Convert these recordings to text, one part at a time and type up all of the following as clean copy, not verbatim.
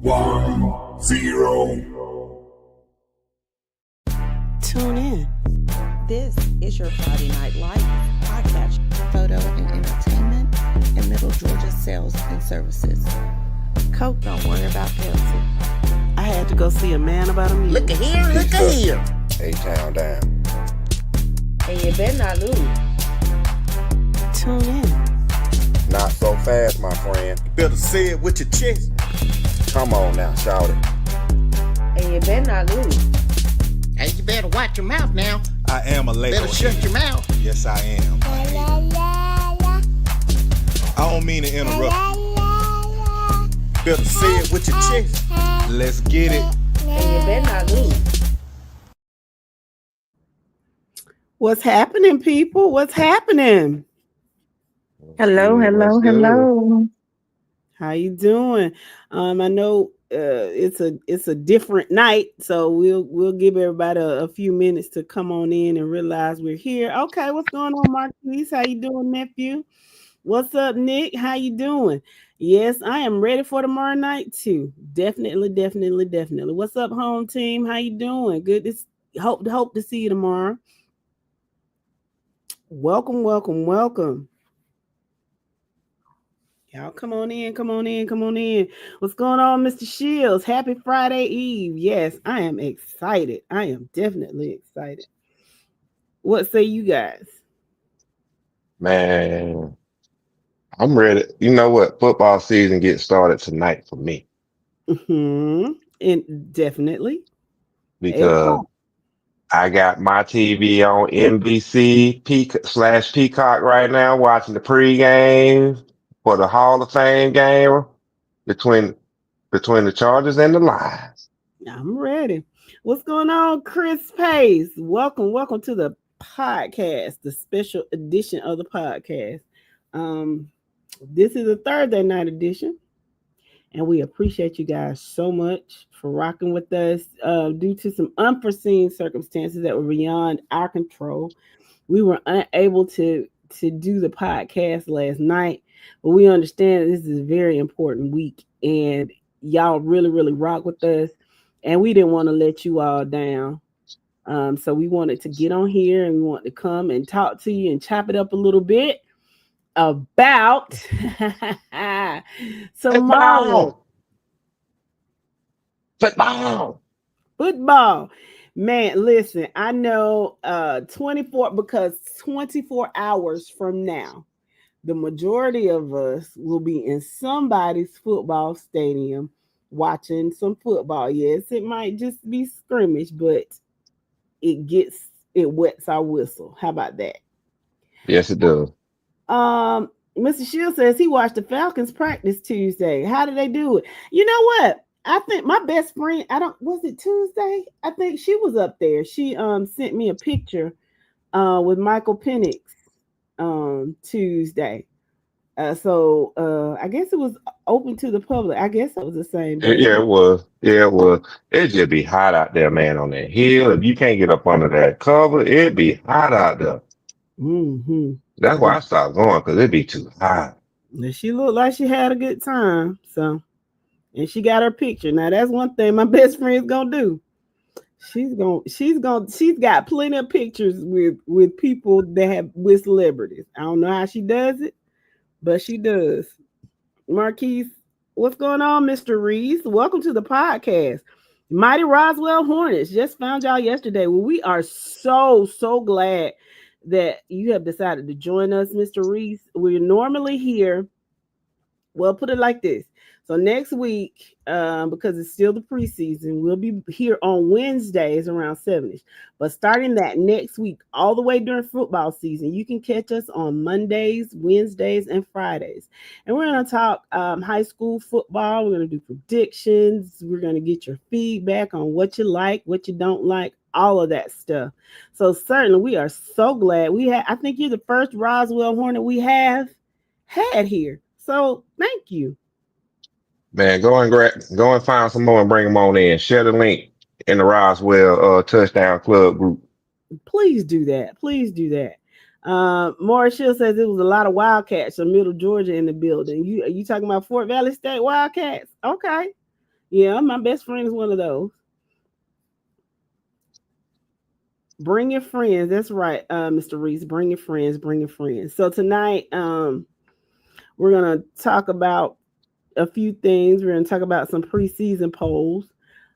1-0. Tune in. This is your Friday Night Lights podcast, photo and entertainment in Middle Georgia sales and services. Coke, don't worry about Pepsi. I had to go see a man about a meal. Look at here, look at here. A-Town down. And you better not lose. Tune in. Not so fast, my friend. You better say it with your chest. Come on now, shout it. And you better not lose. Hey, you better watch your mouth now. I am a Lego. Better shut your mouth. Yes, I am. I don't mean to interrupt. Better say it with your chest. Let's get it. And you better not lose. What's happening, people? What's happening? Hello. How you doing? I know it's a different night, so we'll give everybody a few minutes to come on in and realize we're here. Okay, what's going on, Marquise? How you doing, nephew? What's up, Nick? How you doing? Yes, I am ready for tomorrow night too. Definitely. What's up, home team? How you doing? Good. Hope to see you tomorrow. Welcome. Y'all come on in. What's going on, Mr. Shields? Happy Friday Eve. Yes, I am excited. I am definitely excited. What say you guys? Man, I'm ready. You know what? Football season gets started tonight for me. And definitely. Because I got my TV on NBC Peacock right now, watching the pregame for the Hall of Fame game between the Chargers and the Lions. I'm ready. What's going on, Chris Pace? Welcome to the podcast, the special edition of the podcast. This is a Thursday night edition, and we appreciate you guys so much for rocking with us. Due to some unforeseen circumstances that were beyond our control, we were unable to do the podcast last night, but we understand that this is a very important week, and y'all really rock with us, and we didn't want to let you all down. So we wanted to get on here, and we want to come and talk to you and chop it up a little bit about football. Man, listen, I know 24 hours from now, the majority of us will be in somebody's football stadium watching some football. Yes, it might just be scrimmage, but it wets our whistle. How about that? Yes, it does. Mr. Shield says he watched the Falcons practice Tuesday. How did they do it? You know what? I think my best friend, was it Tuesday? I think she was up there. She sent me a picture with Michael Penix Tuesday. So I guess it was open to the public. I guess it was the same day. Yeah, it was. It just be hot out there, man, on that hill. If you can't get up under that cover, it'd be hot out there. Mm-hmm. That's why I stopped going, because it'd be too hot. And she looked like she had a good time. So, and she got her picture. Now that's one thing my best friend's gonna do. She's got plenty of pictures with people with celebrities. I don't know how she does it, but she does. Marquise, what's going on, Mr. Reese? Welcome to the podcast. Mighty Roswell Hornets just found y'all yesterday. Well, we are so glad that you have decided to join us, Mr. Reese. We're normally here. Well, put it like this. So next week, because it's still the preseason, we'll be here on Wednesdays around 7ish. But starting that next week, all the way during football season, you can catch us on Mondays, Wednesdays, and Fridays. And we're going to talk high school football. We're going to do predictions. We're going to get your feedback on what you like, what you don't like, all of that stuff. So certainly we are so glad I think you're the first Roswell Hornet we have had here. So thank you. Man, go and find some more and bring them on in. Share the link in the Roswell Touchdown Club group. Please do that. Morris Shield says it was a lot of Wildcats from Middle Georgia in the building. You talking about Fort Valley State Wildcats? Okay. Yeah, my best friend is one of those. Bring your friends. That's right, Mr. Reese. Bring your friends. Bring your friends. So tonight, we're gonna talk about a few things. We're gonna talk about some preseason polls.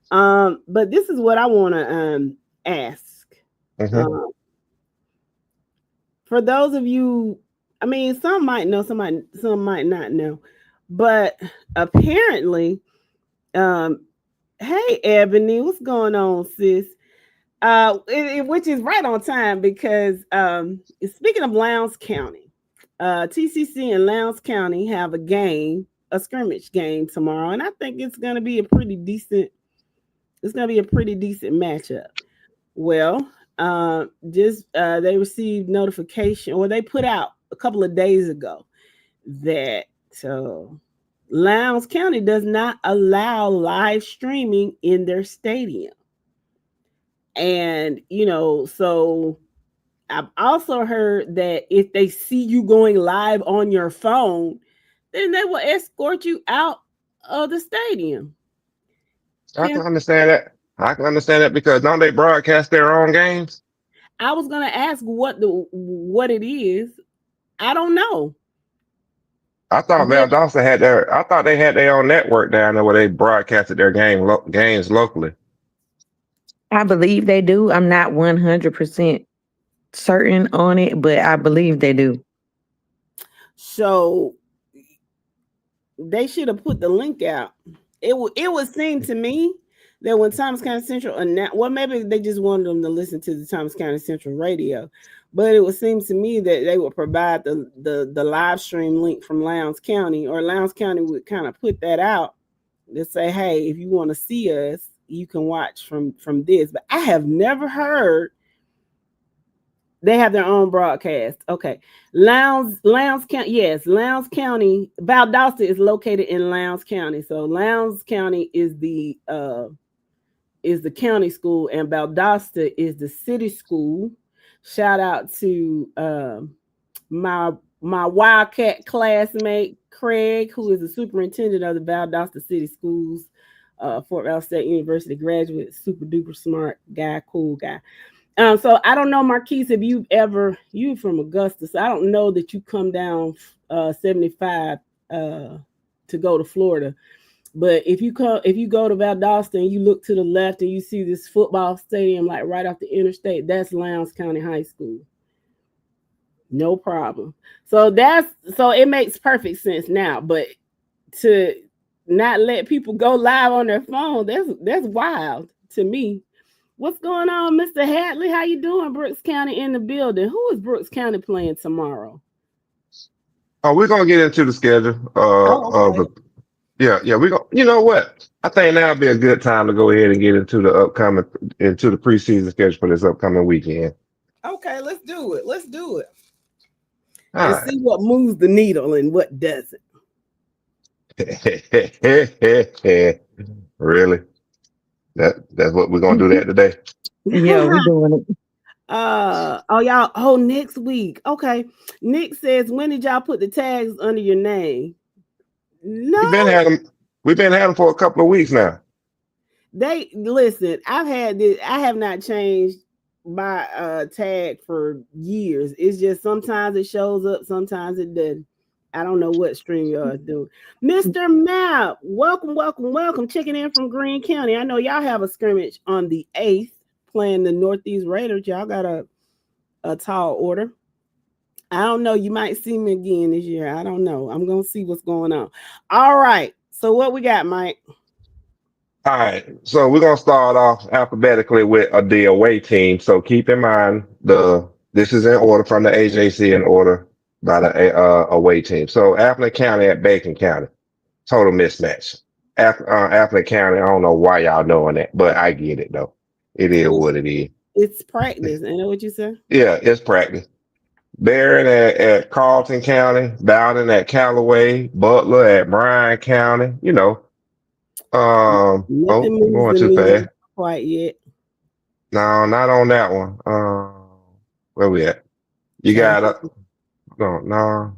But this is what I want to ask. Mm-hmm. Um, for those of you, I mean, some might know, some might not know, but apparently, um, hey, Ebony, what's going on, sis? Which is right on time because speaking of Lowndes County, TCC and Lowndes County have a game, a scrimmage game tomorrow, and I think it's going to be a pretty decent. It's going to be a pretty decent matchup. Well, just they received notification, or they put out a couple of days ago that Lowndes County does not allow live streaming in their stadium. And, so I've also heard that if they see you going live on your phone, then they will escort you out of the stadium. I Can can understand that. I can understand that because don't they broadcast their own games? I was gonna ask what it is. I don't know. I thought But Valdosta had their. I thought they had their own network down there where they broadcasted their games locally. I believe they do. I'm not 100% certain on it, but I believe they do. so they should have put the link out. It would seem to me that when Thomas County Central announced, well, maybe they just wanted them to listen to the Thomas County Central radio, but it would seem to me that they would provide the live stream link from Lowndes County, or Lowndes County would kind of put that out to say, hey, if you want to see us, you can watch from this. But I have never heard they have their own broadcast. Okay. Lowndes County. Yes, Lowndes County. Valdosta is located in Lowndes County. So Lowndes County is the county school, and Valdosta is the city school. Shout out to my Wildcat classmate Craig, who is the superintendent of the Valdosta City Schools, Fort Valley State University graduate, super duper smart guy, cool guy. So I don't know, Marquise, if you from Augusta, so I don't know that you come down 75 to go to Florida. But if you go to Valdosta and you look to the left and you see this football stadium like right off the interstate, that's Lowndes County High School. No problem. So it makes perfect sense now. But to not let people go live on their phone, that's wild to me. What's going on, Mr. Hadley? How you doing? Brooks County in the building. Who is Brooks County playing tomorrow? Oh, we're gonna get into the schedule. Oh, okay. Yeah. We go. You know what? I think now would be a good time to go ahead and get into the preseason schedule for this upcoming weekend. Okay, let's do it. Let's do it. All And right. see what moves the needle and what doesn't. Really? That's what we're gonna do that today. Yeah, we doing it. Next week. Okay. Nick says, when did y'all put the tags under your name? We've been No, had them. We've been had them for a couple of weeks now. they listen. I've had this. I have not changed my tag for years. It's just sometimes it shows up, sometimes it doesn't. I don't know what stream y'all are doing. Mr. Map, welcome. Checking in from Greene County. I know y'all have a scrimmage on the 8th playing the Northeast Raiders. Y'all got a tall order. I don't know. You might see me again this year. I don't know. I'm going to see what's going on. All right. So what we got, Mike? All right, so we're gonna start off alphabetically with the away team. So keep in mind this is in order from the AJC in order by the away team. So Affleck County at Bacon County, total mismatch. Affleck County, I don't know why y'all knowing that, but I get it though. It is what it is. It's practice. Ain't that what you said? Yeah, it's practice. Barron at Carlton County, Bowden at Callaway, Butler at Bryan County. Nothing I'm moves going the too needle fast. quite yet. No, not on that one. Where we at? You Try to got no.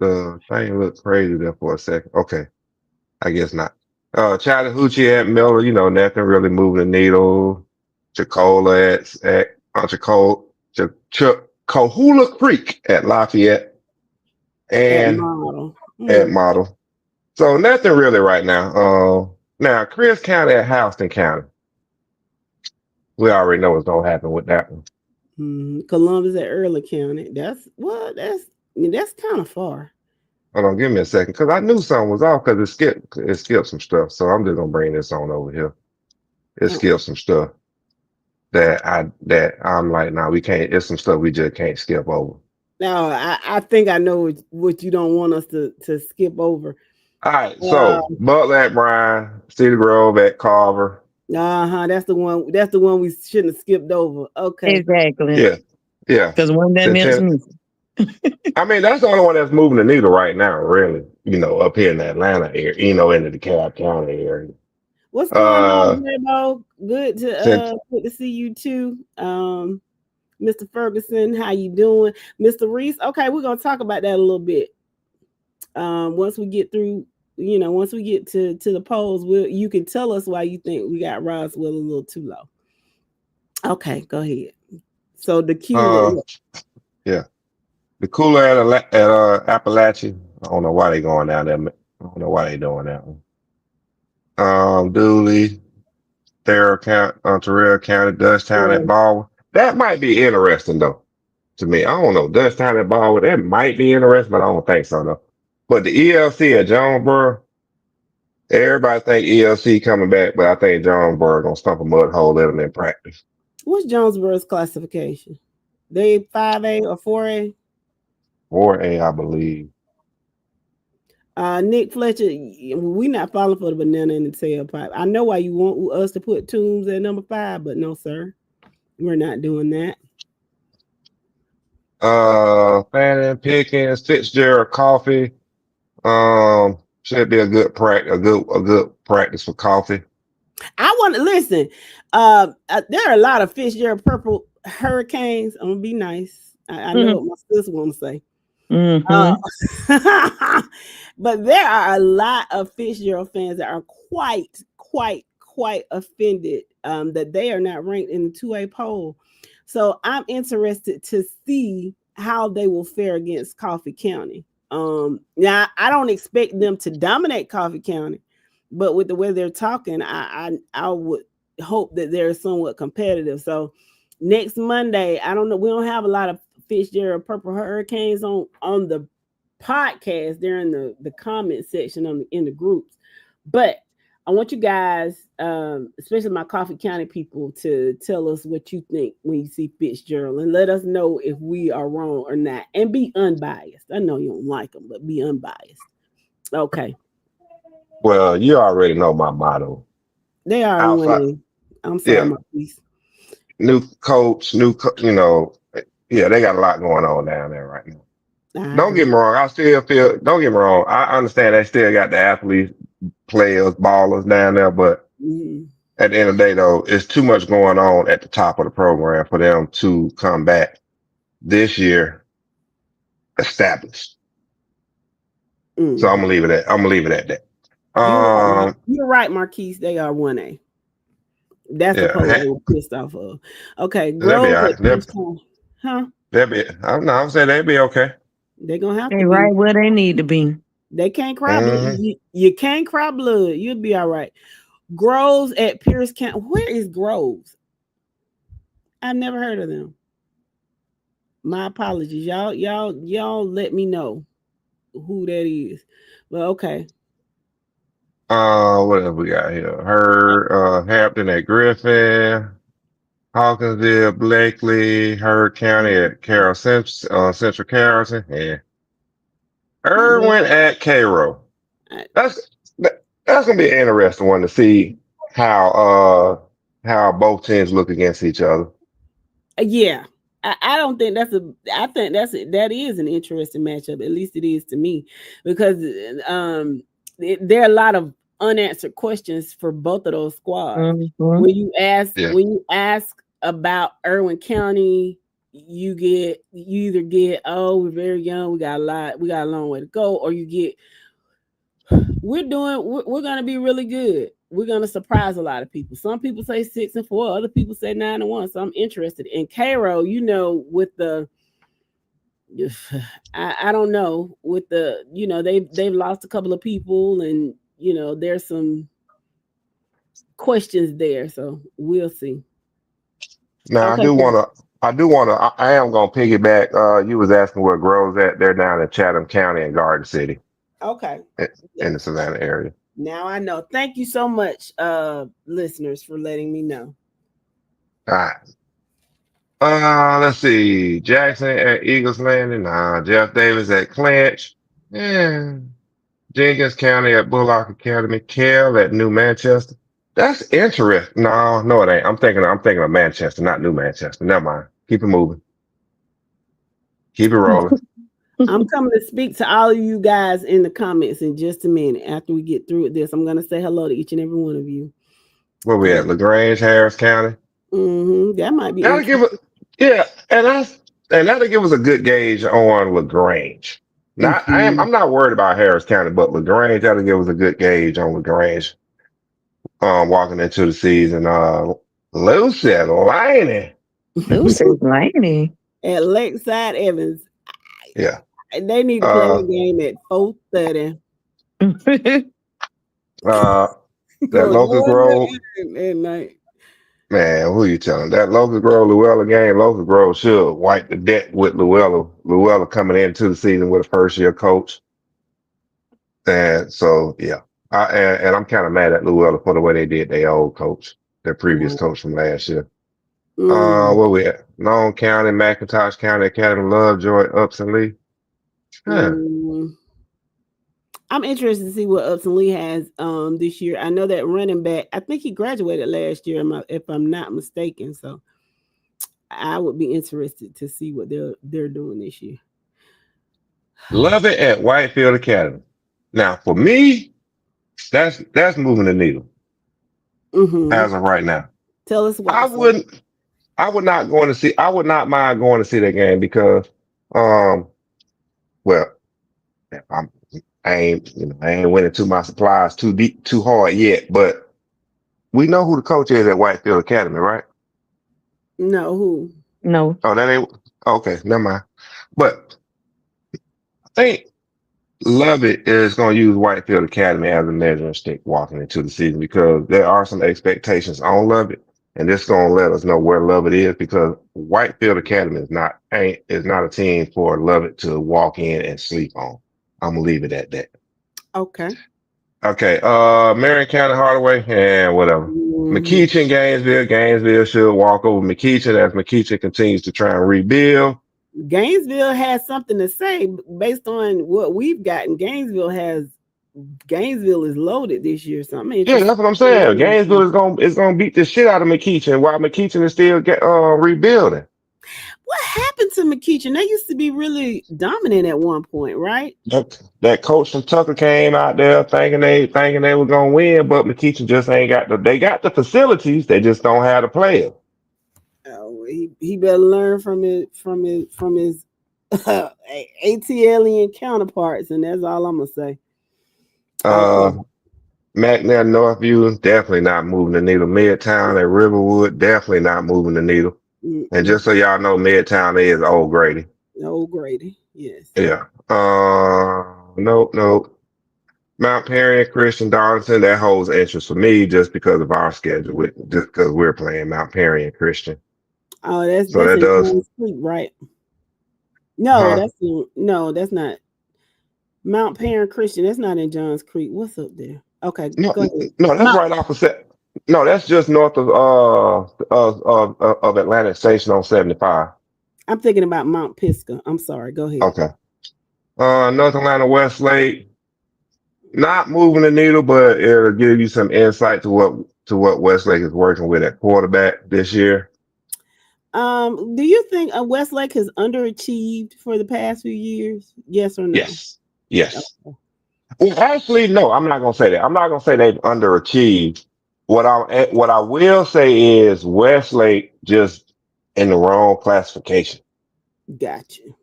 The thing looked crazy there for a second. Okay, I guess not. Chattahoochee at Miller, nothing really moving the needle. Chicola Cohula Creek at Lafayette At and model. at Model. So nothing really right now. Now Chris County at Houston County. We already know what's gonna happen with that one. Columbus at Early County. That's kind of far. Hold on, give me a second, because I knew something was off because it skipped some stuff. So I'm just gonna bring this on over here. It Oh. skipped some stuff that I'm like, nah, we can't. It's some stuff we just can't skip over. No, I think I know what you don't want us to skip over. All right, so Butler at Bryan, Cedar Grove at Carver. That's the one. That's the one we shouldn't have skipped over. Okay. Exactly. Yeah. Because one that makes me. I mean, that's the only one that's moving the needle right now, really. Up here in the Atlanta area, into the Cobb County area. What's going on, Rebo? Good to see you too. Mr. Ferguson, how you doing? Mr. Reese, okay, we're gonna talk about that a little bit. Once we get through, once we get to the polls, you can tell us why you think we got Roswell a little too low. Okay, go ahead. So the cooler, the cooler at Appalachia. I don't know why they going down there. I don't know why they doing that one. Dooley, Terrell County, Dutchtown at Baldwin. That might be interesting though. To me, I don't know. Dutchtown at Baldwin, that might be interesting, but I don't think so though. But the ELC at Jonesboro, everybody think ELC coming back, but I think Jonesboro gonna stump a mud hole in them in practice. What's Jonesboro's classification? They 5A or 4A? 4A, I believe. Nick Fletcher, we not falling for the banana in the tailpipe. I know why you want us to put Toombs at number 5, but no, sir, we're not doing that. Fannin, Pickens, Fitzgerald, Coffee. Should be a good practice for Coffee. I want to listen. There are a lot of Fitzgerald Purple Hurricanes. I'm gonna be nice. I know what my sister want to say. But there are a lot of Fitzgerald fans that are quite offended that they are not ranked in the 2A poll. So I'm interested to see how they will fare against Coffee County. Now I don't expect them to dominate Coffee County, but with the way they're talking, I would hope that they're somewhat competitive. So next Monday, I don't know. We don't have a lot of Fitzgerald Purple Hurricanes on the podcast. They're in the comment section in the groups. But I want you guys, especially my Coffee County people, to tell us what you think when you see Fitzgerald and let us know if we are wrong or not. And be unbiased. I know you don't like them, but be unbiased. Okay. Well, you already know my motto. They are winning. I'm sorry, my piece. New coach, they got a lot going on down there right now. Don't get me wrong. Don't get me wrong. I understand they still got the athletes, players, ballers down there, but at the end of the day, though, it's too much going on at the top of the program for them to come back this year established. So I'm gonna leave it at that. You're right, Marquise. They are 1A. That's the poll they were pissed off of. Okay, Grove. Huh? I'm saying they'll be okay. They're gonna have to be right where they need to be. They can't cry blood. You can't cry blood. You'll be all right. Groves at Pierce County. Where is Groves? I've never heard of them. My apologies. Y'all let me know who that is. Well, okay. What have we got here? Hampton at Griffin, Hawkinsville, Blakely, Heard County at Central Carrollton, and Irwin at Cairo. That's gonna be an interesting one to see how both teams look against each other. Yeah. I don't think I think that is an interesting matchup. At least it is to me, because there are a lot of unanswered questions for both of those squads. When you ask about Irwin County, you either get, oh, we're very young, we got a long way to go, or you get, we're gonna be really good. We're gonna surprise a lot of people. Some people say 6-4, other people say 9-1. So I'm interested. In Cairo, with the I don't know with the they've lost a couple of people, and there's some questions there. So we'll see. Now Okay, I am gonna piggyback. You was asking where Grove's at. They're down in Chatham County and Garden City okay. in Yeah. the Savannah area. Now I know. Thank you so much, listeners, for letting me know. All right. Let's see. Jackson at Eagles Landing. Jeff Davis at Clinch. Yeah. Jenkins County at Bullock Academy. Kell at New Manchester. That's interesting. No, it ain't. I'm thinking of Manchester, not New Manchester. Never mind. Keep it moving. Keep it rolling. I'm coming to speak to all of you guys in the comments in just a minute. After we get through with this, I'm going to say hello to each and every one of you. Where we at? LaGrange, Harris County. That might be That'll give interesting. it, yeah, and that'll give us a good gauge on LaGrange. Not, Mhm. I'm not worried about Harris County, but LaGrange, that'll give us a good gauge on LaGrange. Walking into the season. Lucy Laney. Lucy's Laney. At Lakeside Evans, Yeah. they need to play Uh, the game at 4:30. uh, that Going Locust Grove, at night. man, who you telling? That Locust Grove Luella game, Locust Grove should wipe the debt with Luella. Luella coming into the season with a first year coach. And so, yeah. And I'm kind of mad at Luella for the way they did their old coach, their previous coach from last year. Mm, Where we at? Long County, McIntosh County, Academy, Lovejoy, Upson Lee. Huh. mm. I'm interested to see what Upson Lee has this year. I know that running back. I think he graduated last year, if I'm not mistaken. So I would be interested to see what they're doing this year. Love it at Whitefield Academy. Now, for me, that's moving the needle Mm-hmm. as of right now. Tell us why, I sir. wouldn't. I would not mind going to see that game because, um, well, I'm, I ain't winning to my supplies too deep, too hard yet. But we know who the coach is at Whitefield Academy, right? No, who? No. Oh, that ain't okay. Never mind. But I think Lovett is going to use Whitefield Academy as a measuring stick walking into the season because there are some expectations on Lovett, and this is going to let us know where Lovett is because Whitefield Academy is not a team for Lovett to walk in and sleep on. I'm gonna leave it at that. Okay. Okay, Marion County Hardaway and whatever. Mhm. McKeachin, Gainesville should walk over McKeachin as McKeachin continues to try and rebuild. Gainesville has something to say based on what we've gotten. Gainesville is loaded this year, so I'm Yeah, interested. that's what I'm saying. Gainesville is gonna beat the shit out of McKeachin while McKeachin is still rebuilding. What happened to McKeachin? They used to be really dominant at one point, right? That coach from Tucker came out there thinking they were gonna win, but McKeachin just ain't got they got the facilities, they just don't have the players. Oh, he better learn from his ATLian counterparts, and that's all I'm gonna say. Okay. Uh McNair Northview, definitely not moving the needle. Midtown and Riverwood, definitely not moving the needle. And Mm-mm. just so y'all know, Midtown is Old Grady. Oh, Grady. Yes. Yeah. Nope. Mount Perry and Christian Darlington, that holds interest for me just because of our schedule, just because we're playing Mount Perry and Christian. Oh, that's So that's that in does, Johns Creek, right? No, huh? that's not Mount Perrin Christian. That's not in Johns Creek. What's up there? Okay, No, go ahead. no, that's Mount. right opposite. No, that's just north of Atlantic Station on 75. I'm thinking about Mount Pisgah. I'm sorry. Go ahead. Okay. North Atlanta Westlake, not moving the needle, but it'll give you some insight to what Westlake is working with at quarterback this year. Do you think Westlake has underachieved for the past few years? Yes or no? Yes. Yes. Well, actually, no, I'm not gonna say that. I'm not gonna say they've underachieved. What I will say is Westlake just in the wrong classification. Got you.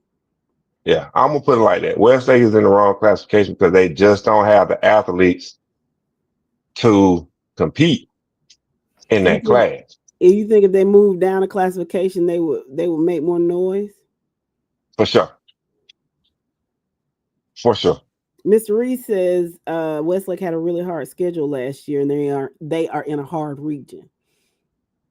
Yeah, I'm gonna put it like that. Westlake is in the wrong classification because they just don't have the athletes to compete in You that think, class you think if they moved down a classification, they would make more noise? for sure. For sure. Mr. Reed says Westlake had a really hard schedule last year, and they are in a hard region.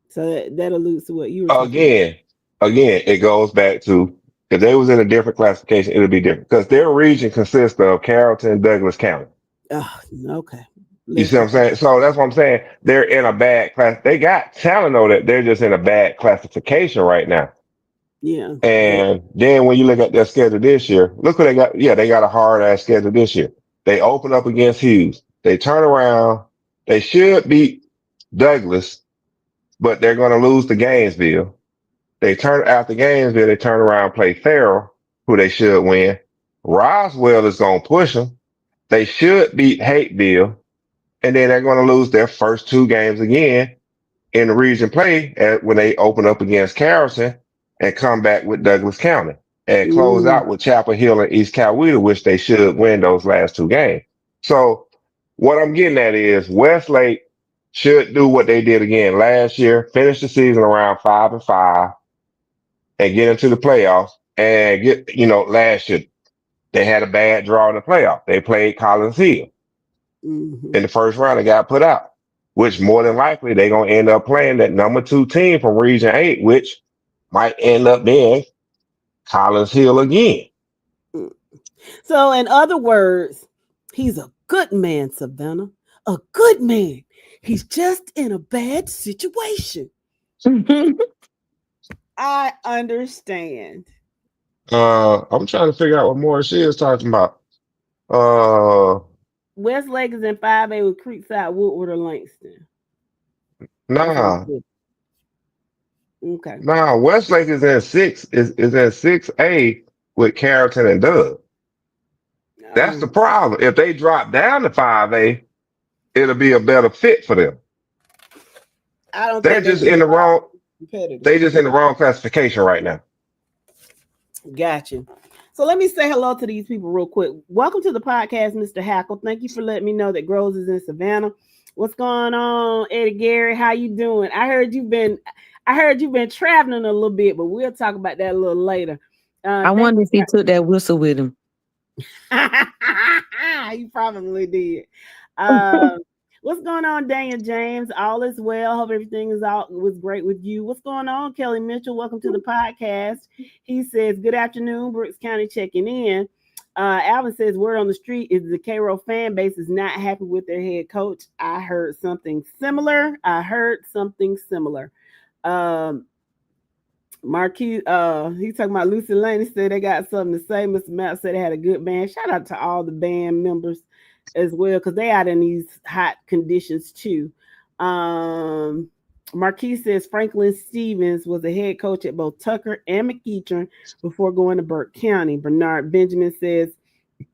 So that alludes to what you were talking about. Again, again, it goes back to if they was in a different classification, it would be different because their region consists of Carrollton, Douglas County. Oh, okay. You see what I'm saying? So that's what I'm saying. They're in a bad class. They got talent though that they're just in a bad classification right now. Yeah. And then when you look at their schedule this year, look what they got. Yeah, they got a hard ass schedule this year. They open up against Hughes. They turn around. They should beat Douglas, but they're going to lose to Gainesville. They turn after Gainesville. They turn around and play Farrell, who they should win. Roswell is going to push them. They should beat Hateville, and then they're going to lose their first two games again in the region play when they open up against Carrollton and come back with Douglas County and close Mm, out with Chapel Hill and East Coweta, which they should win those last two games. So what I'm getting at is Westlake should do what they did again last year, finish the season around 5-5 and get into the playoffs and last year they had a bad draw in the playoff. They played Collins Hill mhm. in the first round and got put out, which more than likely they're going to end up playing that number 2 team from Region 8, which might end up being Collins Hill again. Mm. So, in other words, he's a good man, Savannah. A good man. He's just in a bad situation. I understand. I'm trying to figure out what Morris is talking about. Uh, Westlake is in 5A with Creekside, Woodward, or Langston. That's what nah, I said. Okay. nah. Westlake is in is in 6A with Carrollton and Doug. That's the Um, problem. If they drop down to 5A, it'll be a better fit for them. I don't They're think they're just going in to the wrong. be competitive. They just in the wrong classification right now. Gotcha. So let me say hello to these people real quick. Welcome to the podcast, Mr. Hackle. Thank you for letting me know that Groves is in Savannah. What's going on, Eddie Gary? How you doing? I heard you've been traveling a little bit, but we'll talk about that a little later. I wonder if he took that whistle with him. You probably did. What's going on, Daniel James? All is well. Hope everything was great with you. What's going on, Kelly Mitchell? Welcome to the podcast. He says, "Good afternoon, Brooks County checking in." Alvin says, "Word on the street is the Cairo fan base is not happy with their head coach." I heard something similar. Marquis, he's talking about Lucy Lane. He said they got something to say. Mr. Matt said they had a good band. Shout out to all the band members as well, because they out in these hot conditions too. Marquis says Franklin Stevens was a head coach at both Tucker and McEachern before going to Burke County. Bernard Benjamin says,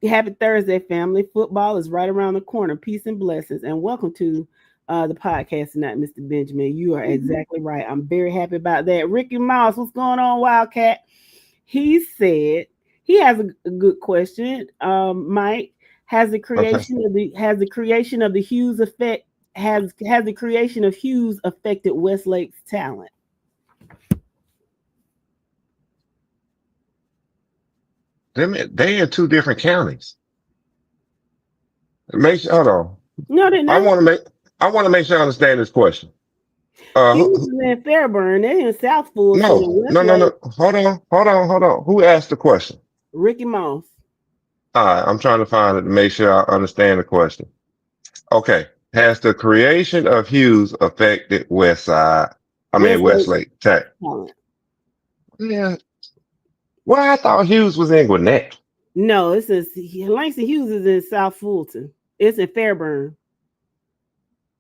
"Happy Thursday, family. Football is right around the corner. Peace and blessings. And welcome to the podcast tonight, Mr. Benjamin. You are exactly right. I'm very happy about that." Ricky Mouse, what's going on, Wildcat? He said he has a good question. Mike, has the Okay. creation of the Hughes effect has the creation of Hughes affected Westlake's talent? They in two different counties. Hold on. No, they're I not. want to make I want to make sure I understand this question. Hughes is in Fairburn. They're in South Fulton and No. Westlake. Hold on. Who asked the question? Ricky Moss. All right, I'm trying to find it to make sure I understand the question. Okay. Has the creation of Hughes affected Westlake Westlake Tech? talent. Yeah. Well, I thought Hughes was in Gwinnett. No, it says Langston Hughes is in South Fulton. It's in Fairburn.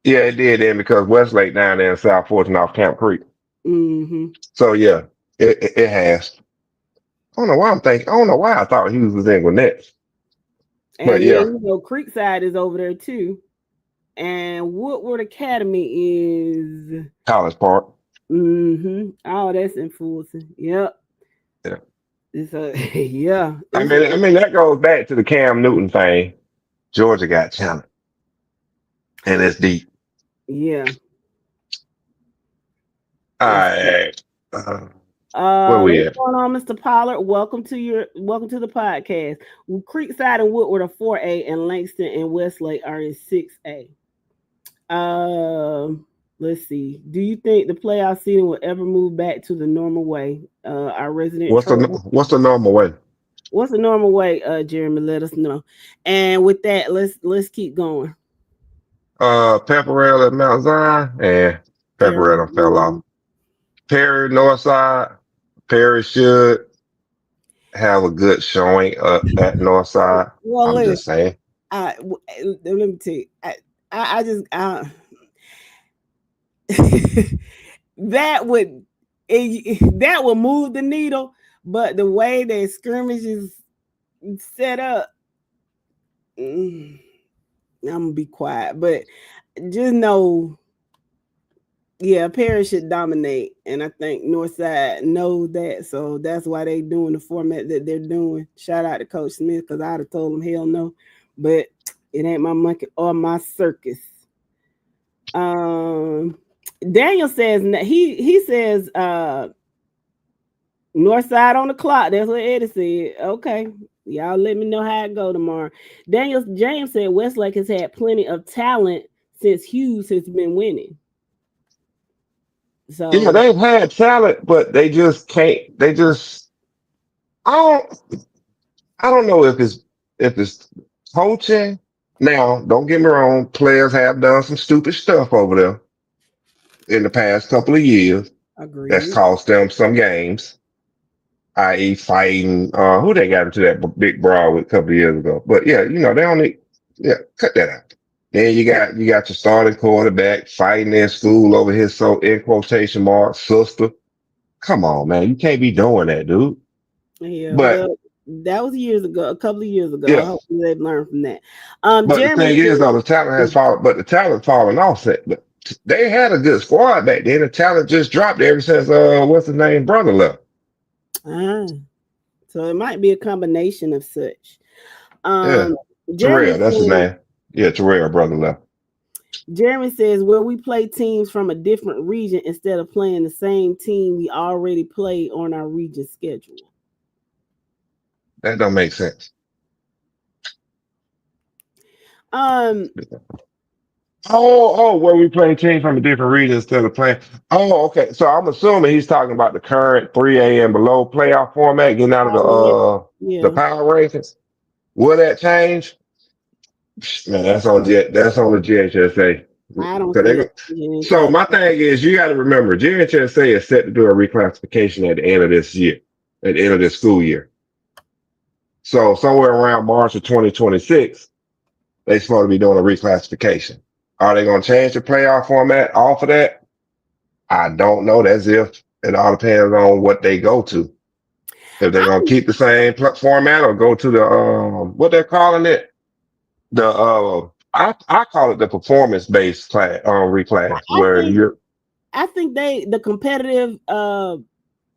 Yeah, it did then because Westlake down there in South Fulton off Camp Creek. Mm-hmm. So yeah, it has. I don't know why I'm thinking. I don't know why I thought Hughes was in Gwinnett. But And yeah, then Creekside is over there too. And Woodward Academy is College Park. oh, that's in Fulton. Yep. Yeah. It's a yeah. I mean that goes back to the Cam Newton thing. Georgia got talent, and it's deep. Yeah. All It's right, where we what's at? going on, Mr. Pollard? Welcome to the podcast. Well, Creekside and Woodward are 4A, and Langston and Westlake are in 6A. Let's see. Do you think the playoff seating will ever move back to the normal way? Our resident troll. What's the normal way? What's the normal way, Jeremy? Let us know. And with that, let's keep going. Pepperell at Mount Zion, and Pepperell done fell off. Perry Northside. Perry should have a good showing at Northside. Well, I'm listen, just saying. let me tell you, I just that would that would move the needle, but the way that scrimmage is set up, I'm gonna be quiet. But just know, yeah, Paris should dominate, and I think Northside knows that, so that's why they doing the format that they're doing. Shout out to Coach Smith because I'd have told him hell no, but it ain't my monkey or my circus. Daniel says he says North side on the clock. That's what Eddie said. Okay. Y'all let me know how it go tomorrow. Daniel James said Westlake has had plenty of talent since Hughes has been winning. So Yeah, they've had talent, but they just can't. They just I don't I don't know if it's coaching. Now, don't get me wrong, players have done some stupid stuff over there in the past couple of years that's agreed. cost them some games, i.e. fighting who they got into that big brawl with a couple of years ago. But yeah, they only cut that out. Then you got your starting quarterback fighting in school over his so in quotation marks sister. Come on, man. You can't be doing that, dude. Yeah, But well, that was years ago, a couple of years ago. yeah. Hopefully they've learned from that. But the Jeremy thing is, though, the talent has fallen. But the talent fallen off. But they had a good squad back then. The talent just dropped ever since what's his name, brother left. ah, so it might be a combination of such. Yeah, Jeremy Terrell, that's his says name. Yeah, Terrell, brother left. Jeremy says, well, we play teams from a different region instead of playing the same team we already play on our region schedule. That don't make sense. Um, where we play teams from a different region instead of playing. Oh, okay. So I'm assuming he's talking about the current 3A and below playoff format, getting out of the yeah, power rankings. Will that change? Man, that's on the GHSA. I don't So see it. so my thing is, you got to remember, GHSA is set to do a reclassification at the end of this year, at the end of this school year. So somewhere around March of 2026, they're supposed to be doing a reclassification. Are they going to change the playoff format off of that? I don't know. That's if it all depends on what they go to. If they're going to keep the same format or go to the what they're calling it, the I call it the performance based class reclass where you're I think the competitive thing,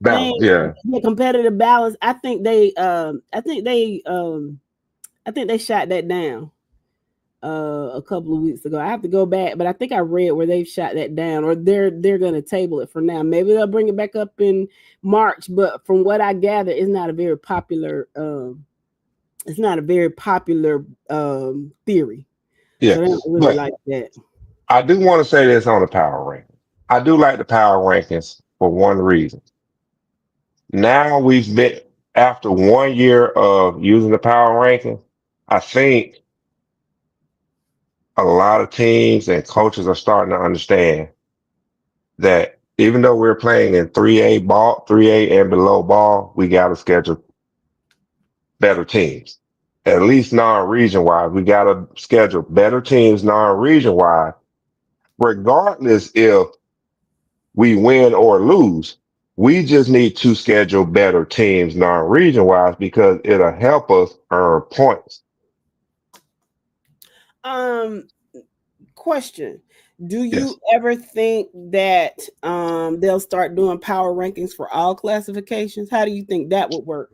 balance. Yeah, the competitive balance. I think they shot that down a couple of weeks ago. I have to go back, but I think I read where they've shot that down, or they're going to table it for now. Maybe they'll bring it back up in March, but from what I gather, it's not a very popular theory. yeah. So they don't really like that. I do want to say this on the power rankings. I do like the power rankings for one reason. Now we've been after 1 year of using the power rankings. I think a lot of teams and coaches are starting to understand that even though we're playing in 3A ball, 3A and below ball, we got to schedule better teams. At least non-region wide, we got to schedule better teams non-region wide, regardless if we win or lose. We just need to schedule better teams non-region wise because it'll help us earn points. Question. Do you Yes. ever think that they'll start doing power rankings for all classifications? How do you think that would work?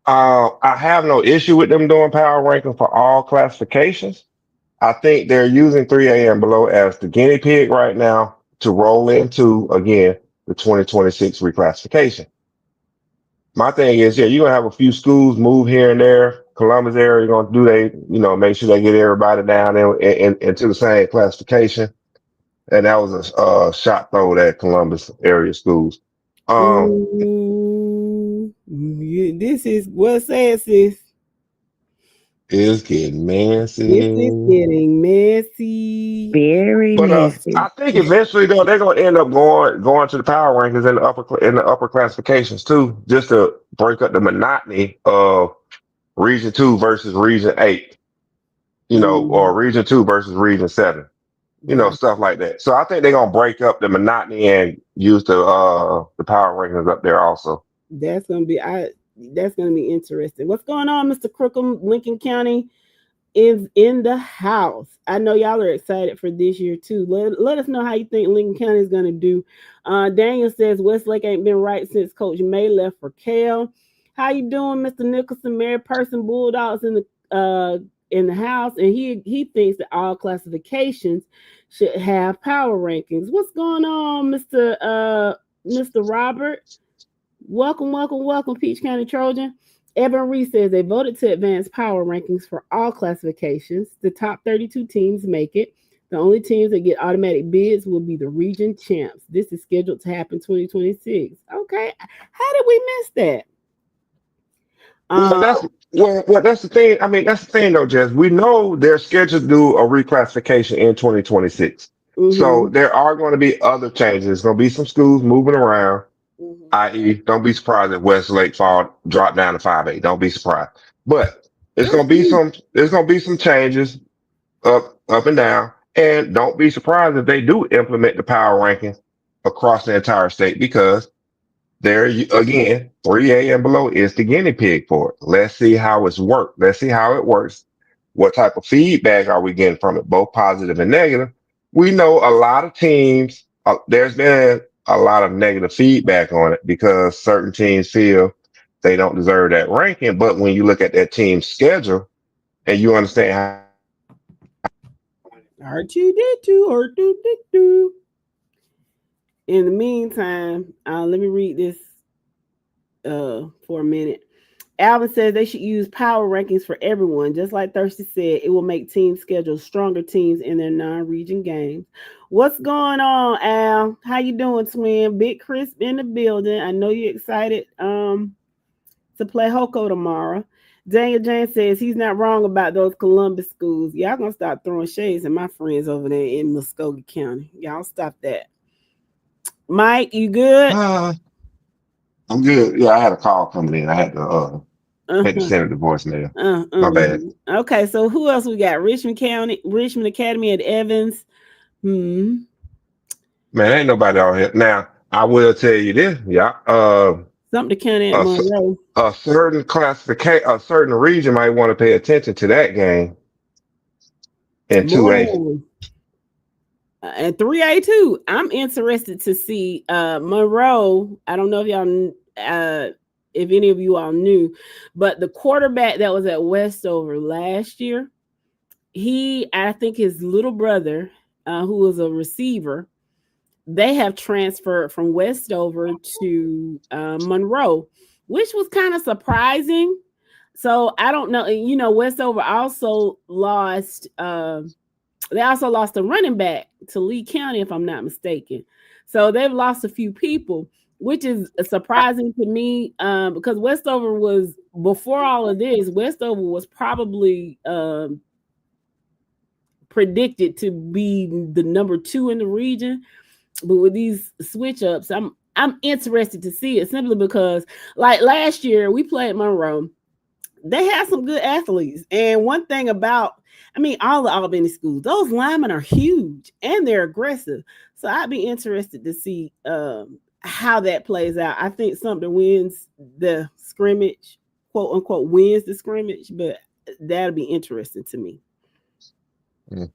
I have no issue with them doing power ranking for all classifications. I think they're using 3A and below as the guinea pig right now to roll into, again, the 2026 reclassification. My thing is, yeah, you're gonna have a few schools move here and there. Columbus area, you're gonna do make sure they get everybody down there into the same classification. And that was a shot throw at Columbus area schools. Um, Ooh, this is what says this. it's getting This is messy. getting messy. Very But messy. I think eventually though they're gonna end up going to the power rankings in the upper classifications too, just to break up the monotony of Region Two versus Region Eight, or Region Two versus Region Seven, Yeah, stuff like that. So I think they're gonna break up the monotony and use the power rankings up there also. that's gonna be that's gonna be interesting. What's going on, Mr. Crookham? Lincoln County is in the house. I know y'all are excited for this year too. Let us know how you think Lincoln County is gonna do. Daniel says Westlake ain't been right since Coach May left for Cal. How you doing, Mr. Nicholson? Mary Person Bulldogs in the house, and he thinks that all classifications should have power rankings. What's going on, Mr. Robert? Welcome, welcome, welcome, Peach County Trojan. Evan Reese says they voted to advance power rankings for all classifications. The top 32 teams make it. The only teams that get automatic bids will be the region champs. This is scheduled to happen 2026. Okay, how did we miss that? Well, Um, that's the thing. I mean, that's the thing though, Jess. We know they're scheduled to do a reclassification in 2026. So mhm, there are going to be other changes. There's going to be some schools moving around, mhm. i.e., don't be surprised if Westlake fall drop down to 5A. Don't be surprised. But That's true. there's going to be some changes up and down. And don't be surprised if they do implement the power rankings across the entire state because again, 3A and below is the guinea pig for it. Let's see how it's worked. Let's see how it works. What type of feedback are we getting from it, both positive and negative? We know a lot of teams, there's been a lot of negative feedback on it because certain teams feel they don't deserve that ranking. But when you look at that team's schedule and you understand how R2D2, R2D2. In the meantime, let me read this for a minute. Alvin says they should use power rankings for everyone. Just like Thirsty said, it will make teams schedule stronger teams in their non-region games. What's going on, Al? How you doing, twin? Big Crisp in the building. I know you're excited to play Hoko tomorrow. Daniel James says he's not wrong about those Columbus schools. Y'all gonna stop throwing shades at my friends over there in Muskogee County. Y'all stop that. Mike, you good? I'm good. Yeah, I had a call coming in. I had to Uh-huh. send it to voicemail. My bad. Okay, so who else we got? Richmond Academy at Evans. Hmm. Man, ain't nobody out here. Now, I will tell you this, yeah. Something to count at A, Monroe. a certain classification, a certain region might want to pay attention to that game in 2A. Boy. And 3A too. I'm interested to see Monroe. I don't know if any of you all knew, but the quarterback that was at Westover last year, I think his little brother, who was a receiver, they have transferred from Westover to Monroe, which was kind of surprising. So I don't know. Westover also lost. They also lost a running back to Lee County, if I'm not mistaken. So they've lost a few people, which is surprising to me because Westover was, before all of this, Westover was probably predicted to be the number 2 in the region. But with these switch ups, I'm interested to see it simply because, like last year, we played Monroe. They had some good athletes, and one thing about, all the Albany schools, those linemen are huge and they're aggressive. So I'd be interested to see how that plays out. I think something wins the scrimmage, quote unquote, wins the scrimmage, but that'll be interesting to me. Mm.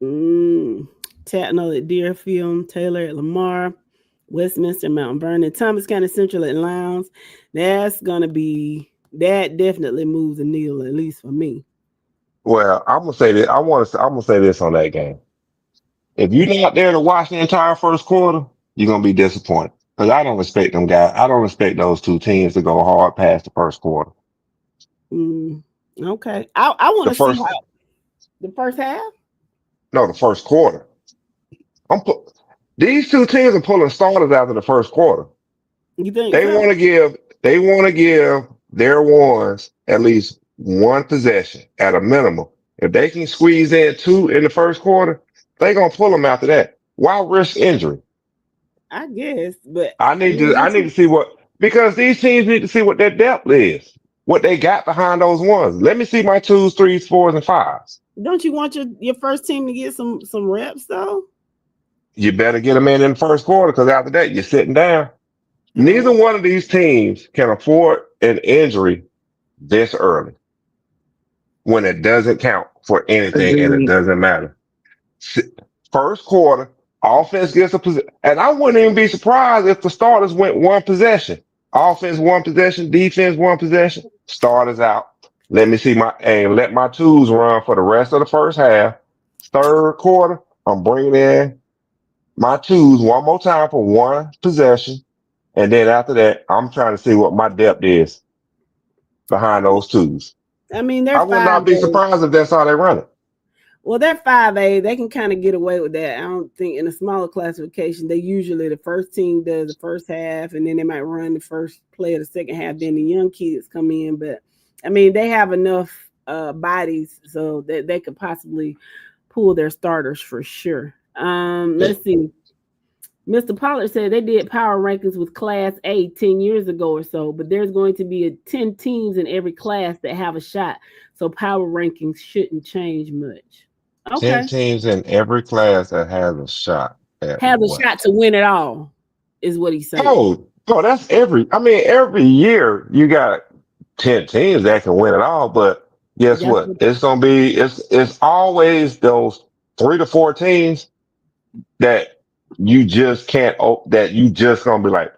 Tatnall at Deerfield, Taylor at Lamar, Westminster, Mount Vernon, Thomas County Central at Lowndes. That definitely moves the needle, at least for me. Well, I'm gonna say this. I'm gonna say this on that game. If you're not there to watch the entire first quarter, you're gonna be disappointed. Because I don't expect them guys. I don't expect those two teams to go hard past the first quarter. Mm, okay. I want The to see first, how the first half. no, the first quarter. These two teams are pulling starters after the first quarter. You think They so? want to give. They want to give their ones at least one possession at a minimum. If they can squeeze in two in the first quarter, they gonna pull them after that. Why risk injury? I guess, but I I need to mean, I need to see what because these teams need to see what their depth is, what they got behind those ones. Let me see my twos, threes, fours, and fives. don't you want your first team to get some reps though? You better get them in the first quarter because after that you're sitting down. Oh, Neither one of these teams can afford an injury this early when it doesn't count for anything and it Agreed. doesn't matter. S- First quarter, offense gets a position, and I wouldn't even be surprised if the starters went one possession. Offense one possession, defense one possession, starters out. Let me see let my twos run for the rest of the first half. Third quarter, I'm bringing in my twos one more time for one possession. And then after that, I'm trying to see what my depth is behind those twos. I mean, they're I would five not be A. surprised if that's how they run it. Well, they're 5A. They can kind of get away with that. I don't think in a smaller classification, they usually the first team does the first half, and then they might run the first play of the second half. Then the young kids come in, but I mean, they have enough bodies so that they could possibly pull their starters for sure. Let's see. Mr. Pollard said they did power rankings with Class A 10 years ago or so, but there's going to be 10 teams in every class that have a shot. So power rankings shouldn't change much. 10 Okay. teams in every class that has a shot at Have a what? shot to win it all, is what he's saying. Oh, that's every year you got 10 teams that can win it all, but guess That's what? what, It's always those 3 to 4 teams that you just can't, that you just gonna be like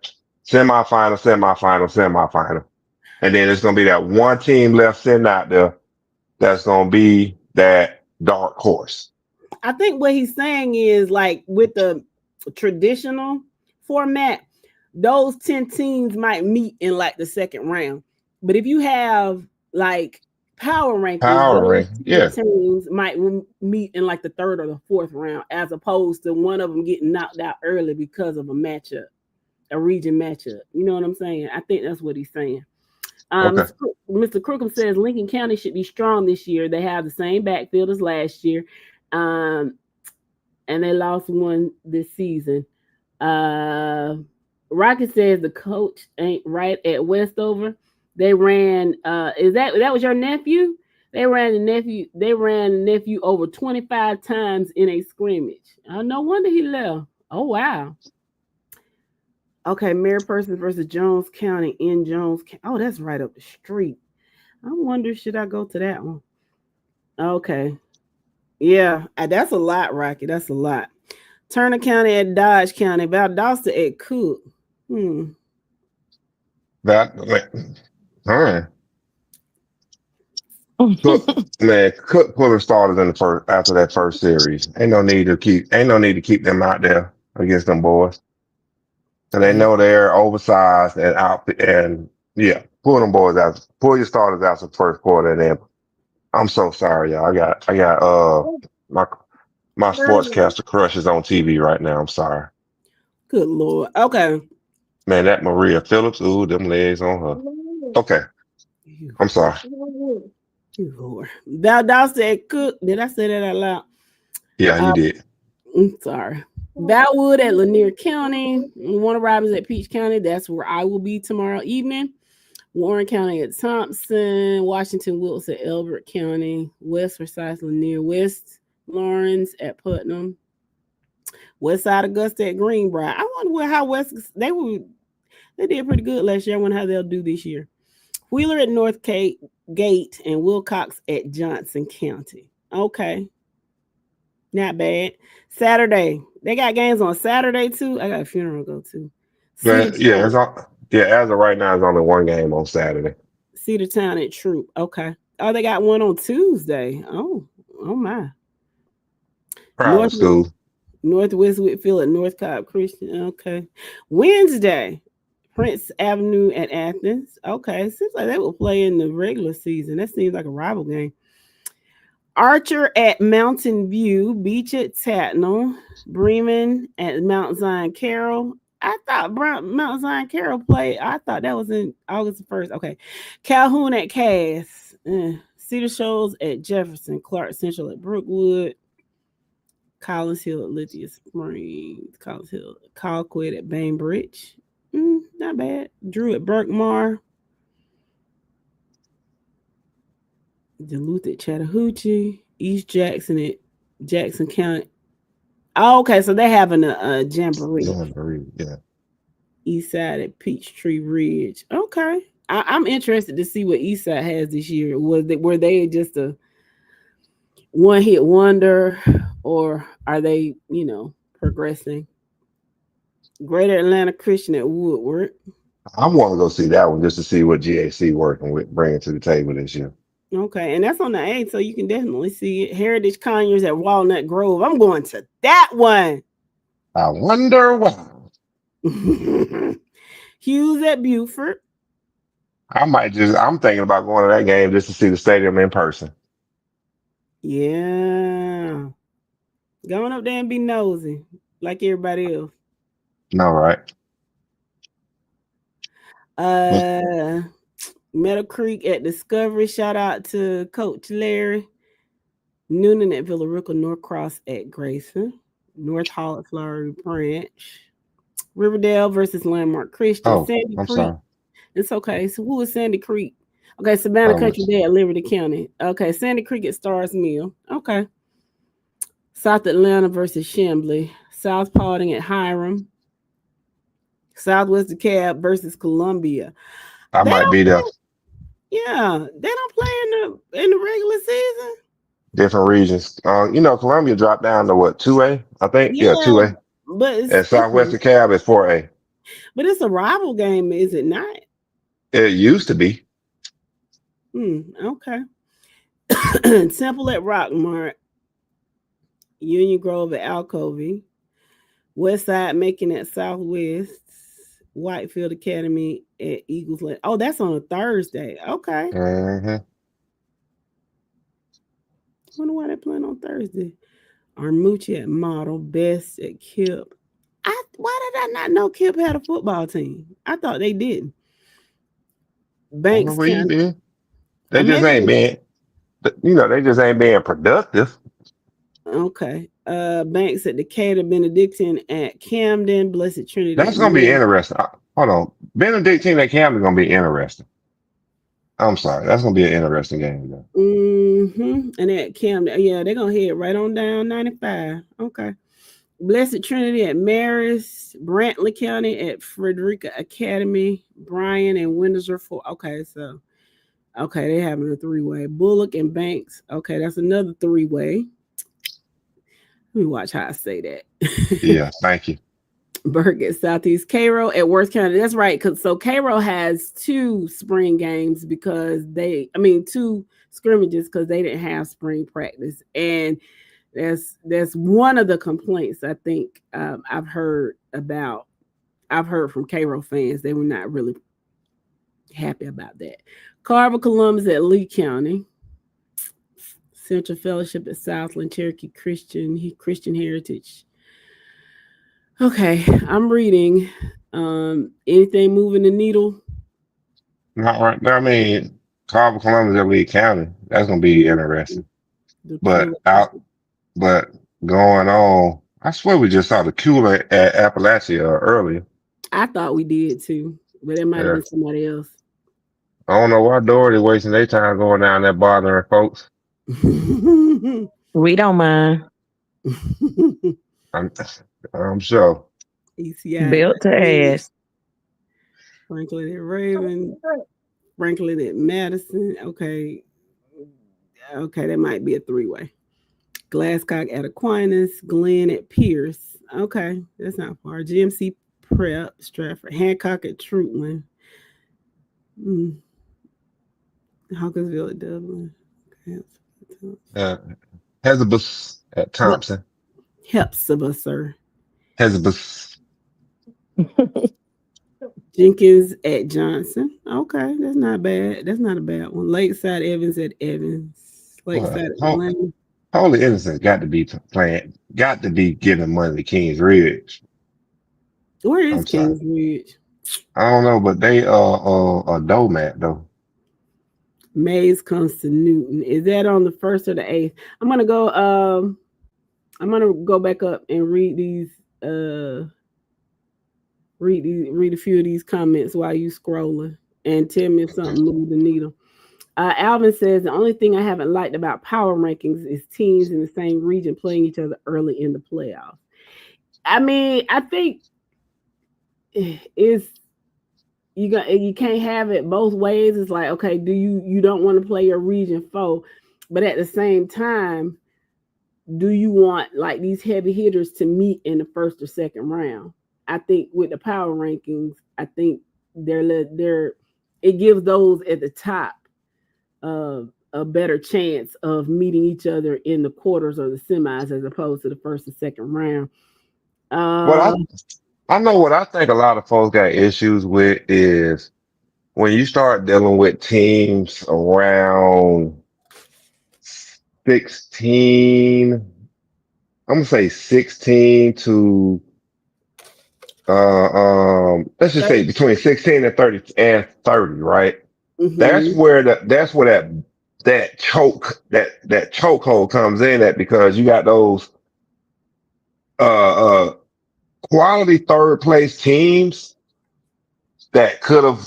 semifinal, semifinal, semifinal. And then it's gonna be that one team left sitting out there that's gonna be that dark horse. I think what he's saying is like with the traditional format, those 10 teams might meet in like the second round. But if you have like power rankings, Power those ranking. 10 Yeah. teams might meet in like the third or the fourth round, as opposed to one of them getting knocked out early because of a matchup, a region matchup. You know what I'm saying? I think that's what he's saying. Okay. Mr. Crookham says Lincoln County should be strong this year. They have the same backfield as last year. Um, and they lost one this season. Rocket says the coach ain't right at Westover. They ran. Is that was your nephew? They ran the nephew over 25 times in a scrimmage. No wonder he left. Oh wow. Okay, Mary Person versus Jones County in Jones. Oh, that's right up the street. I wonder should I go to that one? Okay. Yeah, that's a lot, Rocky. That's a lot. Turner County at Dodge County, Valdosta at Cook. That, man, Cook, man, Cook pulling starters in the first after that first series. Ain't no need to keep them out there against them boys. And they Yeah. know they're oversized and out and yeah, pull your starters out the first quarter and then I'm so sorry, y'all. I got my my sportscaster crush is on TV right now. I'm sorry. Good Lord. Okay. Man, that Maria Phillips, ooh, them legs on her. Okay, I'm sorry. Lord. Valdosta at Cook. Did I say that out loud? Yeah, you Uh, did. I'm sorry. Valwood at Lanier County. Warner Robins at Peach County. That's where I will be tomorrow evening. Warren County at Thompson. Washington Wilkes at Elbert County. West Forsyth, Lanier. West Lawrence at Putnam. West Side Augusta at Greenbrier. I wonder how West they did pretty good last year. I wonder how they'll do this year. Wheeler at North Gate and Wilcox at Johnson County. Okay. Not bad. Saturday. They got games on Saturday too. I got a funeral to go to. Cedar But yeah, Town. as of right now, it's only one game on Saturday. Cedar Town at Troop. Okay. Oh, they got one on Tuesday. Oh my. Private North school. Northwest Whitfield at North Cobb Christian. Okay. Wednesday. Prince Avenue at Athens. Okay. Seems like they will play in the regular season. That seems like a rival game. Archer at Mountain View, Beach at Tatnall, Bremen at Mount Zion Carroll. I thought Mount Zion Carroll played. I thought that was in August 1st. Okay. Calhoun at Cass. Cedar Shoals at Jefferson. Clark Central at Brookwood. Collins Hill at Lithia Springs. Collins Hill. Colquitt at Bainbridge. Not bad. Drew at Berkmar. Duluth at Chattahoochee, East Jackson at Jackson County. Oh, okay, so they're having a jamboree. Yeah. East Side at Peachtree Ridge. Okay, I'm interested to see what East Side has this year. Were they just a one hit wonder, or are they progressing? Greater Atlanta Christian at Woodward. I want to go see that one just to see what GAC working with bringing to the table this year. Okay, and that's on the 8th, so you can definitely see it. Heritage Conyers at Walnut Grove. I'm going to that one. I wonder why. Hughes at Buford. I'm thinking about going to that game just to see the stadium in person. Yeah. Going up there and be nosy like everybody else. No, right? Meadow Creek at Discovery. Shout out to Coach Larry. Noonan at Villarica. Norcross at Grayson. North Hall at Flowery Branch. Riverdale versus Landmark Christian. Oh, Sandy I'm Creek. sorry. It's okay. So who is Sandy Creek? Okay, Savannah Country Day at Liberty County. Okay, Sandy Creek at Stars Mill. Okay. South Atlanta versus Chambly. South Paulding at Hiram. Southwest DeKalb versus Columbia. I might be there. Yeah, they don't play in the regular season. Different regions. Columbia dropped down to what, 2A? I think. Yeah, 2A. But And Southwest DeKalb is 4A. But it's a rival game, is it not? It used to be. Okay. Temple at Rockmart. Union Grove at Alcovey. Westside Macon at Southwest. Whitefield Academy at Eagles Land. Oh, that's on a Thursday. Okay. Mm-hmm. Wonder why they're playing on Thursday. Armucci at Model. Best at Kip. Why did I not know Kip had a football team? I thought they did. Banks County. They just ain't being, they just ain't being productive. Okay. Banks at Decatur, Benedictine at Camden, Blessed Trinity. That's gonna be interesting. Hold on. Benedictine at Camden gonna be interesting. I'm sorry. That's gonna be an interesting game though. And at Camden, yeah, they're gonna head right on down 95. Okay. Blessed Trinity at Marist, Brantley County at Frederica Academy, Bryan and Windsor for okay, so they're having a 3-way. Bullock and Banks. Okay, that's another 3-way. Let me watch how I say that. Yeah, thank you. Burke at Southeast. Cairo at Worth County. That's right. So Cairo has 2 spring games because 2 scrimmages because they didn't have spring practice. And that's one of the complaints I think I've heard from Cairo fans. They were not really happy about that. Carver Columbus at Lee County. Central Fellowship at Southland, Cherokee Christian Heritage. Okay, I'm reading. Anything moving the needle? Not right now. I mean, Carver Columbus at Lee County. That's gonna be interesting. But going on, I swear we just saw the cooler at Appalachia earlier. I thought we did too, but it might have been somebody else. I don't know why Doherty wasting their time going down there bothering folks. We don't mind. I'm sure. ECI Built to ass. Franklin at Raven. Franklin at Madison. Okay, that might be a 3-way. Glasscock at Aquinas, Glenn at Pierce. Okay, that's not far. GMC Prep, Stratford, Hancock at Trutland. Hawkinsville at Dublin. Hezebus at Yep. Thompson. Hepzibah, sir. Hezebus. Jenkins at Johnson. Okay, that's not bad. That's not a bad one. Lakeside Evans at Evans. Lakeside at Atlanta. Holy Innocent got to be playing, got to be giving money to Kings Ridge. Where is I'm sorry. Kings Ridge? I don't know, but they a domat though. Mays comes to Newton. Is that on the 1st or the 8th? I'm gonna go back up and read these read a few of these comments while you scrolling and tell me if something moved the needle. Alvin says the only thing I haven't liked about power rankings is teams in the same region playing each other early in the playoffs. I mean, I think it's you can't have it both ways. It's like, okay, you don't want to play your region foe, but at the same time, do you want like these heavy hitters to meet in the first or second round? I think with the power rankings, I think it gives those at the top a better chance of meeting each other in the quarters or the semis as opposed to the first and second round. Well, I know what I think a lot of folks got issues with is when you start dealing with teams around 16, I'm gonna say 16 to let's just say between 16 and 30, right? Mm-hmm. That's where that chokehold comes in at, because you got those uh quality third place teams that could have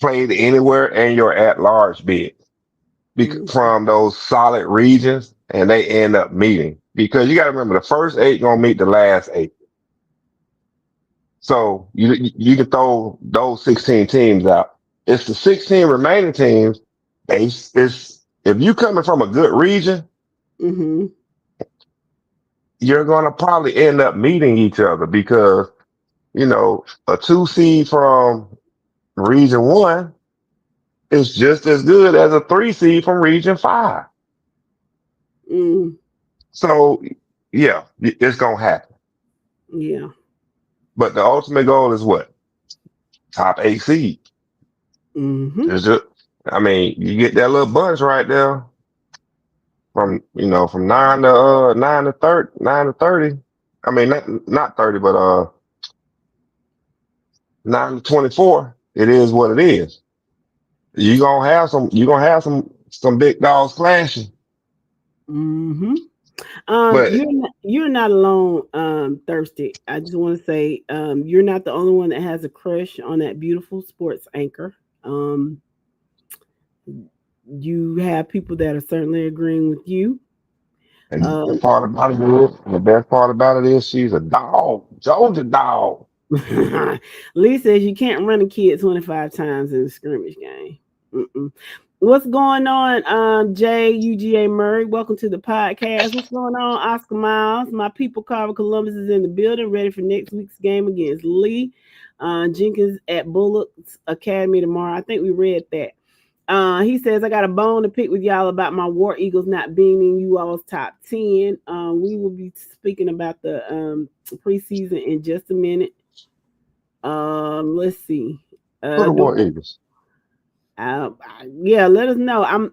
played anywhere in your at large bid from those solid regions, and they end up meeting, because you got to remember the first 8 gonna meet the last 8. So you can throw those 16 teams out. It's the 16 remaining teams. It's if you coming from a good region, you're gonna probably end up meeting each other, because a 2 seed from region 1 is just as good as a 3 seed from region 5. So yeah, it's gonna happen. Yeah. But the ultimate goal is what? Top 8 seed. It's just, I mean, you get that little bunch right there from 9 to 30. I mean, not 30, but 9 to 24. It is what it is. You're gonna have some big dogs clashing. But You're not alone, Thirsty. I just want to say, you're not the only one that has a crush on that beautiful sports anchor. You have people that are certainly agreeing with you. and the best part about it is she's a dog. Georgia dog. Lee says you can't run a kid 25 times in a scrimmage game. What's going on, Jay UGA Murray? Welcome to the podcast. What's going on, Oscar Miles? My people, Carver Columbus is in the building, ready for next week's game against Lee. Jenkins at Bullock's Academy tomorrow. I think we read that. He says, I got a bone to pick with y'all about my War Eagles not being in you all's top 10. We will be speaking about the preseason in just a minute. Let's see. Who the War Eagles? Yeah, let us know. I'm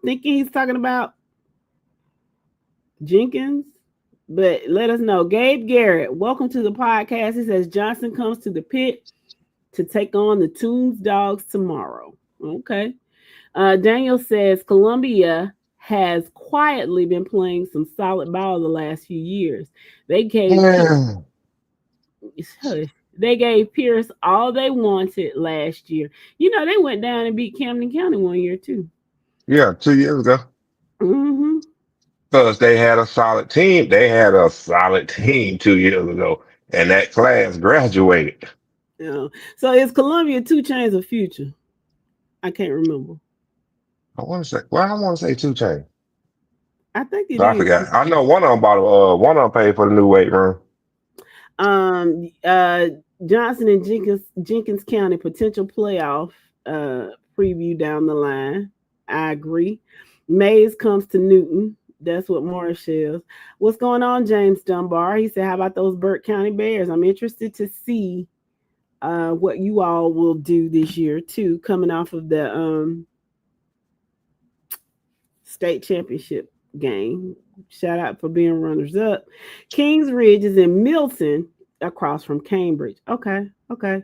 thinking he's talking about Jenkins, but let us know. Gabe Garrett, welcome to the podcast. He says Johnson comes to the pit to take on the Toons Dogs tomorrow. Okay. Daniel says Columbia has quietly been playing some solid ball the last few years. They gave Pierce all they wanted last year. They went down and beat Camden County one year too. Yeah, 2 years ago. Because they had a solid team. They had a solid team 2 years ago, and that class graduated. Yeah. So is Columbia 2 Chainz of Future? I can't remember. I want to say 2 Chainz. I think it I is. forgot. I know one of them bought one of them paid for the new weight room. Um, uh, Johnson and Jenkins County potential playoff preview down the line. I agree. Mays comes to Newton. That's what Morris says. What's going on, James Dunbar? He said, "How about those Burke County Bears? I'm interested to see what you all will do this year too, coming off of the state championship game. Shout out for being runners up. Kings Ridge is in Milton, across from Cambridge. Okay, okay.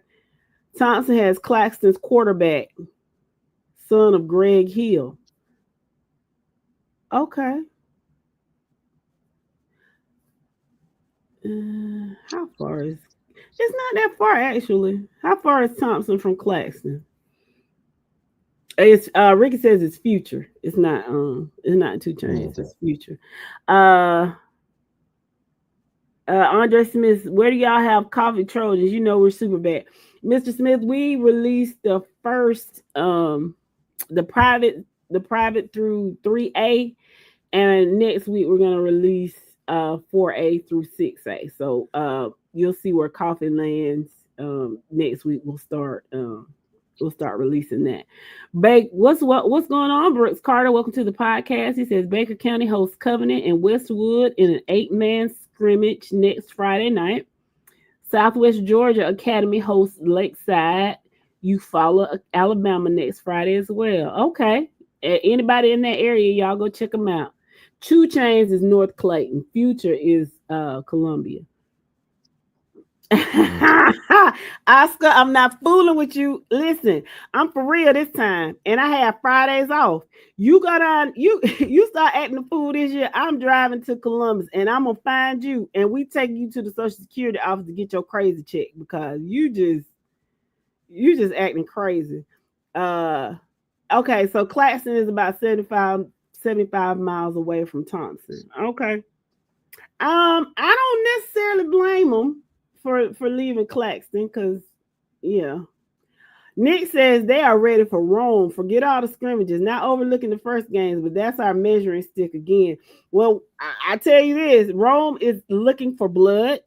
Thompson has Claxton's quarterback, son of Greg Hill. Okay. How far is? It's not that far actually. How far is Thompson from Claxton? It's Ricky says it's future. It's not 2 Chainz, it's future. Andre Smith, where do y'all have coffee Trojans? You know we're super bad. Mr. Smith, we released the first the private through 3A, and next week we're gonna release 4A through 6A. So you'll see where coffee lands next week. We'll start releasing that. What's going on, Brooks Carter? Welcome to the podcast. He says Baker County hosts Covenant and Westwood in an 8-man scrimmage next Friday night. Southwest Georgia Academy hosts Lakeside. You follow Alabama next Friday as well. Okay. Anybody in that area, y'all go check them out. 2 Chainz is North Clayton. Future is Columbia. Oscar, I'm not fooling with you. Listen, I'm for real this time, and I have Fridays off. You go down, you start acting the fool this year. I'm driving to Columbus, and I'm gonna find you, and we take you to the Social Security office to get your crazy check because you just acting crazy. Okay, so Claxton is about 75 miles away from Thompson. Okay. I don't necessarily blame them for leaving Claxton because, yeah. Nick says they are ready for Rome. Forget all the scrimmages. Not overlooking the first games, but that's our measuring stick again. Well, I tell you this, Rome is looking for blood,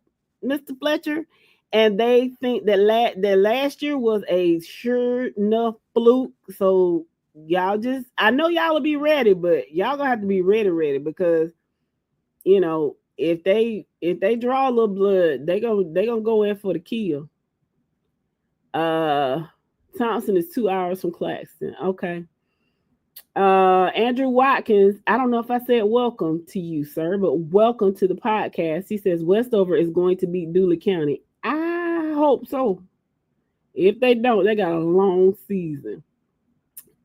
Mr. Fletcher, and they think that last year was a sure enough fluke. So y'all I know y'all will be ready, but y'all gonna have to be ready because you know if they draw a little blood, they gonna go in for the kill. Thompson is 2 hours from Claxton. Okay. Andrew Watkins, I don't know if I said welcome to you, sir, but welcome to the podcast. He says Westover is going to beat Dooley County. I hope so. If they don't, they got a long season.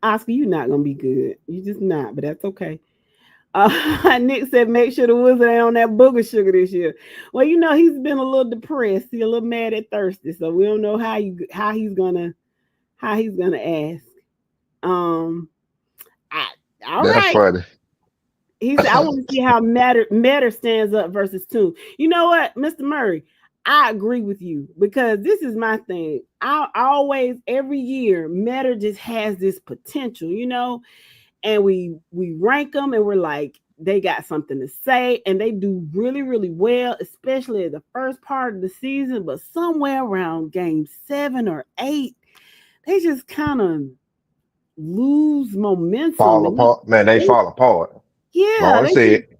Oscar, you're not gonna be good. You're just not, but that's okay. Nick said, make sure the Wizard ain't on that booger sugar this year. Well, you know he's been a little depressed. He's a little mad at thirsty, so we don't know how he's gonna ask. All That's right. funny. He said, I want to see how Matter stands up versus Toon. You know what, Mr. Murray? I agree with you because this is my thing. I always, every year, Matter just has this potential, you know, and we rank them and we're like, they got something to say and they do really, really well, especially the first part of the season. But somewhere around game 7 or 8, they just kind of lose momentum. Fall apart. Man, they fall apart. Yeah.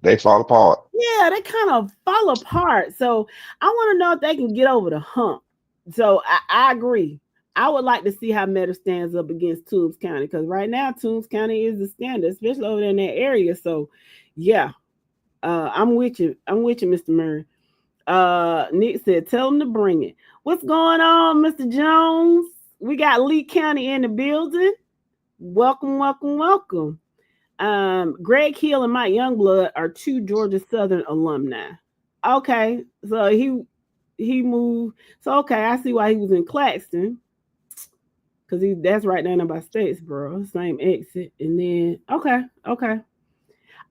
They fall apart. Yeah, they kind of fall apart. So I want to know if they can get over the hump. So I agree. I would like to see how Meta stands up against Toombs County because right now Toombs County is the standard, especially over there in that area. So yeah, I'm with you. Mr. Murray. Nick said, tell them to bring it. What's going on, Mr. Jones? We got Lee County in the building. Welcome. Greg Hill and Mike Youngblood are 2 Georgia Southern alumni. Okay, so he moved. So okay, I see why he was in Claxton. Because that's right down there by Statesboro, same exit. And then okay.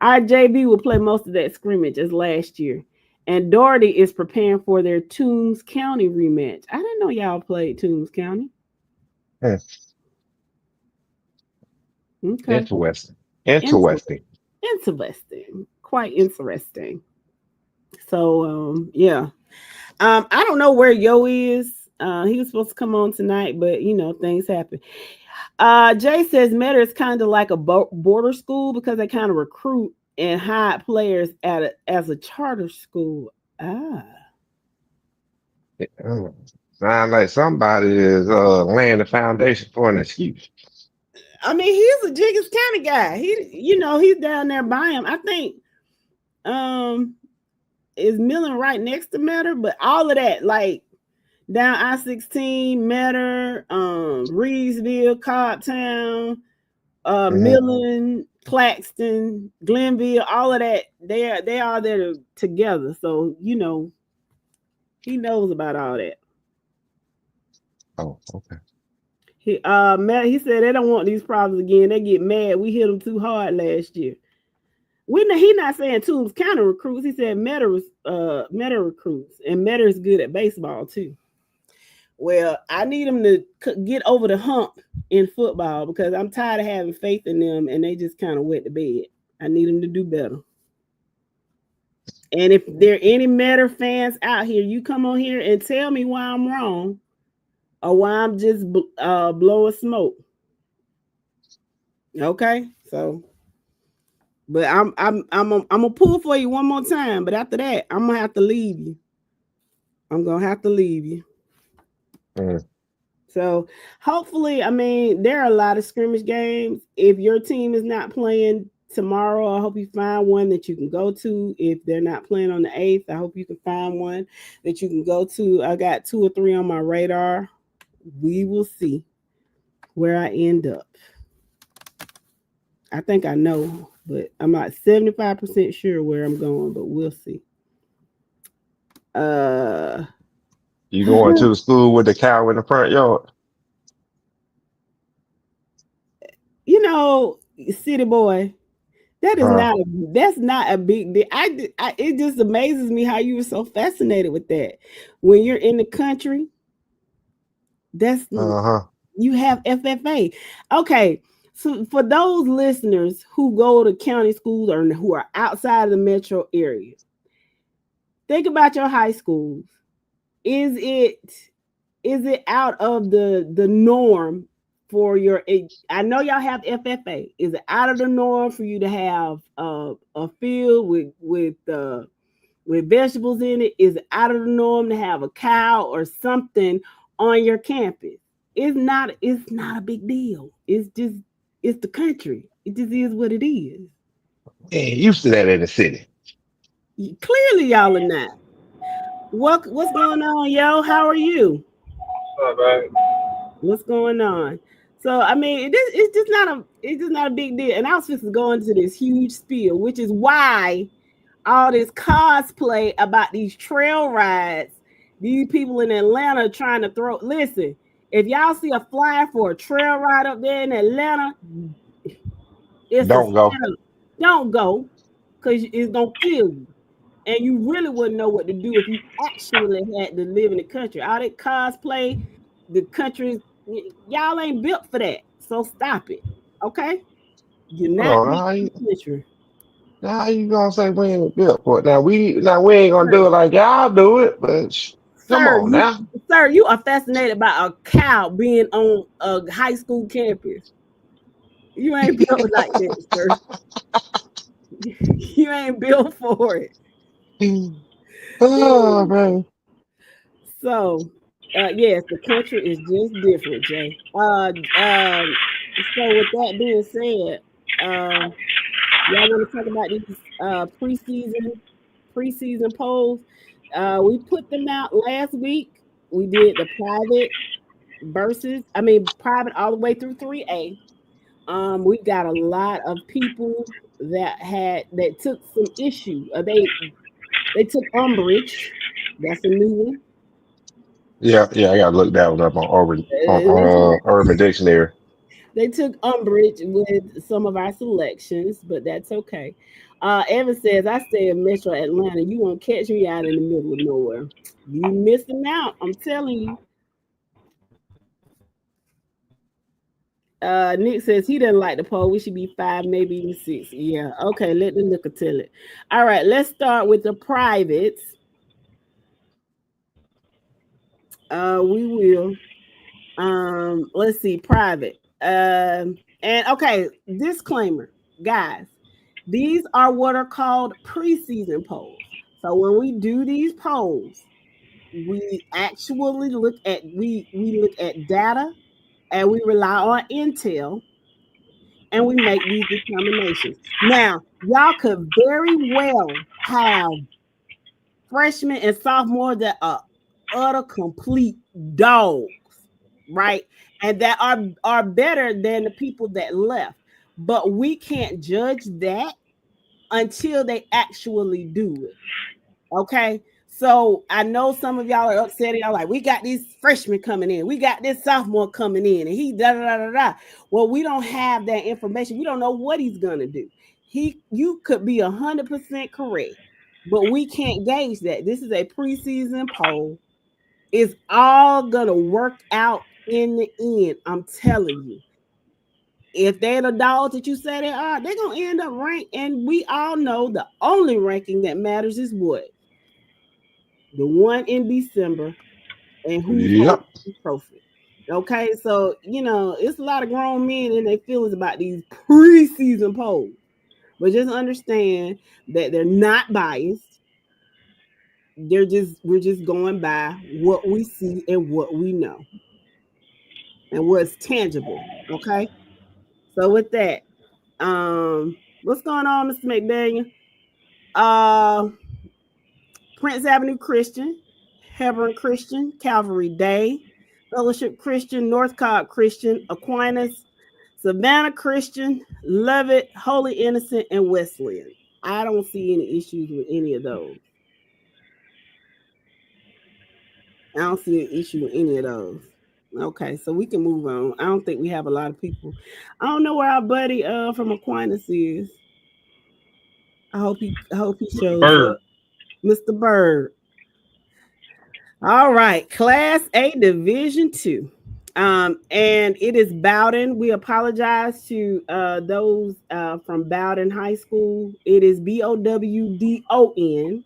Our JB will play most of that scrimmage as last year. And Doherty is preparing for their Toombs County rematch. I didn't know y'all played Toombs County. Okay. Interesting. Interesting. quite interesting. So yeah. I don't know where Yo is. He was supposed to come on tonight, but things happen. Jay says Meta is kind of like a border school because they kind of recruit and hide players as a charter school. Ah. Sound like somebody is laying the foundation for an excuse. I mean, he's a Jiggins kind of guy. He's down there by him. I think is Millen right next to Metter, but all of that, like down I-16, Metter, Reedsville, Cobbtown, Millen, Claxton, Glenville, all of that, they are there together. So, he knows about all that. Oh, okay. He said they don't want these problems again. They get mad. We hit them too hard last year. He not saying Toombs counter recruits. He said Meta recruits, and Meta is good at baseball too. Well, I need them to get over the hump in football because I'm tired of having faith in them, and they just kind of wet the bed. I need them to do better. And if there are any Meta fans out here, you come on here and tell me why I'm wrong or why I'm just blowing smoke. Okay, so. But I'm gonna pull for you one more time. But after that, I'm gonna have to leave you. I'm gonna have to leave you. So hopefully, I mean, there are a lot of scrimmage games. If your team is not playing tomorrow, I hope you find one that you can go to. If they're not playing on the 8th, I hope you can find one that you can go to. I got 2 or 3 on my radar. We will see where I end up. I think I know, but I'm not 75% sure where I'm going, but we'll see. You going to the school with the cow in the front yard? City boy, that's not a big deal. It just amazes me how you were so fascinated with that. When you're in the country, you have FFA. Okay. So for those listeners who go to county schools or who are outside of the metro area, think about your high schools. Is it out of the norm for your? I know y'all have FFA. Is it out of the norm for you to have a field with vegetables in it? Is it out of the norm to have a cow or something on your campus? It's not a big deal. It's the country. It just is what it is. Ain't used to that in the city. Clearly, y'all are not. What's going on, yo? How are you? What's going on? So, I mean, it's just not a big deal. And I was supposed to go into this huge spiel, which is why all this cosplay about these trail rides, these people in Atlanta trying to throw. Listen, if y'all see a flyer for a trail ride up there in Atlanta, Don't go. Don't go, because it's gonna kill you. And you really wouldn't know what to do if you actually had to live in the country. All that cosplay, the country, y'all ain't built for that. So stop it. Okay? You're not built for the country. Now you gonna say we ain't built for it? Now we ain't gonna do it like y'all do it, but come on now. Sir, you are fascinated by a cow being on a high school campus. You ain't built like that, sir. You ain't built for it. Oh man. So yes, the country is just different, Jay. So with that being said, y'all want to talk about these preseason polls? We put them out last week. We did the private all the way through 3A. We got a lot of people that took some issue. They took umbrage. That's a new one. Yeah, I gotta look that one up on Urban Dictionary. They took umbrage with some of our selections, but that's okay. Evan says, I stay in Metro Atlanta. You won't catch me out in the middle of nowhere. You missing out. I'm telling you. Nick says he doesn't like the poll. We should be 5, maybe even 6. Yeah. Okay. Let the liquor tell it. All right. Let's start with the privates. We will. Let's see. Private. And okay. Disclaimer, guys. These are what are called preseason polls. So when we do these polls, we actually look at we look at data and we rely on intel and we make these determinations. Now, y'all could very well have freshmen and sophomores that are utter complete dogs, right? And that are better than the people that left. But we can't judge that until they actually do it. Okay. So I know some of y'all are upset. Y'all like, we got these freshmen coming in, we got this sophomore coming in, and he da da da da. Well, we don't have that information. We don't know what he's gonna do. You could be 100% correct, but we can't gauge that. This is a preseason poll. It's all gonna work out in the end. I'm telling you. If they're the dogs that you say they are, they're gonna end up ranked. And we all know the only ranking that matters is what? The one in December, and who's holding Yep. the trophy. Okay, so it's a lot of grown men and their feelings about these preseason polls, but just understand that they're not biased. We're just going by what we see and what we know and what's tangible. Okay, so with that, what's going on, Mr. McDaniel? Prince Avenue Christian, Hebron Christian, Calvary Day, Fellowship Christian, North Cobb Christian, Aquinas, Savannah Christian, Lovett, Holy Innocent, and Wesleyan. I don't see any issues with any of those. I don't see an issue with any of those. Okay, so we can move on. I don't think we have a lot of people. I don't know where our buddy from Aquinas is. I hope he shows Bird. up. Mr. Bird. All right, Class A Division 2. And it is Bowden. We apologize to those from Bowden High School. It is Bowdon.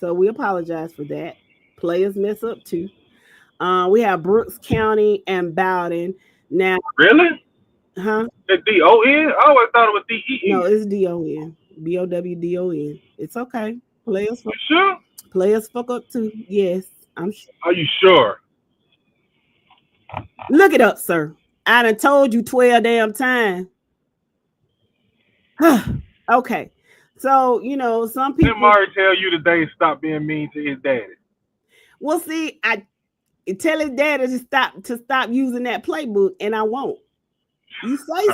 So we apologize for that. Players mess up too. We have Brooks County and Bowden. Now, Really? huh? The D-O-N? I always thought it was D-E-E. No, it's Don. Bowdon. It's okay. You sure? Players fuck up too. Yes, I'm sure. Are you sure? Look it up, sir. I done told you 12 damn times. Okay. So, some people. Didn't Mari tell you today stop being mean to his daddy? Well, see, I tell his daddy to stop using that playbook, and I won't. You say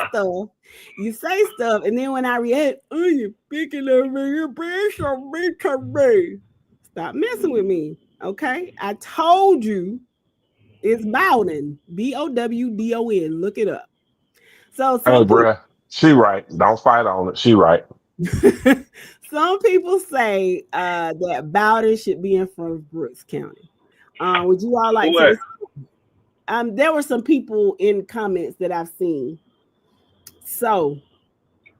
stuff, and then when I react, oh, you picking on me, you being so mean to me. Stop messing with me, okay? I told you it's Bowden, Bowdon. Look it up. So Hey, bruh. She right. Don't fight on it. She right. some people say that Bowden should be in front of Brooks County. Would you all like to? There were some people in comments that I've seen. So,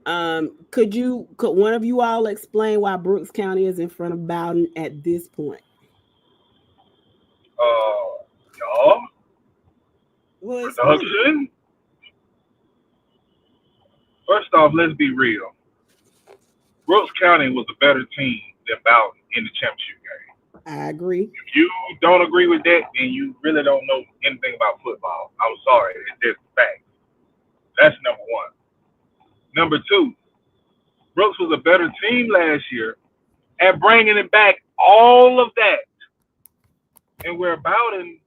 could one of you all explain why Brooks County is in front of Bowden at this point? Y'all? Well, Production? First off, let's be real. Brooks County was a better team than Bowden in the championship game. I agree. If you don't agree with that, then you really don't know anything about football. I'm sorry. It's just fact. That's number one. Number two, Brooks was a better team last year at bringing it back all of that. And where Bowden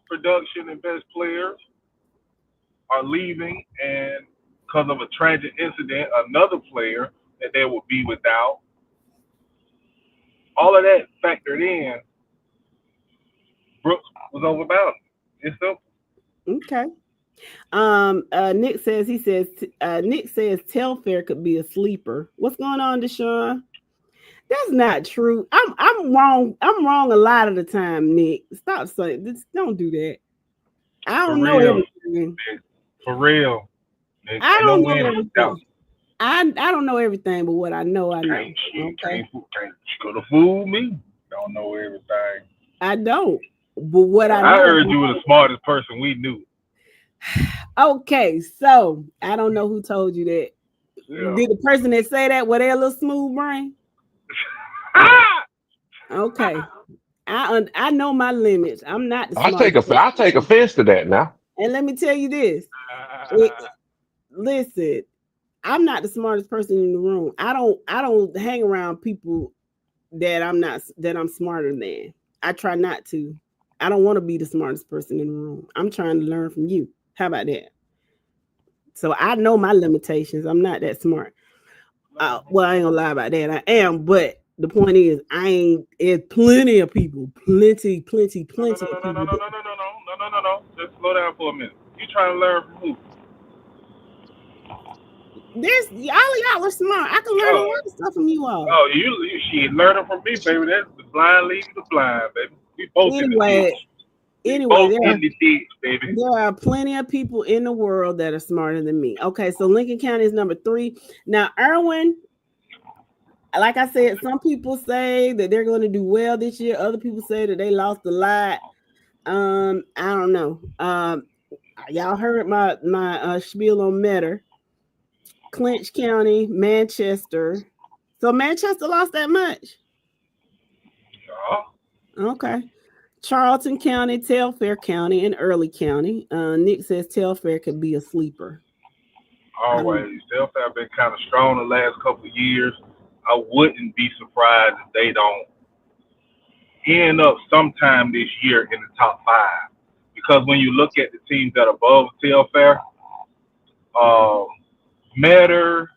production and best players are leaving, and because of a tragic incident, another player that they will be without, all of that factored in, Brooks was over Bowden. It's simple. Okay. Nick says Telfair could be a sleeper. What's going on, Deshaun? That's not true. I'm wrong. I'm wrong a lot of the time, Nick. Stop saying this. Don't do that. I don't know everything. For real. I Ain't no don't know win without. everything. I don't know everything, but what I know, I know. Okay. Can't could have fooled me. Don't know everything. I don't. But what I I know. heard you were the smartest person we knew. Okay, so I don't know who told you that. Yeah. Did the person that say that with their little smooth brain? Ah! Okay. I know my limits. I'm not the I take smartest a, I take person. offense to that now. And let me tell you this. Listen, I'm not the smartest person in the room. I don't hang around people that I'm smarter than. I try not to. I don't want to be the smartest person in the room. I'm trying to learn from you. How about that? So I know my limitations. I'm not that smart. Well, I ain't gonna lie about that. I am, but the point is, I ain't. There's plenty of people, plenty of No, people. That, no. Just slow down for a minute. You trying to learn from who? there's all y'all are smart. I can learn a Oh, lot of stuff from you all. you she learning from me, baby. That's the blind leading the blind, baby. We both in the Anyway, ditch. We anyway, both there in the ditch, baby. there are plenty of people in the world that are smarter than me. Okay, so Lincoln County is number 3. Now, Irwin, like I said, some people say that they're going to do well this year. Other people say that they lost a lot. I don't know. Y'all heard my spiel on Metter, Clinch County, Manchester. So Manchester lost that much. Yeah. Okay. Charlton County, Telfair County, and Early County. Nick says Telfair could be a sleeper. Always. They've been kind of strong the last couple of years. I wouldn't be surprised if they don't end up sometime this year in the top 5. Because when you look at the teams that are above Telfair, uh, Metter,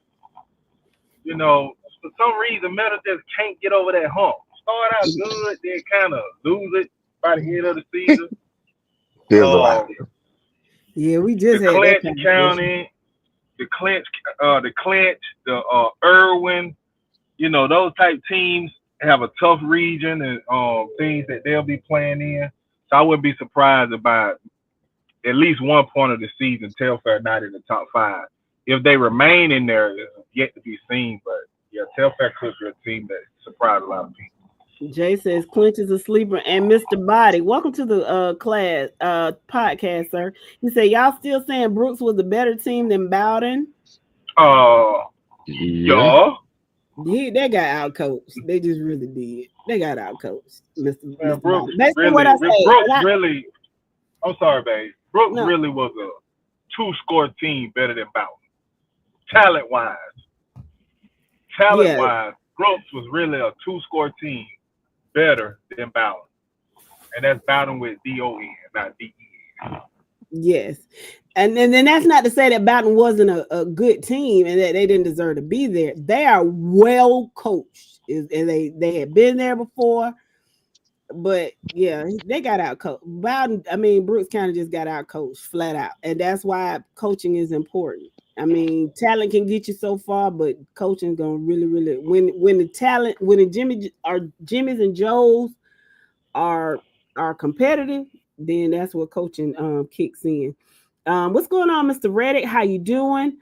for some reason, Metal just can't get over that hump. Start out good, then kind of lose it by the end of the season. Fizzle out. Yeah, we The just had that Clinch conversation. County, the Irwin, those type teams have a tough region and things that they'll be playing in. So I wouldn't be surprised about at least one point of the season, Telfair not in the top 5. If they remain in there, it's yet to be seen. But yeah, Telfair could be a team that surprised a lot of people. Jay says Clinch is a sleeper, and Mr. Body, welcome to the class podcast, sir. He said y'all still saying Brooks was a better team than Bowden. Yeah. Yeah. They got out coached. They just really did. They got out coached, Mr. Man, Mr. Brooks Body. Basically, what really, I say. I'm sorry, babe. Brooks No. really was a 2-score team better than Bowden. Talent-wise, Brooks was really a 2-score team better than Bowden. And that's Bowden with D-O-N, not D-E-N. Yes. And then that's not to say that Bowden wasn't a good team and that they didn't deserve to be there. They are well coached. And they had been there before. But yeah, they got out coached. Brooks kind of just got out coached flat out. And that's why coaching is important. I mean, talent can get you so far, but coaching is gonna really, really when the Jimmys and Joes are competitive, then that's what coaching kicks in. What's going on, Mr. Reddick? How you doing?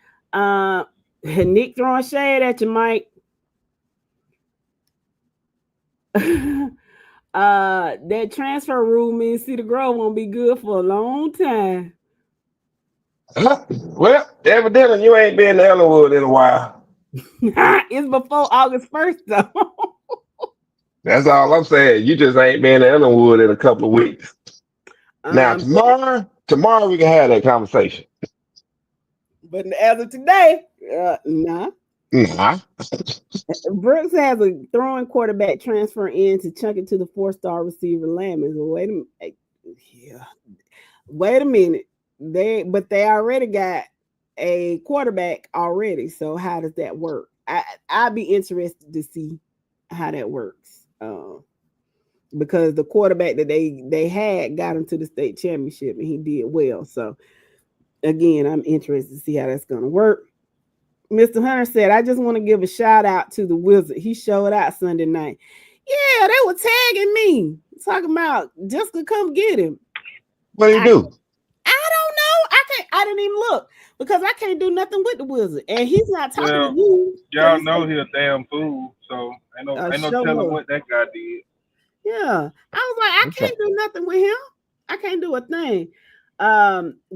Nick throwing shade at you, Mike. That transfer rule means Cedar Grove won't be good for a long time. Well, evidently you ain't been to Ellenwood in a while. It's before August 1st, though. That's all I'm saying. You just ain't been to Ellenwood in a couple of weeks. Now tomorrow we can have that conversation. But as of today, nah. Nah. Brooks has a throwing quarterback transfer in to chunk it to the 4-star receiver Lamons. Wait a minute. They already got a quarterback already. So how does that work? I'd be interested to see how that works. Because the quarterback that they had got him to the state championship and he did well. So again, I'm interested to see how that's going to work. Mr. Hunter said, I just want to give a shout out to the Wizard. He showed out Sunday night. Yeah, they were tagging me, talking about Jessica come get him. What do you do? I don't know. I didn't even look because I can't do nothing with the wizard, and he's not talking to Well, you. y'all know he a damn fool, so ain't no Show telling love. what that guy did. Yeah, I was like, I Okay. can't do nothing with him. I can't do a thing.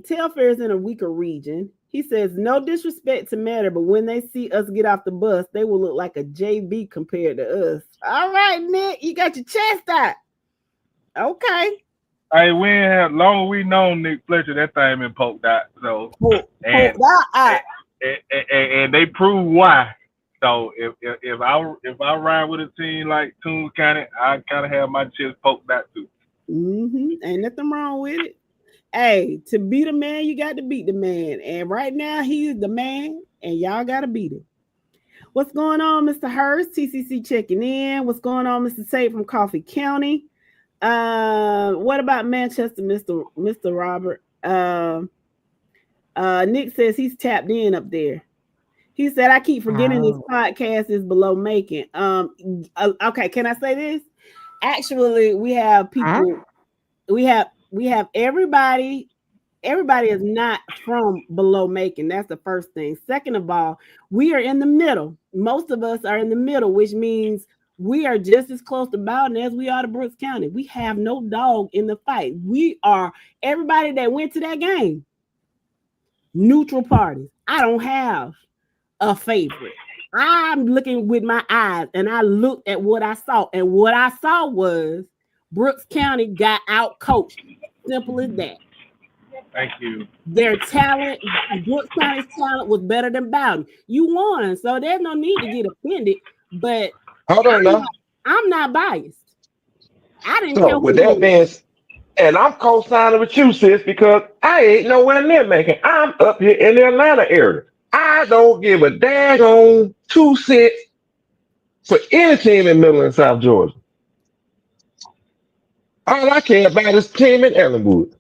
Telfair is in a weaker region. He says, no disrespect to Matter, but when they see us get off the bus, they will look like a JV compared to us. All right, Nick, you got your chest out. Okay. Hey, we ain't have long as we known Nick Fletcher, that thing been poked out. So Pull and that out. and they prove why. So if I ride with a team like Toombs County, I kind of have my chest poked out too. Ain't nothing wrong with it. Hey, to beat a man, you got to beat the man. And right now, he is the man, and y'all got to beat him. What's going on, Mr. Hurst? TCC checking in. What's going on, Mr. Tate from Coffee County? What about Manchester, Mr. Robert? Nick says he's tapped in up there. He said, I keep forgetting this podcast is below making. Okay, can I say this? Actually, we have people, we have everybody is not from below making. That's the first thing. Second of all, we are in the middle. Most of us are in the middle, which means we are just as close to Bowden as we are to Brooks County. We have no dog in the fight. We are everybody that went to that game. Neutral parties. I don't have a favorite. I'm looking with my eyes and I looked at what I saw. And what I saw was Brooks County got out coached. Simple as that. Thank you. Their talent, Brooks County's talent was better than Bowden. You won, so there's no need to get offended. But Hold on now. I'm not biased. I didn't So care with who that won. being, and I'm co-signing with you, sis, because I ain't nowhere near making. I'm up here in the Atlanta area. I don't give a daggone 2 cents for any team in Middle and South Georgia. All I care about is team in Ellenwood.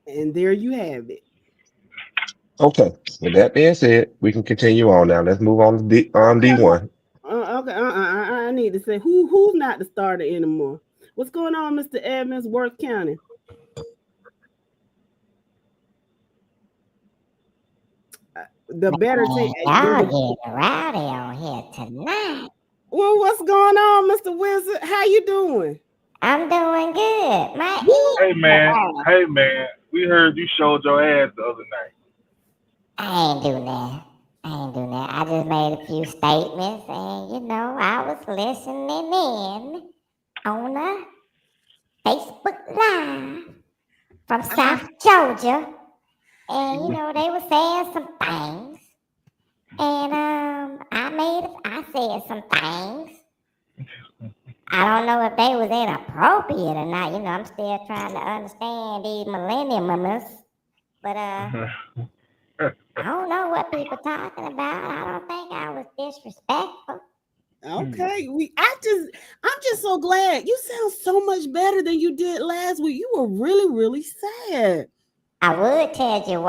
And there you have it. Okay. With that being said, we can continue on now. Let's move on to D1. Okay. I need to say who's not the starter anymore. What's going on, Mr. Evans, Worth County? The better team. Y'all get rowdy on here tonight. Well, what's going on, Mr. Wizard? How you doing? I'm doing good. My Hey man, we heard you showed your ass the other night. I ain't do that. I just made a few statements, and I was listening in on a Facebook Live from South Georgia, and they were saying some things, and I said some things. I don't know if they was inappropriate or not. I'm still trying to understand these millenniumers, but I don't know what people talking about. I don't think I was disrespectful. Okay, I'm just so glad. You sound so much better than you did last week. You were really, really sad. I would tell you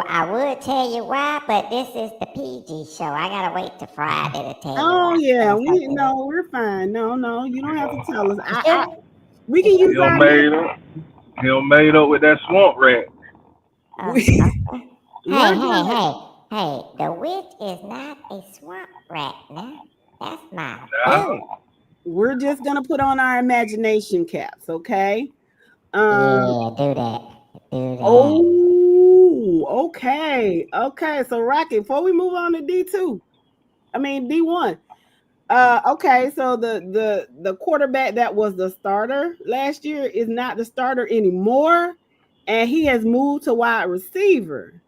why, but this is the PG show. I gotta wait till Friday to tell you. Oh yeah, we're fine. No, you don't have to tell us. We can use our He made up with that swamp rat. Hey, the witch is not a swamp rat now. That's my boo. We're just gonna put on our imagination caps, okay? Yeah, do that. Oh, okay. So Rocket, before we move on to D1. Okay, so the quarterback that was the starter last year is not the starter anymore, and he has moved to wide receiver.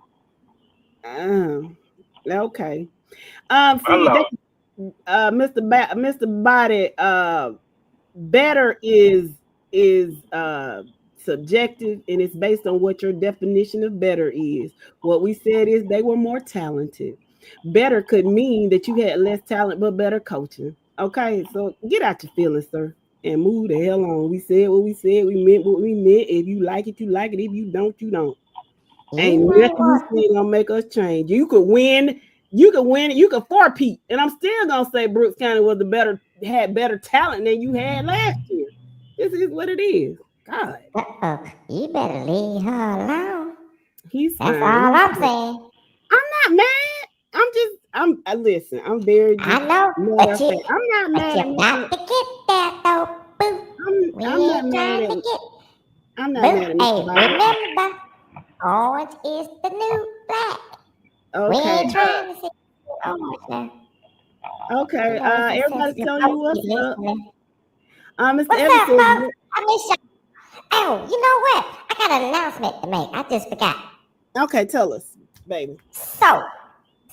Okay. Mr. Body, better is subjective, and it's based on what your definition of better is. What we said is they were more talented. Better could mean that you had less talent but better coaching. Okay, so get out your feelings, sir, and move the hell on. We said what we said. We meant what we meant. If you like it, you like it. If you don't, you don't. Ain't nothing you say gonna make us change. You could win. You could four-peat, and I'm still gonna say Brooks County had better talent than you had last year. This is what it is. God, You better leave her alone. He's That's fine. all I'm saying. I'm not mad. Listen, I'm very I just know, matter but of fact. I'm not mad, you got to get there though, boo. We I'm not ain't mad trying at to get I'm not boo. mad at Hey, Mr. Bobby. remember, orange is the new black. We Okay. ain't trying to see orange now. Okay. You know, it's a Everybody's sensitive telling you folks what's be up. listening. Mr. What's Evans up, says, folks? I miss y'all. Oh, you know what? I got an announcement to make. I just forgot. okay, tell us, baby. So,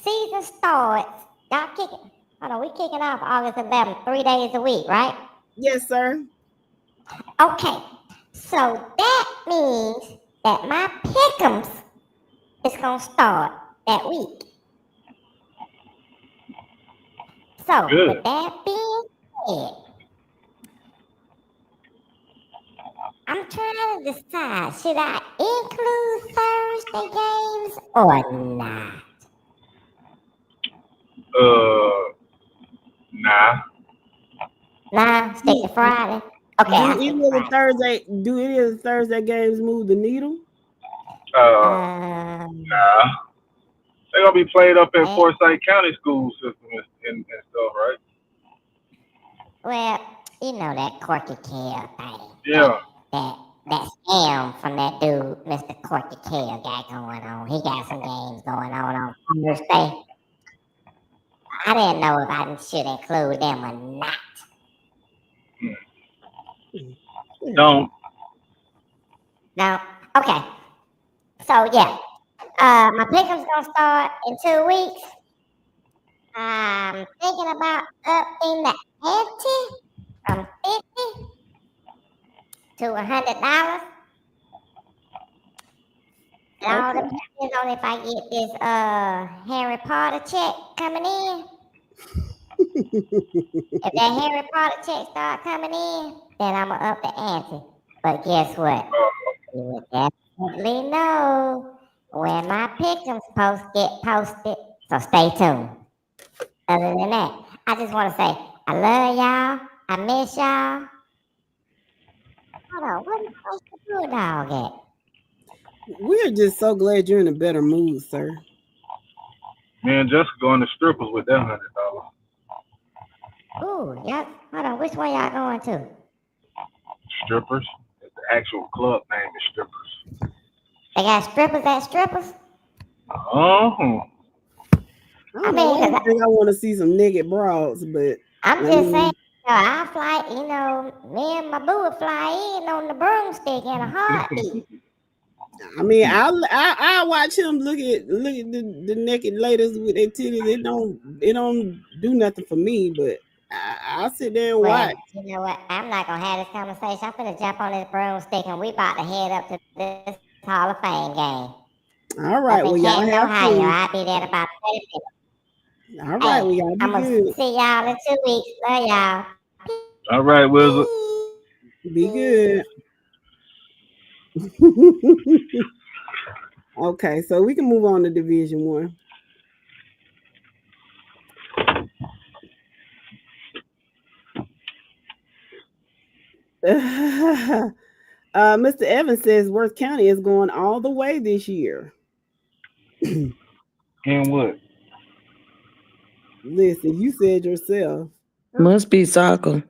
season starts. Y'all kicking. Hold on, we kicking off August 11th, 3 days a week, right? Yes, sir. Okay. So that means that my pick'ems is gonna start that week. So Good. with that being said, I'm trying to decide, should I include Thursday games or not? Nah. Nah, stick to Friday. Okay, Do I'll stick any to of the Friday. Thursday games move the needle? Nah. They're gonna be played up at Eh, Forsyth County school system and stuff, right? well, you know that Corky Kale thing. Yeah. That scam from that dude, Mr. Corky Kale, got going on. He got some games going on Thursday. I didn't know if I should include them or not. Don't. No, okay. So yeah, my pickup's gonna start in 2 weeks. I'm thinking about upping the ante from $50 to $100. It all Okay. depends on if I get this Harry Potter check coming in. If that Harry Potter check start coming in, then I'ma up the ante. But guess what? You will definitely know when my pictures get posted. So stay tuned. Other than that, I just want to say I love y'all. I miss y'all. Hold on, where's the bulldog at? We're just so glad you're in a better mood, sir. Me and Jessica going to strippers with that $100. Ooh, y'all. Hold on, which one y'all going to? Strippers. The actual club name is strippers. They got strippers at strippers. Uh-huh. I I don't know mean, why you think I want to see some naked broads, but I'm I just saying. mean, I fly. Me and my boo would fly in on the broomstick in a heartbeat. I watch him look at the naked ladies with their titties. It don't do nothing for me, but I'll sit there and Well, watch. you know what? I'm not gonna have this conversation. I'm gonna jump on this broomstick and we about to head up to this Hall of Fame game All up right, in well y'all Canton, have Ohio. fun. I'll be there in about 30 All minutes. right, Hey, well y'all be I'm gonna good. see y'all in 2 weeks. Love y'all. All right, Wizard. Be good. Okay, so we can move on to Division One. Mr. Evans says Worth County is going all the way this year. And what? Listen, you said yourself. Must be soccer.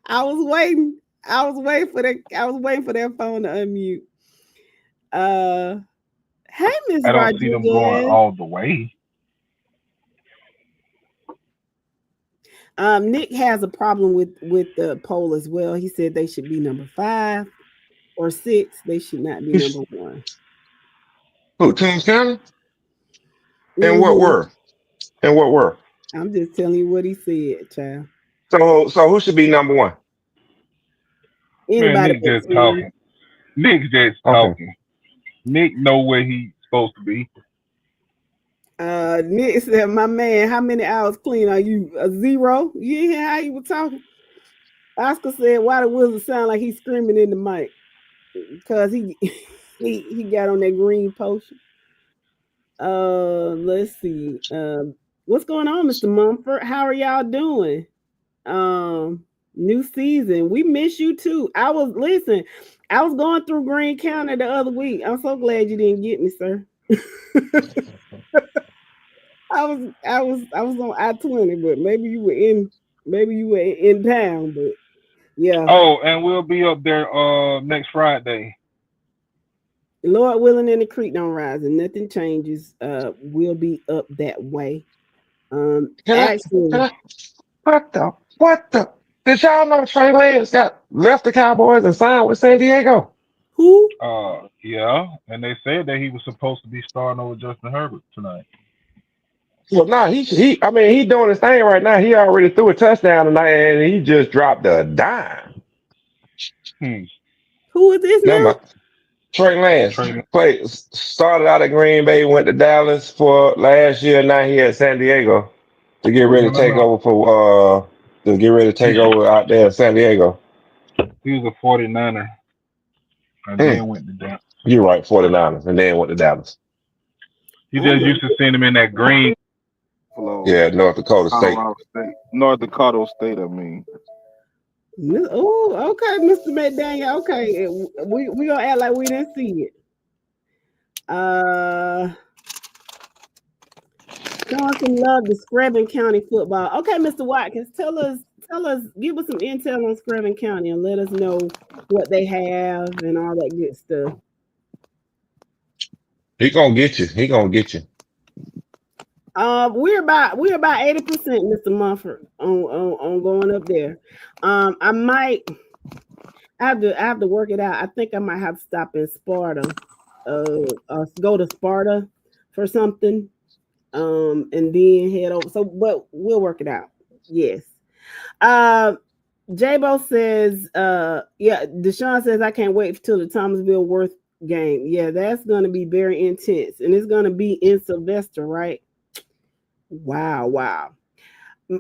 I was waiting. I was waiting for that. I was waiting for that phone to unmute. Hey, Miss I don't see them going Rodriguez. all the way. Nick has a problem with the poll as well. He said they should be number 5 or 6. They should not be number 1. Who, King County? And what Mm-hmm. were? And what were? I'm just telling you what he said, child. So who should be number one? Man, Anybody Nick but just 10. talking. Nick's just Okay. talking. Nick know where he's supposed to be. Nick said, "My man, how many hours clean are you? A 0? You hear how he was talking?" Oscar said, "Why the wizard sound like he's screaming in the mic? Because he he got on that green potion." Let's see. What's going on, Mr. Mumford? How are y'all doing? New season. We miss you too. I was going through Green County the other week. I'm so glad you didn't get me, sir. I was on I-20, but maybe you were in town, but yeah. Oh, and we'll be up there next Friday. Lord willing and the creek don't rise and nothing changes. We'll be up that way. Can I? Can Actually, I? What the? What the? Did y'all know Trey Lance got left the Cowboys and signed with San Diego? who? Yeah, and they said that he was supposed to be starting over Justin Herbert tonight. Well, nah, I mean, he doing his thing right now. He already threw a touchdown tonight, and he just dropped a dime. Hmm. Who is this Never now? mind. Trey Lance Trey, started out at Green Bay, went to Dallas for last year. Now he at San Diego to get ready to take no. over to get ready to He take over out there in San Diego. he was a 49er and Mm, then went to Dallas. you're right, 49ers, and then went to Dallas. You Oh just my. used to seeing him in that green. Buffalo, Yeah, North Dakota State. Colorado State, North Dakota State. I mean, Oh, okay, Mr. McDaniel. Okay, we gonna act like we didn't see it. Uh, showing some love to Screven County football. Okay, Mr. Watkins, tell us, give us some intel on Screven County and let us know what they have and all that good stuff. He gonna get you. He gonna get you. We're about 80%, Mr. Mumford, on going up there. I have to work it out. I think I might have to stop in Sparta, go to Sparta for something, and then head over. So, but we'll work it out. Yes. Jabo says, yeah, Deshaun says, I can't wait till the Thomasville Worth game. Yeah, that's going to be very intense. And it's going to be in Sylvester, right? Wow.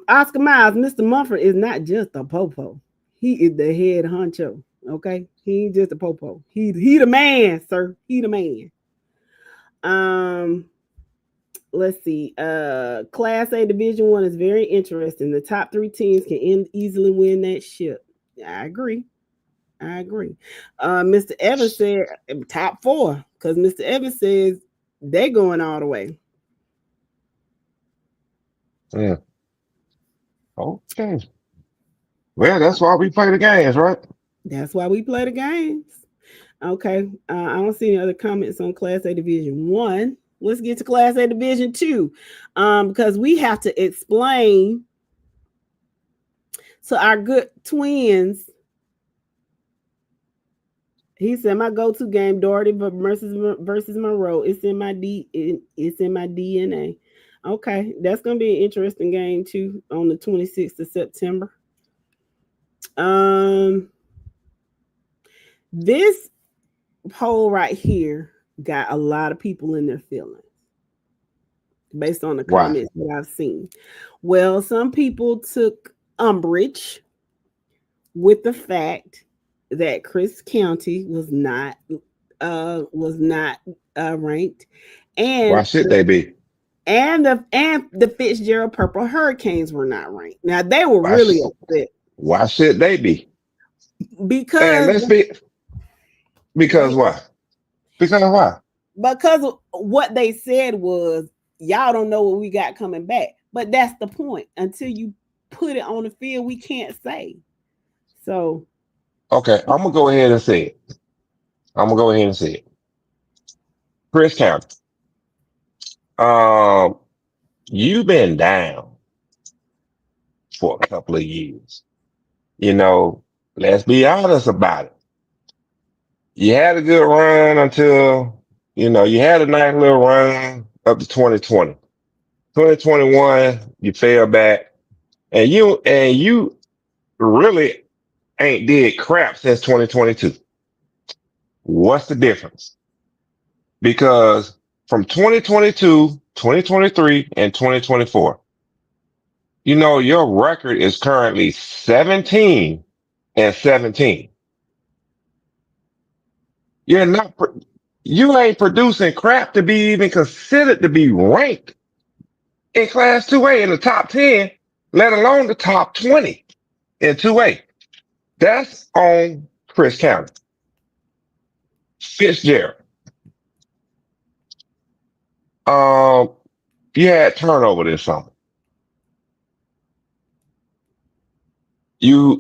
Oscar Miles, Mr. Mumford is not just a popo. He is the head honcho. Okay, he ain't just a popo. He the man, sir. He the man. Let's see. Class A Division 1 is very interesting. The top 3 teams can easily win that ship. I agree. Mr. Evans said top 4 because Mr. Evans says they're going all the way. Yeah. Okay. Well, that's why we play the games, right? That's why we play the games. Okay. I don't see any other comments on Class A Division 1. Let's get to Class A Division 2. Because we have to explain to our good twins. He said my go-to game, Doherty versus Monroe. It's in my DNA. Okay, that's gonna be an interesting game too on the 26th of September. This poll right here got a lot of people in their feelings based on the comments that I've seen. Well, some people took umbrage with the fact that Chris County was not ranked, and why should they be? And the Fitzgerald Purple Hurricanes were not ranked. Now they were really upset. Why should they be? Because because why? Because why? Because what they said was y'all don't know what we got coming back. But that's the point. Until you put it on the field, we can't say. So okay, I'm gonna go ahead and say it. Chris County. You've been down for a couple of years. You know, let's be honest about it. You had a good run until, you had a nice little run up to 2020. 2021, you fell back, and you really ain't did crap since 2022. What's the difference? Because from 2022, 2023, and 2024, your record is currently 17-17. You ain't producing crap to be even considered to be ranked in Class 2A in the top 10, let alone the top 20 in 2A. That's on Chris County. Fitzgerald. Um, you had turnover this summer. You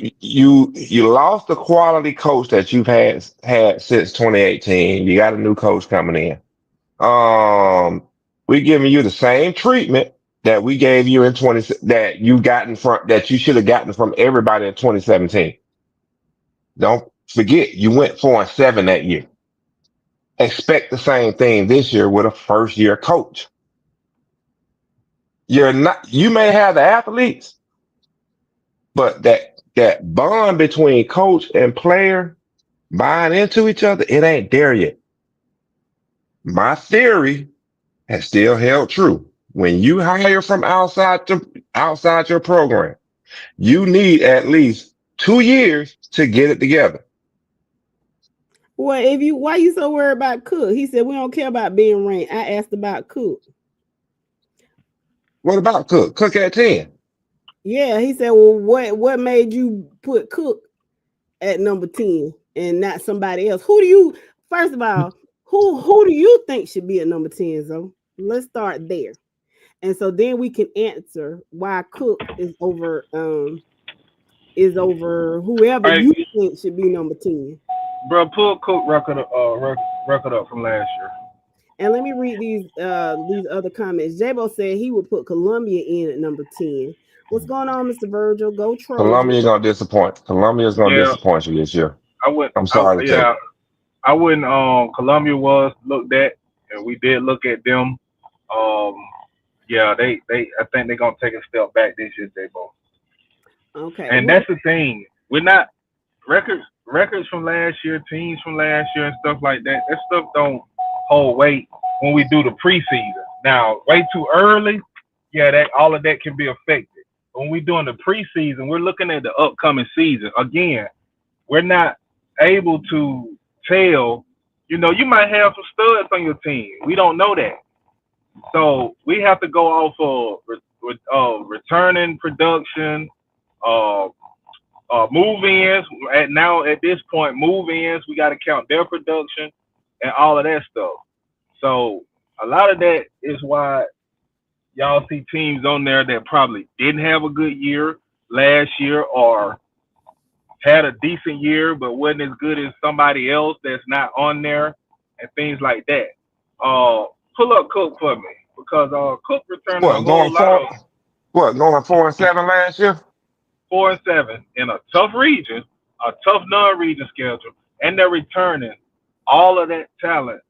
lost the quality coach that you've had since 2018. You got a new coach coming in. Um, we're giving you the same treatment that we gave you in 20 that you gotten from that you should have gotten from everybody in 2017. Don't forget you went 4-7 that year. Expect the same thing this year with a first year coach. You're not you may have the athletes, but that bond between coach and player buying into each other, it ain't there yet. My theory has still held true. When you hire from outside your program, you need at least 2 years to get it together. Well, why you so worried about Cook? He said we don't care about being ranked. I asked about Cook. What about Cook? Cook at 10. Yeah, he said, well, what made you put Cook at number 10 and not somebody else? First of all, who do you think should be at number 10? So let's start there. And so then we can answer why Cook is over whoever Hey, you think should be number 10. bro, pull Cook record up from last year. And let me read these other comments. Jabo said he would put Columbia in at number 10. What's going on, Mr. Virgil? Go Trojans. Columbia's gonna disappoint. Columbia's gonna Yeah, disappoint you this year. I would. I'm sorry to tell you. Yeah, I wouldn't. Columbia was looked at, and we did look at them. Um, yeah, I think they're gonna take a step back this year, they both. Okay. And that's the thing. We're not records from last year, teams from last year, and stuff like that. That stuff don't hold weight when we do the preseason. Now, way too early, yeah, that all of that can be affected. When we're doing the preseason, we're looking at the upcoming season. Again, we're not able to tell. You might have some studs on your team. We don't know that. So we have to go off of returning production, uh, move-ins. At this point, move-ins. We got to count their production and all of that stuff. So a lot of that is why y'all see teams on there that probably didn't have a good year last year or had a decent year but wasn't as good as somebody else that's not on there and things like that. Pull up Cook for me because Cook returning a What whole going lot of going 4-7 last year? 4-7 in a tough region, a tough non-region schedule, and they're returning all of that talent,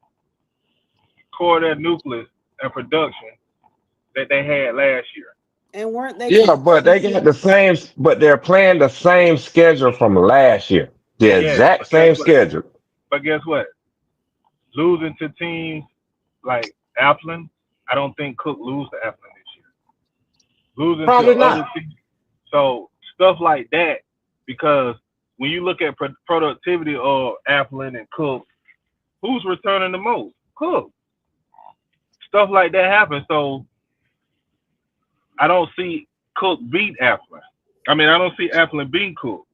core that nucleus and production that they had last year. And weren't they Yeah, but they got the same, but they're playing the same schedule from last year. The Yes, exact but guess same what? schedule. But guess what? Losing to teams like Appleton, I don't think Cook lose to Appleton this year. Losing to Probably other not. teams, so stuff like that. Because when you look at productivity of Appleton and Cook, who's returning the most? Cook. Stuff like that happens. So I don't see Cook beat Appleton. I mean, I don't see Appleton beat Cook.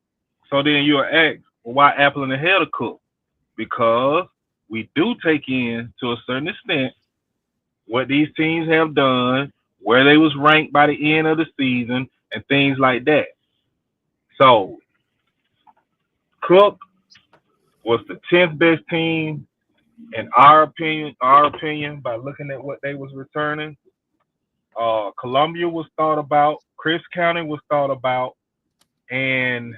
So then you'll ask, well, why Appleton ahead of Cook? Because we do take in, to a certain extent, what these teams have done, where they was ranked by the end of the season, and things like that. So Cook was the 10th best team in our opinion, by looking at what they was returning. Columbia was thought about, Chris County was thought about, and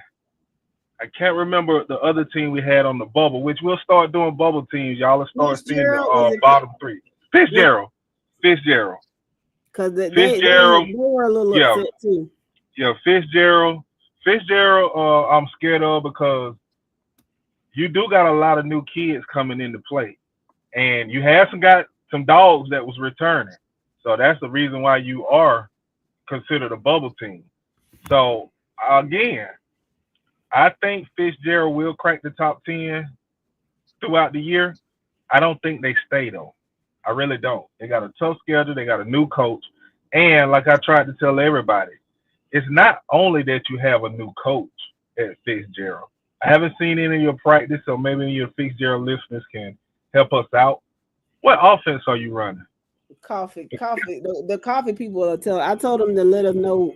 I can't remember the other team we had on the bubble, which we'll start doing bubble teams. Y'all will start seeing the bottom three. Fitzgerald. Because they Fitzgerald. were a little Yeah. upset too. Yeah, Fitzgerald, I'm scared of because you do got a lot of new kids coming into play, and you have got some dogs that was returning, so that's the reason why you are considered a bubble team. So again, I think Fitzgerald will crack the top 10 throughout the year. I don't think they stay though. I really don't. They got a tough schedule. They got a new coach, and like I tried to tell everybody, it's not only that you have a new coach at Fitzgerald. I haven't seen any of your practice, so maybe your Fitzgerald listeners can help us out. What offense are you running? Coffee. The coffee people are telling. I told them to let us know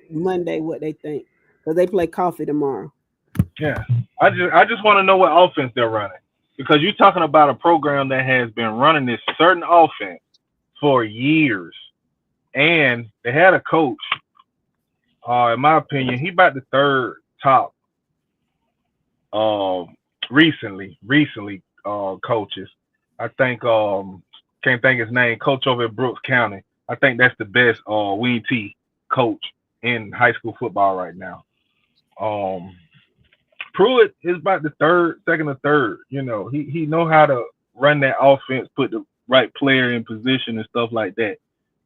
Monday what they think because they play coffee tomorrow. Yeah, I just want to know what offense they're running because you're talking about a program that has been running this certain offense for years, and they had a coach. In my opinion, he about the third top. Um, recently, coaches. I think can't think his name. Coach over at Brooks County. I think that's the best Wing T coach in high school football right now. Um, Pruitt is about the second or third. You know, he know how to run that offense, put the right player in position and stuff like that.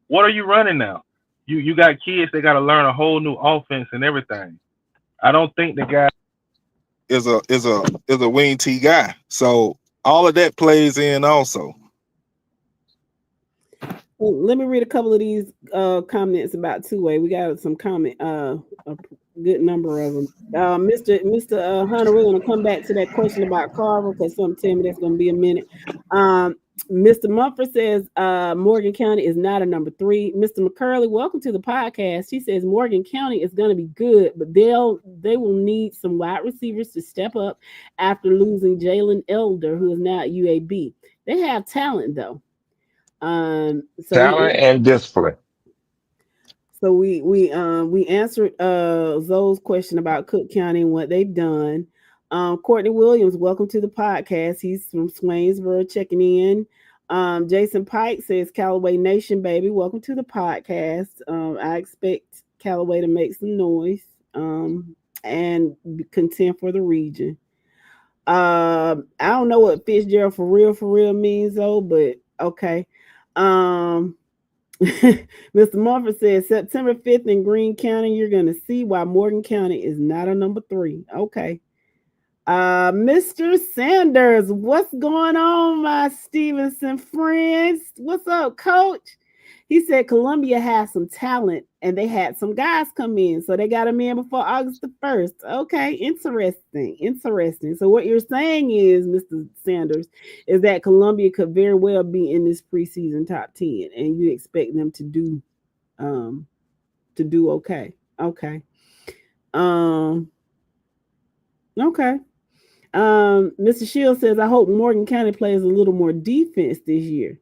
What are you running now? You got kids that got to learn a whole new offense and everything. I don't think the guy is a wing T guy. So all of that plays in also. Well, let me read a couple of these comments about two-way. We got some comment, a good number of them. Mr. Hunter, we're gonna come back to that question about Carver because something tell me that's gonna be a minute. Mr. Mumford says Morgan County is not a number 3. Mr. McCurley, welcome to the podcast. He says Morgan County is going to be good, but they will need some wide receivers to step up after losing Jalen Elder, who is now at UAB. They have talent though. So Talent and discipline. So we answered Zoe's question about Cook County and what they've done. Courtney Williams, welcome to the podcast. He's from Swainsboro checking in. Jason Pike says Callaway Nation, baby. Welcome to the podcast. I expect Callaway to make some noise and contend for the region. I don't know what Fitzgerald for real means though, but okay. Mr. Mumford says September 5th in Greene County, you're going to see why Morgan County is not a number 3. Okay. Mr. Sanders, what's going on, my Stevenson friends? What's up, coach? He said Columbia has some talent and they had some guys come in. So they got them in before August the 1st. Okay, interesting. So what you're saying is, Mr. Sanders, is that Columbia could very well be in this preseason top 10 and you expect them to do okay. Okay. Okay. Mr. Shield says, I hope Morgan County plays a little more defense this year.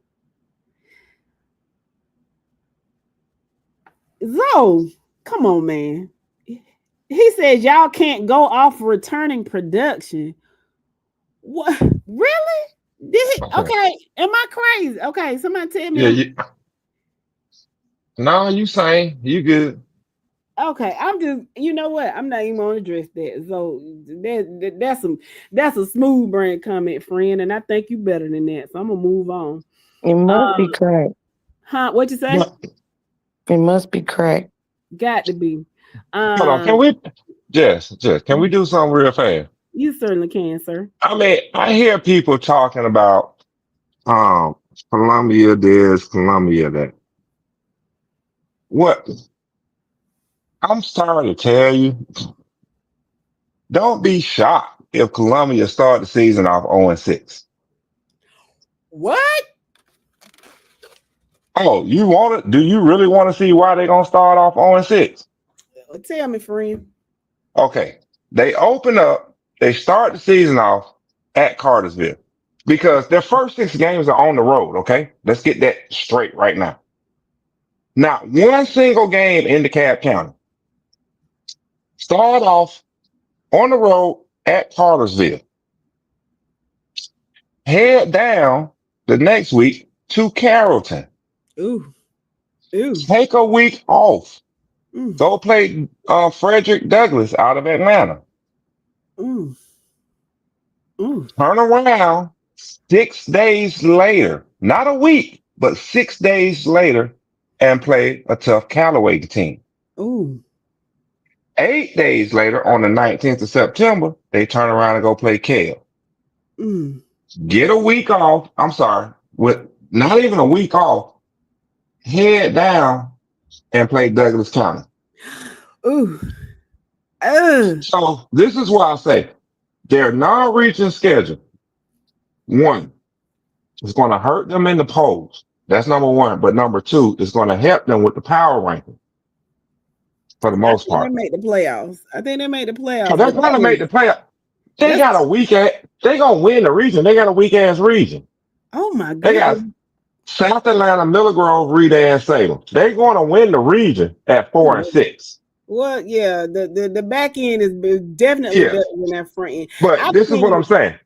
Zoe, come on, man. He says y'all can't go off returning production. What? Really? Okay, am I crazy? Okay, somebody tell me. Yeah, no, you sane. You good. Okay, I'm just, you know what? I'm not even gonna address that. So that's a smooth brain comment, friend, and I think you better than that. So I'm gonna move on. It must be cracked. Huh? What you say? It must be cracked. Got to be. Hold on, can we can we do something real fast? You certainly can, sir. I mean, I hear people talking about Columbia this, Columbia that. What? I'm sorry to tell you, don't be shocked if Columbia start the season off 0-6. What? Oh, you want it? Do you really want to see why they're gonna start off 0-6? Tell me, friend. Okay. They start the season off at Cartersville because their first 6 games are on the road. Okay. Let's get that straight right now. Not one single game in DeKalb County. Start off on the road at Cartersville. Head down the next week to Carrollton. Ooh. Take a week off. Go play Frederick Douglass out of Atlanta. Turn around 6 days later, not a week, but 6 days later, and play a tough Callaway team. 8 days later, on the 19th of September, they turn around and go play Kell. Get a week off. I'm sorry, with not even a week off. Head down and play Douglas County. So this is why I say Their non-region schedule, one, is going to hurt them in the polls. That's number one. But number two, it's going to help them with the power ranking for the I most think they part. made the playoffs. I think they made the So playoffs, they're but going to make the playoff. They that's got a weak ass. They gonna win the region. They got a weak ass region. oh my They goodness. got South Atlanta, Miller Grove, Reed, and Salem. They're going to win the region at 4-6. Well, yeah, the back end is definitely Yeah, better than that front end. but I this is what I'm think saying.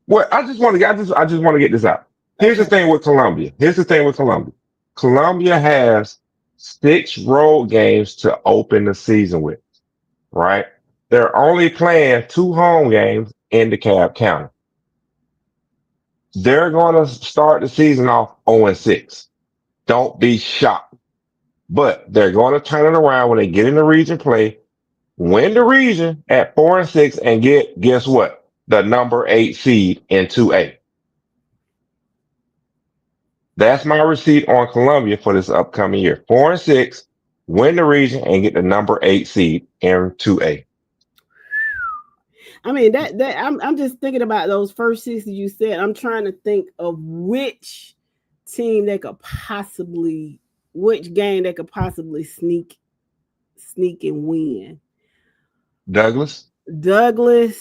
What I just want to get this out. Here's the okay. thing with Columbia. Here's the thing with Columbia. Columbia has 6 road games to open the season with, right? They're only playing 2 home games in DeKalb County. They're going to start the season off 0-6. Don't be shocked. But they're going to turn it around when they get in the region play, win the region at 4-6, and guess what? The number 8 seed in 2A. That's my receipt on Columbia for this upcoming year. 4-6, win the region, and get the number 8 seed in 2A. I mean that I'm just thinking about those first 6 that you said. I'm trying to think of which team they could possibly which game they could possibly sneak and win. Douglas Douglas,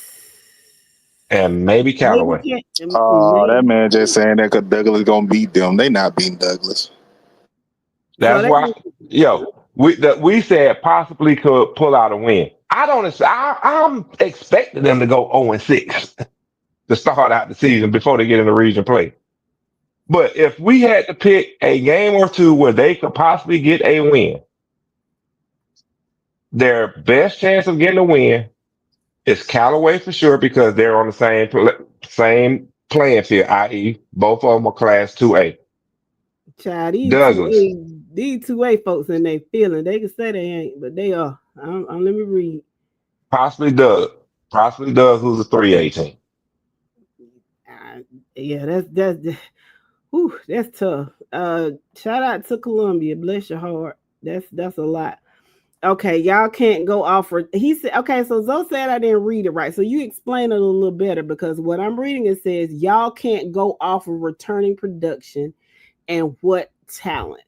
and maybe maybe Callaway. That maybe. man just saying that because Douglas gonna beat them. They not beating Douglas. So That's why, we said possibly could pull out a win. I'm expecting them to go 0-6 to start out the season before they get in the region play. But if we had to pick a game or two where they could possibly get a win, their best chance of getting a win is Callaway for sure because they're on the same playing field, i.e., both of them are Class 2A. child, Douglas, these 2A folks and they feeling they can say they ain't, but they are. Let me read. possibly Doug, who's a 3A team. Yeah, that's tough. Shout out to Columbia. Bless your heart. That's a lot. Okay, y'all can't go off for. He said, okay, so Zoe said I didn't read it right. So you explain it a little better because what I'm reading it says y'all can't go off of returning production and what talent.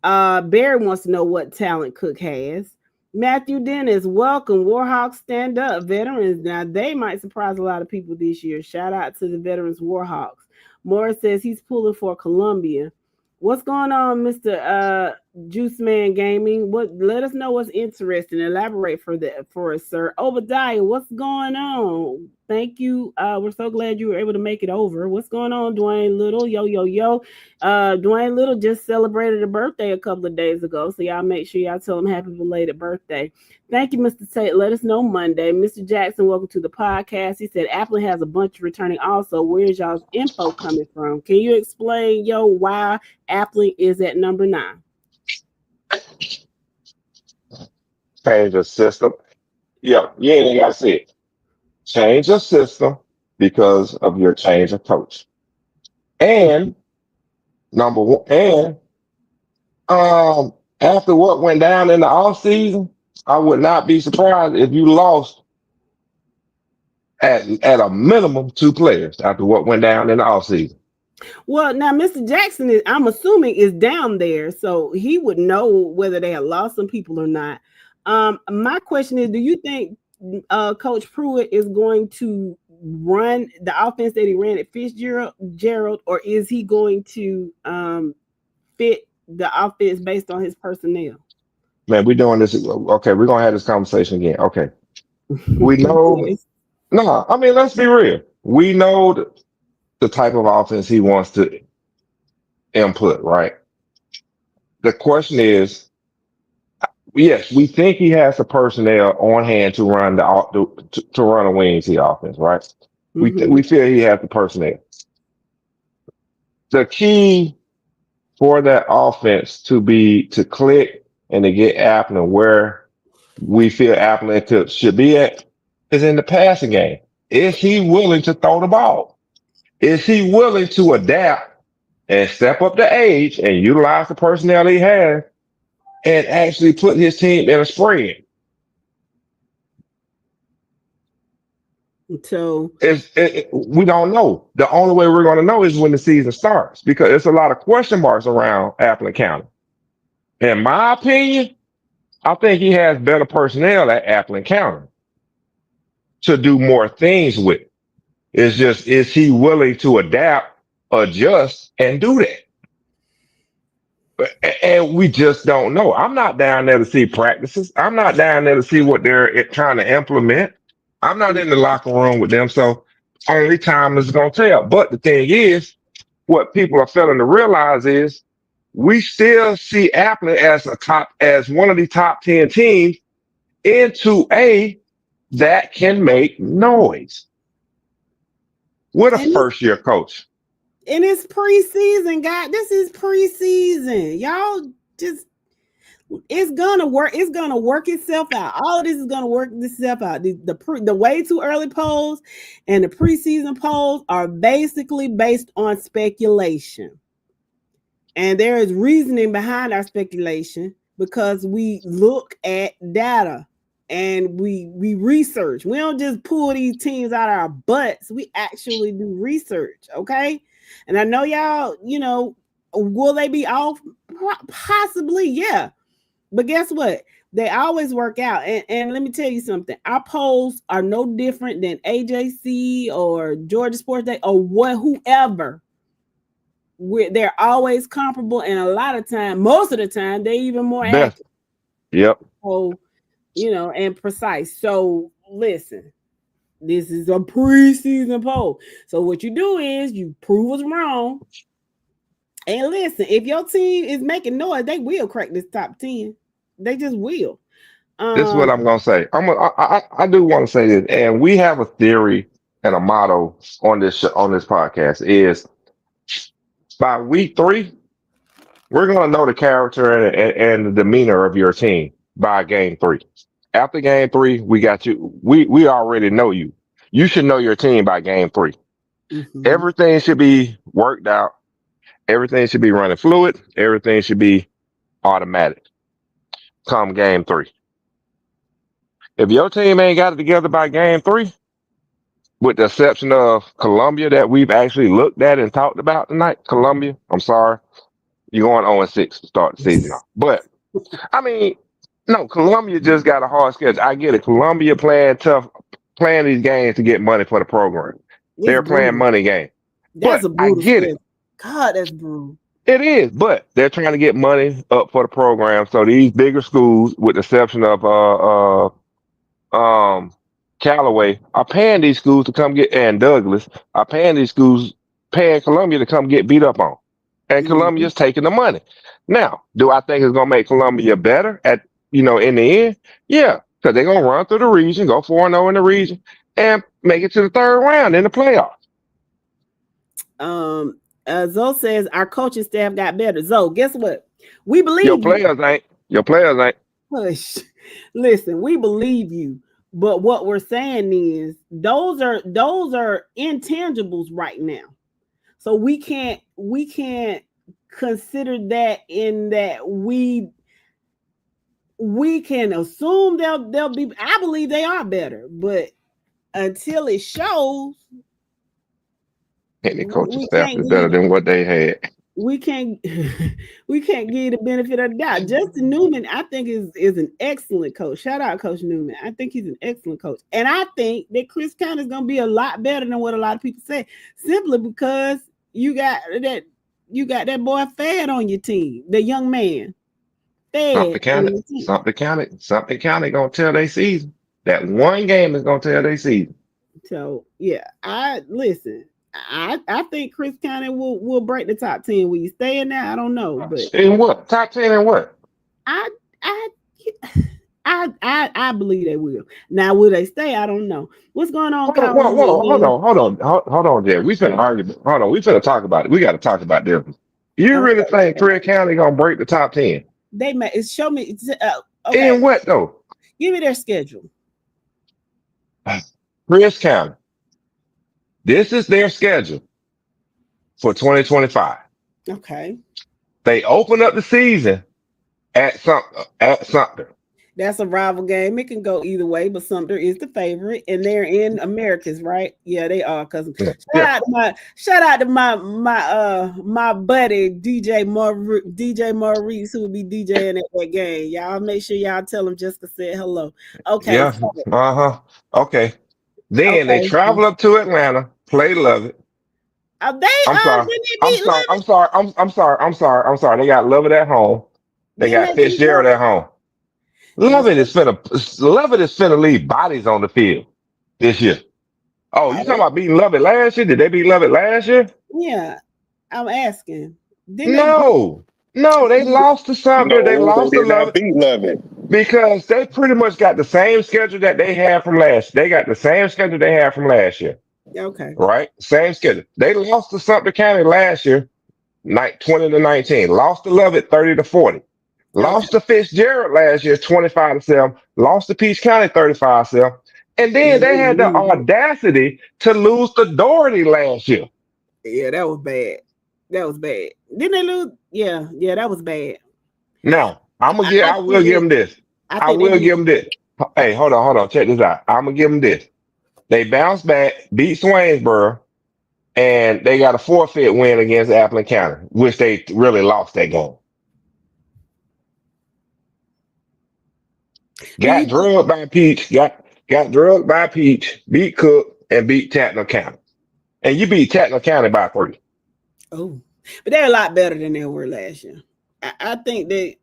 Barry wants to know what talent Cook has. Matthew Dennis, welcome. Warhawks stand up. Veterans, now they might surprise a lot of people this year. Shout out to the Veterans Warhawks. Morris says he's pulling for Columbia. What's going on, Mr. Juice Man Gaming? Let us know what's interesting. Elaborate for us, sir. Obadiah, what's going on? Thank you. We're so glad you were able to make it over. What's going on, Dwayne Little? Yo. Dwayne Little just celebrated a birthday a couple of days ago. So y'all make sure y'all tell him happy belated birthday. Thank you, Mr. Tate. Let us know Monday. Mr. Jackson, welcome to the podcast. He said Apple has a bunch returning also. Where's y'all's info coming from? Can you explain, why Appling is at number 9? Change the system. Yeah, like I said, change the system because of your change of coach. And number one, and after what went down in the off season, I would not be surprised if you lost at a minimum 2 players after what went down in the off season. Well, now Mr. Jackson I'm assuming is down there, so he would know whether they had lost some people or not. My question is, do you think Coach Pruitt is going to run the offense that he ran at Fitzgerald, or is he going to fit the offense based on his personnel? Man, we're doing this. Okay, we're gonna have this conversation again. Okay, we know. No, I mean, let's be real. We know the type of offense he wants to input, right? The question is, yes, we think he has the personnel on hand to run to run a wing T offense, right? We feel he has the personnel. The key for that offense to click and to get Appling where we feel Appling should be at is in the passing game. Is he willing to throw the ball? Is he willing to adapt and step up the age and utilize the personnel he has and actually put his team in a spread? So We don't know. The only way we're going to know is when the season starts because there's a lot of question marks around Appleton County. In my opinion, I think he has better personnel at Appleton County to do more things with. It's just, is he willing to adapt, adjust, and do that? And we just don't know. I'm not down there to see practices. I'm not down there to see what they're trying to implement. I'm not in the locker room with them. So only time is going to tell. But the thing is, what people are failing to realize is we still see Appleton as one of the top 10 teams in 2A that can make noise with a and first year coach. it's preseason, guys. This is preseason. Y'all just it's gonna work. It's gonna work itself out. All of this is gonna work itself out. The way too early polls and the preseason polls are basically based on speculation, and there is reasoning behind our speculation because we look at data and we research. We don't just pull these teams out of our butts. We actually do research. Okay, and I know y'all. Will they be off? Possibly, yeah. But guess what? They always work out. And let me tell you something. Our polls are no different than AJC or Georgia Sports Day or whoever. They're always comparable. And a lot of time, most of the time, they're even more Best. accurate. Yep. So, and precise. So listen, this is a preseason poll. So what you do is you prove us wrong. And listen, if your team is making noise, they will crack this top 10. They just will. This is what I'm gonna say. I do want to say this, and we have a theory and a motto on this podcast is by week 3, we're gonna know the character and the demeanor of your team by game 3. After game 3, we got you. We already know you. You should know your team by game 3. Mhm. Everything should be worked out. Everything should be running fluid. Everything should be automatic. Come game 3. If your team ain't got it together by game 3, with the exception of Columbia that we've actually looked at and talked about tonight, Columbia, I'm sorry, you're going 0-6 to start the season off. But I mean, no, Columbia just got a hard schedule. I get it. Columbia playing tough, playing these games to get money for the program. They're playing money game. That's But a I brutal get it. schedule. God, that's brutal. It is, but they're trying to get money up for the program. So these bigger schools, with the exception of Callaway, are paying these schools to come get, and Douglas are paying these schools, paying Columbia to come get beat up on, and Columbia's taking the money. Now, do I think it's gonna make Columbia better in the end? Yeah, because they're gonna run through the region, go 4-0 in the region, and make it to the third round in the playoffs. Zoe says our coaching staff got better. Zoe, guess what? We believe Your players ain't. Your players ain't. Hush. Listen, we believe you. But what we're saying is those are intangibles right now. So we can't consider that in that we can assume they'll be. I believe they are better, but until it shows, And the coaching staff is better than what they had. We can't give you the benefit of the doubt. Justin Newman, I think, is an excellent coach. Shout out Coach Newman. I think he's an excellent coach. And I think that Chris County is gonna be a lot better than what a lot of people say, simply because you got that boy Fed on your team, the young man. Something county gonna tell their season. That one game is gonna tell their season. So yeah, I think Chris County will break the top 10. Will you stay in there? I don't know, but in what top 10 and what? I believe they will. Now, will they stay? I don't know. What's going on? Hold on, Jay. We finna argue. Hold on, we finna talk about it. We got to talk about this. You really think Chris County gonna break the top 10? They may. Show me. Okay. In what though? Give me their schedule. Chris County. This is their schedule for 2025. Okay. They open up the season at Sumter. That's a rival game. It can go either way, but Sumter is the favorite, and they're in Americas, right? Yeah, they are. Cause Yeah. shout out to my buddy DJ Maurice, who will be DJing at that game. Y'all make sure y'all tell him Jessica said hello. Okay, Yeah. Uh-huh. Okay. Then they okay. travel up to Atlanta, play Love. I'm sorry. Didn't they I'm beat sorry. I'm Love? sorry. I'm sorry. I'm sorry. I'm sorry. They got Lovett at home. They Didn't got they beat Fitzgerald Love? at home. That's Lovett is finna leave bodies on the field this year. Oh, you talking about beating Lovett last year? Did they beat Lovett last year? yeah. I'm asking. Didn't they beat? No. No, they lost to Sumter. They No, they lost to did not Lovett beat Lovett. because they pretty much got the same schedule that they had from last. They got the same schedule they had from last year. Okay. Right? Same schedule. They lost to Sumter County last year, 20 to 19. Lost to Lovett 30 to 40. Okay. Lost to Fitzgerald last year, 25-7. Lost to Peach County 35-7. And Yeah, then they had the audacity to lose to Doherty last year. yeah, that was bad. That was bad. Didn't they lose? Yeah, that was bad. Now, I I will give think them this. I I think they will need. give them this. Hey, hold on. Check this out. I'm gonna give them this. They bounced back, beat Swainsboro, and they got a forfeit win against Appleton County, which they really lost that game. Do you Got drugged by Peach, got drugged by Peach, beat Cook, and beat Tatnall County. And you beat Tatnall County by 3. Oh, but they're a lot better than they were last year. I think they.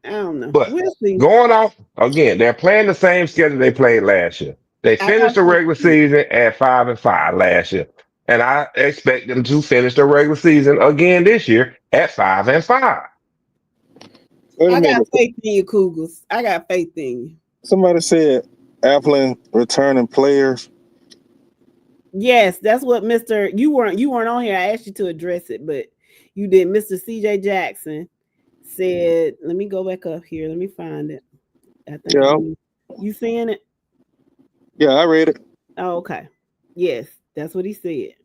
I don't know. But We'll see. going off again, they're playing the same schedule they played last year. They I got finished the regular season at 5-5 last year. And I expect them to finish the regular season again this year at 5-5. Wait a I got minute. faith in you, Cougars. I got faith in you. Somebody said Appleton returning players. Yes, that's what Mr. You weren't on here. I asked you to address it, but you did. Mr. CJ Jackson said, let me go back up here. Let me find it. I think Yeah. you seeing it? Yeah, I read it. Oh, okay. Yes, that's what he said.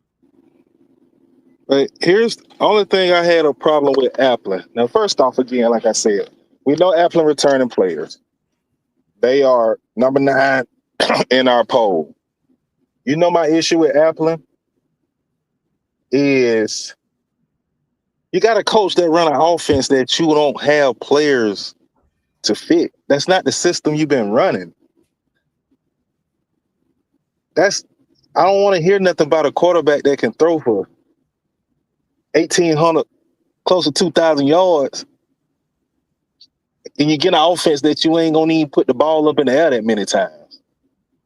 But here's the only thing I had a problem with Appleton. Now, first off, again, like I said, we know Appleton returning players. They are number 9 in our poll. You know my issue with Appleton is you got a coach that run an offense that you don't have players to fit. That's not the system you've been running. I don't want to hear nothing about a quarterback that can throw for 1,800, close to 2,000 yards, and you get an offense that you ain't gonna even put the ball up in the air that many times.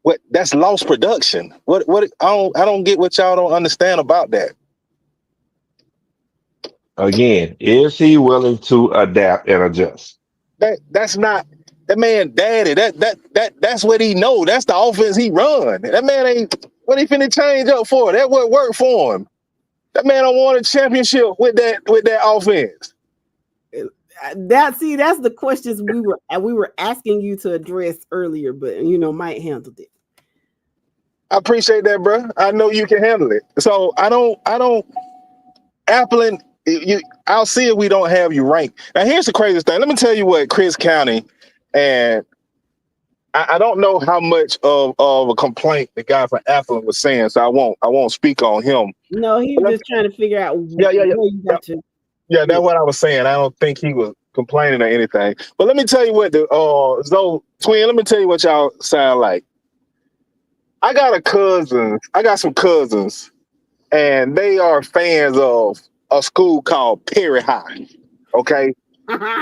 What? That's lost production. What? I don't get what y'all don't understand about that. Again, is he willing to adapt and adjust? That's not that man, daddy. That's what he know. That's the offense he run. That man ain't what he finna change up for. That what worked for him. That man don't want a championship with that offense. That's the questions we were asking you to address earlier, but Mike handled it. I appreciate that, bro. I know you can handle it. So I don't Appleton, I'll see if we don't have you ranked. Now here's the craziest thing. Let me tell you what Chris County, and I don't know how much of a complaint the guy from Appleton was saying, so I won't speak on him. No, he was just trying to figure out where you got to. Yeah, that's what I was saying. I don't think he was complaining or anything. But let me tell you what Twin, let me tell you what y'all sound like. I got some cousins, and they are fans of a school called Perry High. Okay?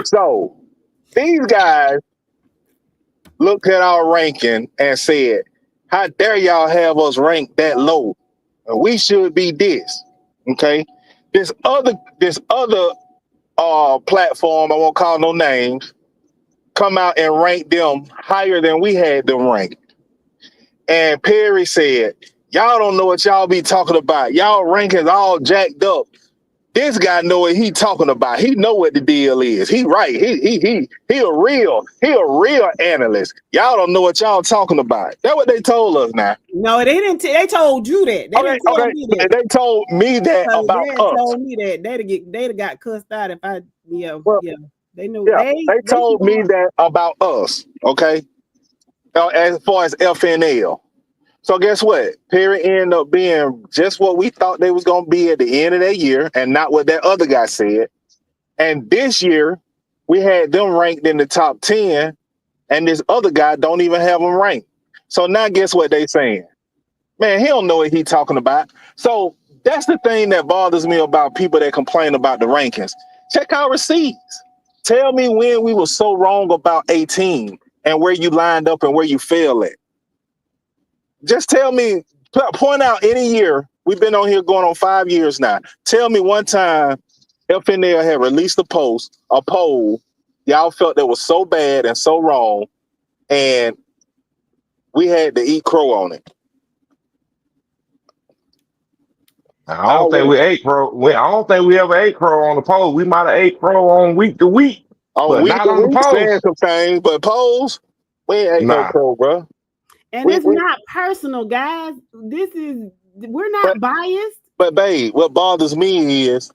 So these guys looked at our ranking and said, how dare y'all have us ranked that low? And we should be this. Okay? This other platform, I won't call no names, come out and rank them higher than we had them ranked. And Perry said, y'all don't know what y'all be talking about. Y'all rankings all jacked up. This guy know what he talking about. He know what the deal is. He right. He a real analyst. Y'all don't know what y'all talking about. That's what they told us now. No, they didn't. They told you that. They didn't tell me that. They told me that about they us. told me that they'd got cussed out if I. Yeah. They know Yeah, they they keep told me on. that about us. Okay, as far as FNL. So guess what? Perry ended up being just what we thought they was gonna be at the end of that year, and not what that other guy said. And this year, we had them ranked in the top 10, and this other guy don't even have them ranked. So now guess what they saying? Man, he don't know what he talking about. So that's the thing that bothers me about people that complain about the rankings. Check our receipts. Tell me when we were so wrong about 18 and where you lined up and where you fell at. Just tell me, point out any year. We've been on here going on 5 years now. Tell me one time FNL had released a poll. Y'all felt that was so bad and so wrong, and we had to eat crow on it. I don't think we ate crow. I don't think we ever ate crow on the post. We might have ate crow on week to week, On but week not to on the week, saying post. some things, but polls, we ain't no Nah. crow, bro. And it's not personal, guys. We're not biased. But babe, what bothers me is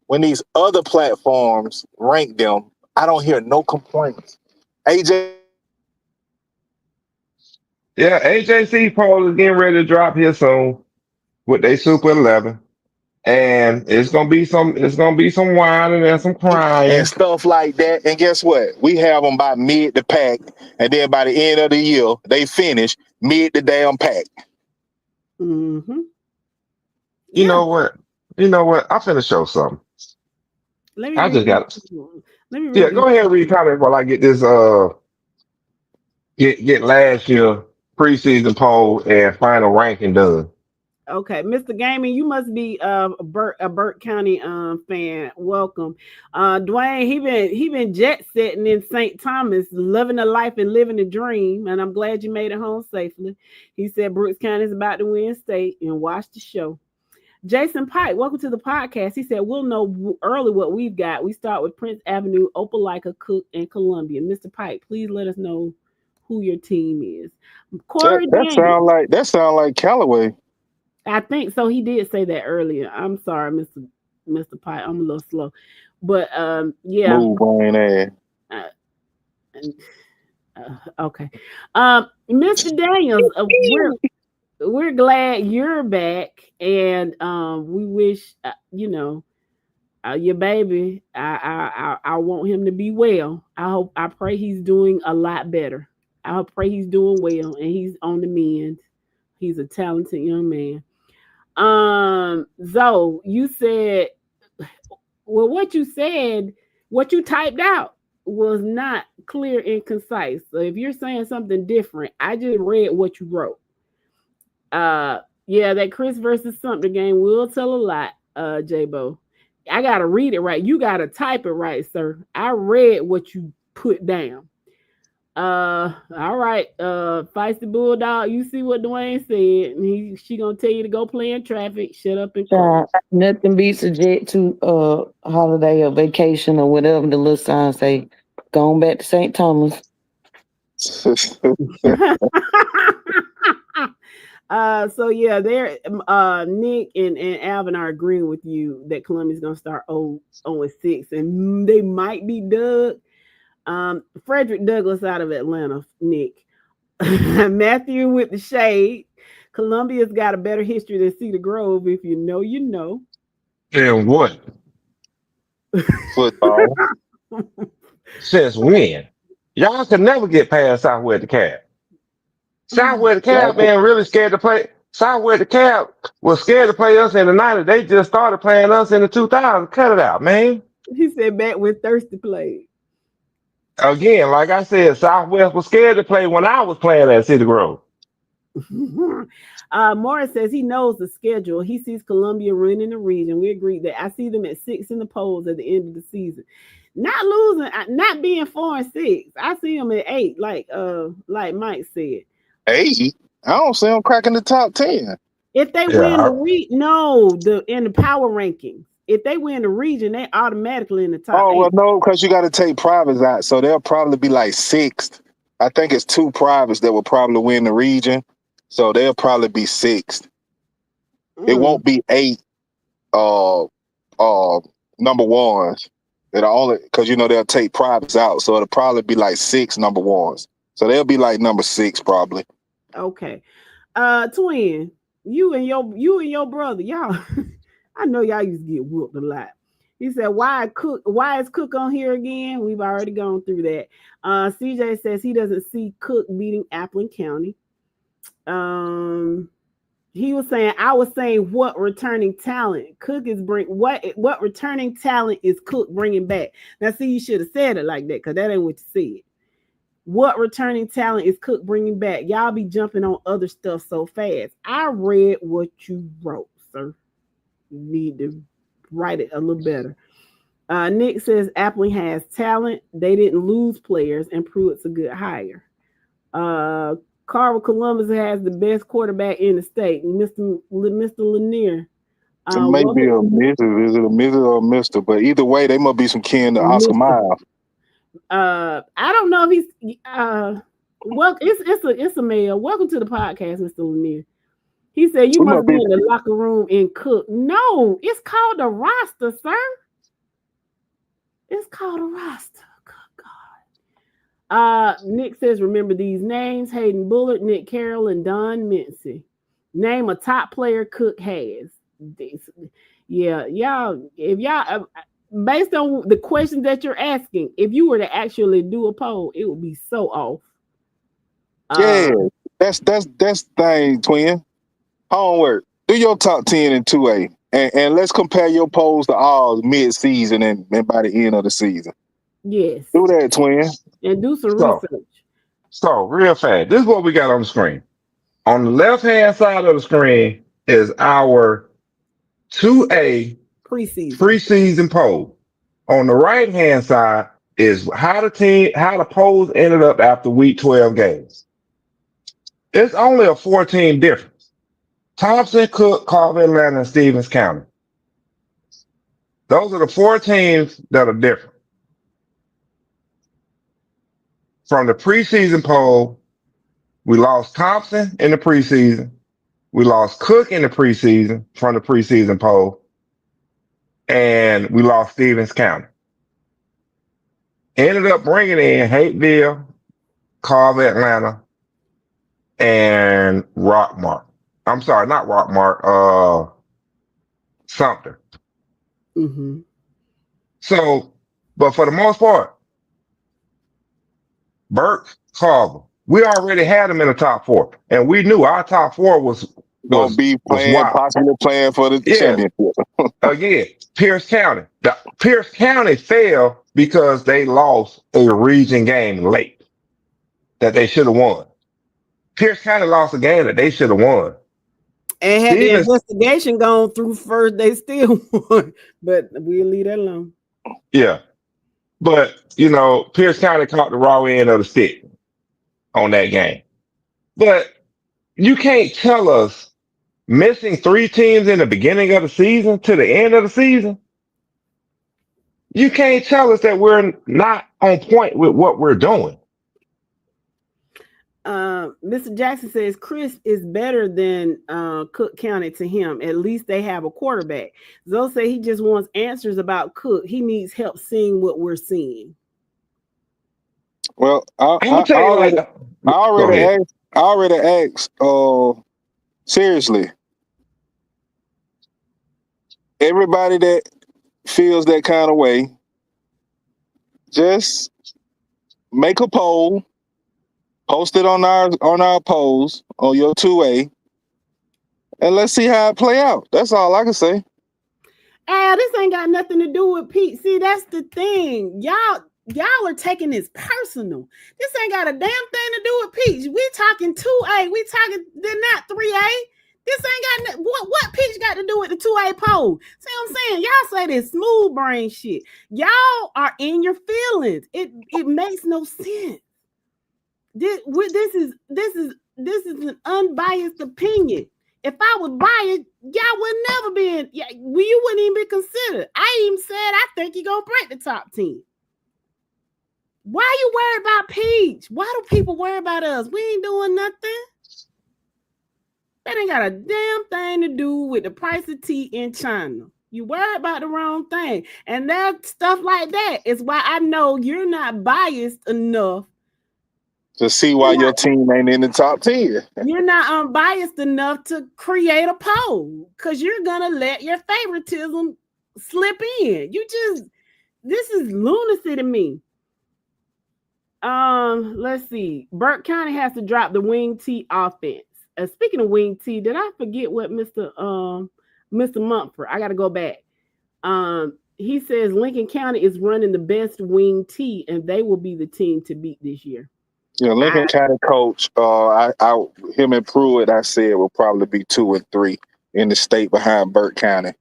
when these other platforms rank them, I don't hear no complaints. AJ, Yeah, AJC poll is getting ready to drop here soon with their Super 11, and it's gonna be some whining and some and crying. stuff like that. And guess what? We have them by mid the pack, and then by the end of the year, they finish mid the damn pack. Mm-hmm. You know what? You know what? I'm finna show something. Let me I read just these. got. Let me Yeah, read go these. ahead and read comment while I get this. Get last year preseason poll and final ranking done. Okay, Mr. Gaming, you must be a Burt County fan. Welcome. Dwayne, he been jet setting in St. Thomas, loving the life and living the dream. And I'm glad you made it home safely. He said Brooks County is about to win state and watch the show. Jason Pike, welcome to the podcast. He said, we'll know early what we've got. We start with Prince Avenue, Opelika, Cook, and Columbia. Mr. Pike, please let us know who your team is. Corey Daniels. That sound like Callaway. I think so. He did say that earlier. I'm sorry, Mr. Pike. I'm a little slow. But yeah. Move on ass. Okay. Mr. Daniels, we're glad you're back, and we wish your baby. I want him to be well. I pray he's doing a lot better. I pray he's doing well, and he's on the mend. He's a talented young man. Zoe, you said, well, what you typed out was not clear and concise. So if you're saying something different, I just read what you wrote. Yeah, that Chris versus Sumter game will tell a lot, J-Bo. I gotta read it right. You gotta type it right, sir. I read what you put down. All right. Feisty Bulldog, you see what Dwayne said. She gonna tell you to go play in traffic, shut up and close. Nothing beats a jet to holiday or vacation or whatever the little sign say. Going back to St. Thomas. So yeah, there Nick and Alvin are agreeing with you that Columbia's gonna start 0-6, and they might be dug. Frederick Douglass out of Atlanta, Nick. Matthew with the shade. Columbia's got a better history than Cedar Grove. If you know, you know. And what? Football. Since when? Y'all could never get past Southwest the Cab. Southwest the Cab, man, really scared to play. Southwest the Cab was scared to play us in the 90s. They just started playing us in the 2000s. Cut it out, man. He said back when Thirsty played. Again, like I said, Southwest was scared to play when I was playing at City Grove. Morris says he knows the schedule. He sees Columbia running the region. We agreed that I see them at 6 in the polls at the end of the season. Not losing, not being 4-6. I see them at 8, like Mike said. 8? I don't see them cracking the top 10. If they win in the power rankings. If they win the region, they automatically in the top 8. Oh, well, no, because you got to take privates out. So they'll probably be like 6th. I think it's 2 privates that will probably win the region. So they'll probably be 6th. It won't be 8 number ones. It'll only because they'll take privates out, so it'll probably be like 6 number ones. So they'll be like number 6 probably. Okay. Twin, you and your brother, y'all. I know y'all used to get whooped a lot. He said, why is Cook on here again? We've already gone through that. CJ says he doesn't see Cook beating Appling County. He was saying, I was saying what returning talent Cook is what returning talent is Cook bringing back. Now, see, you should have said it like that because that ain't what you said. What returning talent is Cook bringing back? Y'all be jumping on other stuff so fast. I read what you wrote, sir. You need to write it a little better. Nick says Appling has talent. They didn't lose players, and Pruitt's a good hire. Carver Columbus has the best quarterback in the state, Mr. Lanier. It may be a Mr. Is it a Mrs. or a Mr.? But either way, they must be some kin to Oscar Miles. I don't know if he's well, it's a male. Welcome to the podcast, Mr. Lanier. He said you must be in the locker room and Cook. No, it's called a roster, sir. It's called a roster. Good God. Nick says, remember these names: Hayden Bullard, Nick Carroll, and Don Mincy. Name a top player Cook has. Yeah, y'all. If y'all, based on the questions that you're asking, if you were to actually do a poll, it would be so off. Yeah, that's thing, twin. Homework. Do your top 10 in 2A. And let's compare your polls to all mid-season and by the end of the season. Yes. Do that, twin. And do some research. So, real fast. This is what we got on the screen. On the left-hand side of the screen is our 2A preseason poll. On the right-hand side is how the polls ended up after week 12 games. It's only a 4-team difference. Thompson, Cook, Carver, Atlanta, and Stevens County. Those are the 4 teams that are different. From the preseason poll, we lost Thompson in the preseason. We lost Cook in the preseason from the preseason poll. And we lost Stevens County. Ended up bringing in Hateville, Carver, Atlanta, and Rockmart. I'm sorry, not Rockmart, Sumter. Mm-hmm. So, but for the most part, Burke, Carver, we already had them in the top 4, and we knew our top 4 was gonna be possibly playing for the championship. Again, Pierce County. Pierce County fell because they lost a region game late that they should have won. Pierce County lost a game that they should have won. And had the investigation gone through first, they still won. But we'll leave that alone. Yeah. But, Pierce County caught the raw end of the stick on that game. But you can't tell us missing 3 teams in the beginning of the season to the end of the season. You can't tell us that we're not on point with what we're doing. Mr. Jackson says Chris is better than Cook County to him. At least they have a quarterback. Zoe say he just wants answers about Cook. He needs help seeing what we're seeing. Well, I already asked. Seriously, everybody that feels that kind of way, just make a poll. Post it on our polls on your 2A, and let's see how it play out. That's all I can say. This ain't got nothing to do with Pete. See, that's the thing. Y'all are taking this personal. This ain't got a damn thing to do with Peach. We talking 2A. They're not 3A. This ain't got what Peach got to do with the 2A poll. See what I'm saying? Y'all say this smooth brain shit. Y'all are in your feelings. It makes no sense. This is an unbiased opinion. If I was biased, y'all would never be in. You wouldn't even be considered. I even said I think you're gonna break the top 10. Why are you worried about Peach? Why do people worry about us? We ain't doing nothing. That ain't got a damn thing to do with the price of tea in China. You worry about the wrong thing. And that stuff like that is why I know you're not biased enough to see why your team ain't in the top 10. You're not unbiased enough to create a poll because you're gonna let your favoritism slip in. This is lunacy to me. Let's see. Burke County has to drop the wing T offense. Speaking of wing T, did I forget what Mr. Mumford? I gotta go back. He says Lincoln County is running the best wing T, and they will be the team to beat this year. Yeah, Lincoln County coach, him and Pruitt, I said will probably be 2 and 3 in the state behind Burke County.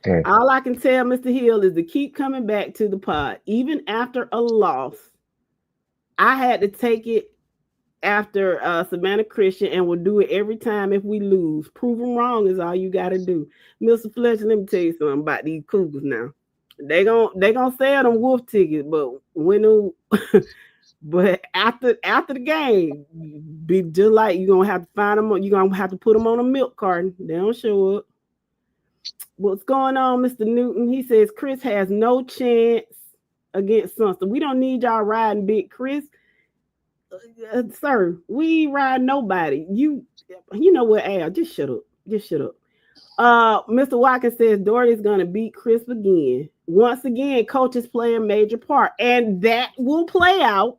Okay. All I can tell Mr. Hill is to keep coming back to the pod, even after a loss. I had to take it after Savannah Christian, and will do it every time if we lose. Prove them wrong is all you got to do. Mr. Fletcher, let me tell you something about these Cougars now. They gonna sell them wolf tickets, but but after the game, be just like you're gonna have to find them. You're gonna have to put them on a milk carton. They don't show up. What's going on, Mr. Newton? He says Chris has no chance against Sunster. We don't need y'all riding big Chris. Sir, we ride nobody. You know what, Al? Just shut up. Mr. Watkins says Doherty's gonna beat Chris again. Once again, coaches play a major part, and that will play out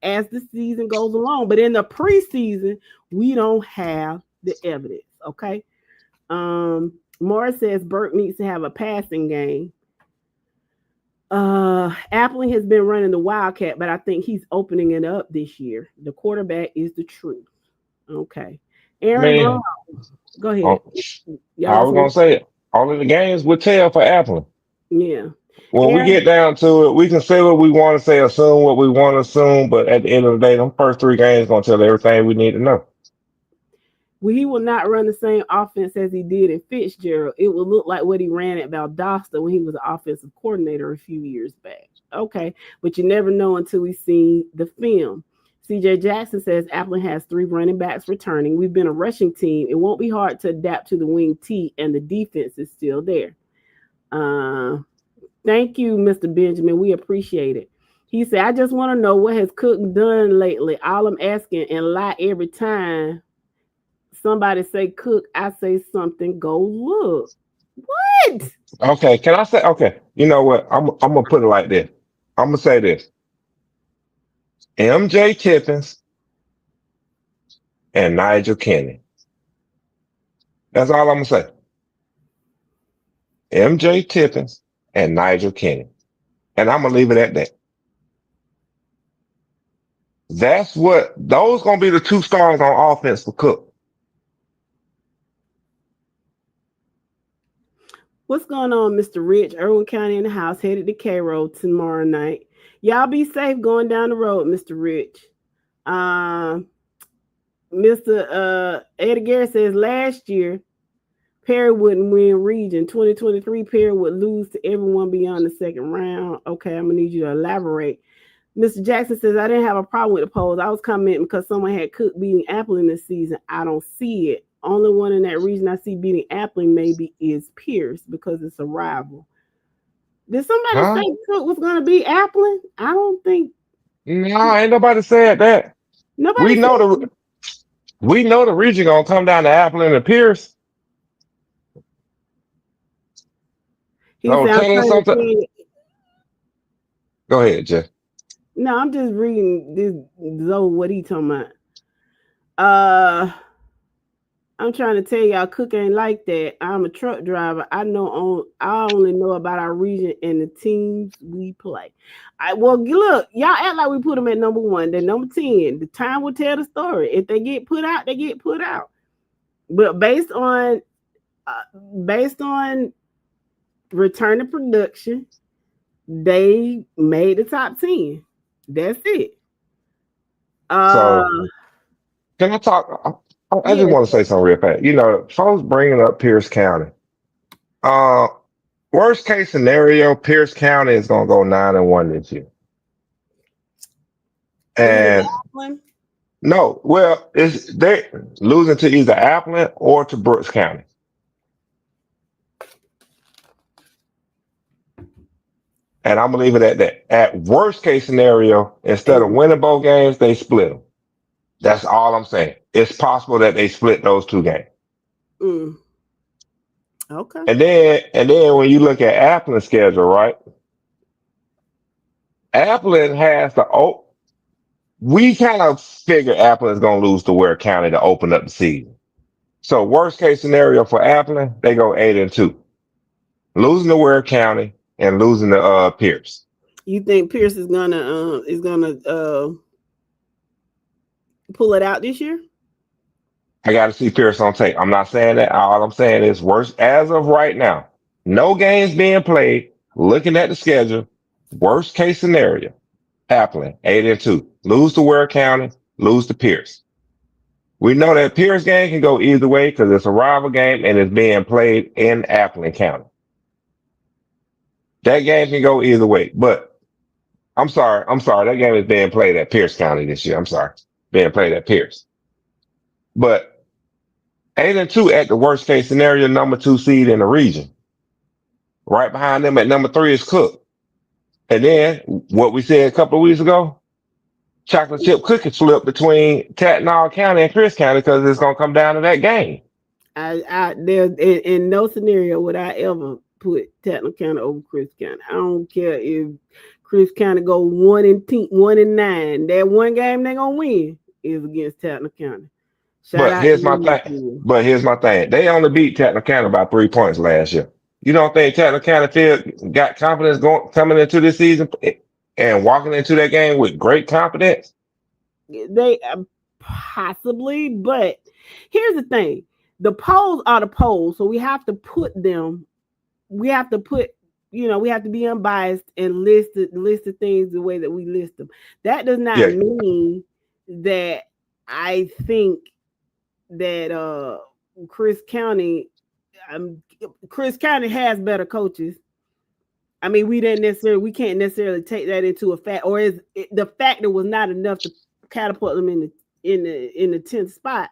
as the season goes along. But in the preseason, we don't have the evidence. Okay. Morris says Burke needs to have a passing game. Appling has been running the Wildcat, but I think he's opening it up this year. The quarterback is the truth. Okay. Aaron Brown, go ahead. I was gonna say all of the games would tell for Appling. Yeah. When we get down to it, we can say what we want to say, assume what we want to assume, but at the end of the day, them first 3 games gonna tell everything we need to know. Well, he will not run the same offense as he did in Fitzgerald. It will look like what he ran at Valdosta when he was an offensive coordinator a few years back. Okay, but you never know until we see the film. CJ Jackson says Appling has 3 running backs returning. We've been a rushing team. It won't be hard to adapt to the wing T, and the defense is still there. Thank you, Mr. Benjamin. We appreciate it. He said, I just want to know what has Cook done lately. All I'm asking, and lie every time somebody say Cook, I say something, go look. What? Okay, can I say, okay, you know what? I'm going to put it like this. I'm going to say this. MJ Tippins and Nigel Kenny. That's all I'm going to say. MJ Tippins and Nigel Kenny. And I'm going to leave it at that. Those going to be the 2 stars on offense for Cook. What's going on, Mr. Rich? Irwin County in the house, headed to Cairo tomorrow night. Y'all be safe going down the road, Mr. Rich. Mr. Eddie Garrett says last year, Perry wouldn't win region. 2023, Perry would lose to everyone beyond the second round. Okay, I'm going to need you to elaborate. Mr. Jackson says, I didn't have a problem with the polls. I was commenting because someone had Cook beating Appling this season. I don't see it. Only one in that region I see beating Appling maybe is Pierce because it's a rival. Did somebody say Cook was going to beat Appling? I don't think. No, ain't nobody said that. Nobody. We know the region going to come down to Appling and Pierce. So tell us something. Go ahead, Jeff. No, I'm just reading this. What he talking about? I'm trying to tell y'all, Cook ain't like that. I'm a truck driver. I only know about our region and the teams we play. Look, y'all act like we put them at number 1. They're number 10. The time will tell the story. If they get put out, they get put out. But based on return to production, they made the top 10. That's it. So can I talk? I just want to say something real fast. You know, folks bringing up Pierce County. Worst case scenario, Pierce County is going to go 9-1 this year. And No, well, it's they losing to either Appleton or to Brooks County. And I'm gonna leave it at that. At worst case scenario, instead of And winning both games, they split them. That's all I'm saying. It's possible that they split those two games. mm, okay. And then when you look at Appleton's schedule, right? Appleton has the we kind of figure Appleton's gonna lose to Ware County to open up the season. So worst case scenario for Appleton, they go 8-2, losing to Ware County and losing to Pierce. You think Pierce is gonna pull it out this year? I got to see Pierce on tape. I'm not saying that. All I'm saying is worst as of right now. No games being played. Looking at the schedule, worst case scenario, Appleton 8-2, lose to Ware County, lose to Pierce. We know that Pierce game can go either way because it's a rival game and it's being played in Appleton County. That game can go either way, but I'm sorry. That game is being played at Pierce County this year. I'm sorry, being played at Pierce. But 8-2 at the worst case scenario, number 2 seed in the region. Right behind them at number 3 is Cook. And then what we said a couple of weeks ago, chocolate chip cookie flip between Tatnall County and Chris County because it's gonna come down to that game. There in no scenario would I ever put Tatnall County over Chris County. I don't care if Chris County go 1-9. That one game they're gonna win is against Tatnall County. But here's my thing. They only beat Tatnall County by 3 points last year. You don't think Tatnall County got confidence coming into this season and walking into that game with great confidence? They possibly, but here's the thing: the polls are the polls, so we have to put them. We have to put, we have to be unbiased and list the things the way that we list them. That does not mean that I think that Chris County has better coaches. I mean, we can't necessarily take that into a fact, or the factor was not enough to catapult them in the 10th spot.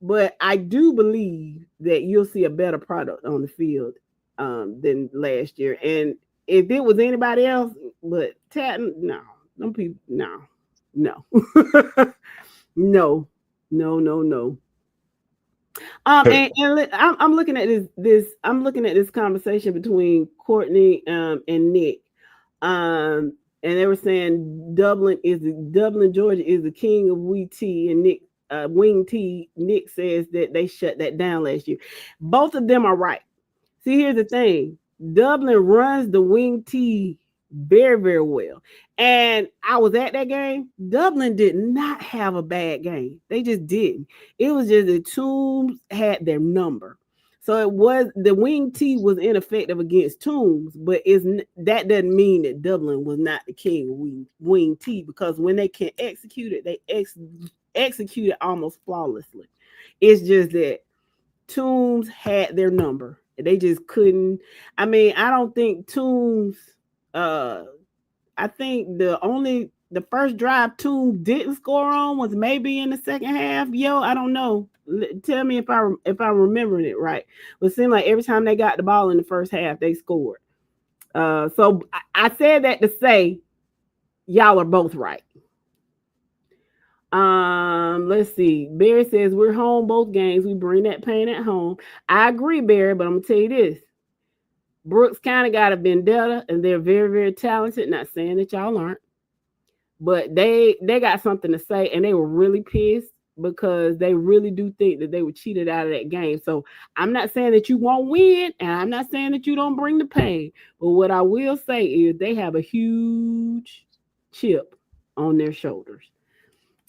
But I do believe that you'll see a better product on the field than last year. And if it was anybody else, but Tatton, no, them people, no, no, no. And I'm looking at I'm looking at this conversation between Courtney and Nick. And they were saying Dublin, Georgia is the king of wheat tea, and wing tea. Nick says that they shut that down last year. Both of them are right. See, here's the thing: Dublin runs the wing tea very, very well. And I was at that game. Dublin did not have a bad game. They just didn't. It was just the Tombs had their number. So it was the wing T was ineffective against Tombs, but that doesn't mean that Dublin was not the king of wing T, because when they can execute it, they execute it almost flawlessly. It's just that Tombs had their number. They just couldn't. I mean, I don't think Tombs. I think the first drive Tombs didn't score on was maybe in the second half. I don't know. Tell me if I'm remembering it right. But it seemed like every time they got the ball in the first half, they scored. So I said that to say y'all are both right. Let's see. Barry says we're home both games. We bring that pain at home. I agree, Barry, but I'm gonna tell you this. Brooks kind of got a vendetta, and they're very, very talented. Not saying that y'all aren't, but they got something to say, and they were really pissed because they really do think that they were cheated out of that game. So I'm not saying that you won't win, and I'm not saying that you don't bring the pain. But what I will say is they have a huge chip on their shoulders.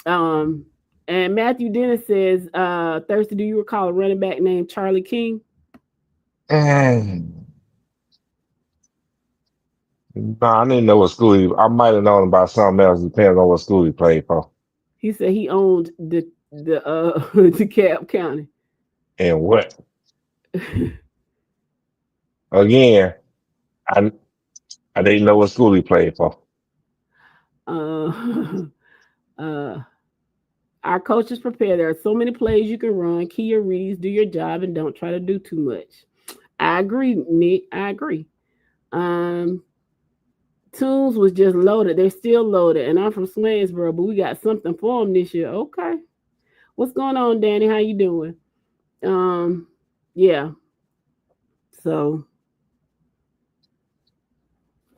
And Matthew Dennis says, Thursday, do you recall a running back named Charlie King? No, I didn't know what school I might have known about something else. Depends on what school he played for. He said he owned the DeKalb County. And what? Again, I didn't know what school he played for. Our coaches prepare. There are so many plays you can run. Key your reads, do your job, and don't try to do too much. I agree, Nick. I agree. Um, Tunes was just loaded. They're still loaded, and I'm from Swainsboro, but we got something for them this year. Okay, what's going on, Danny? How you doing? Yeah. So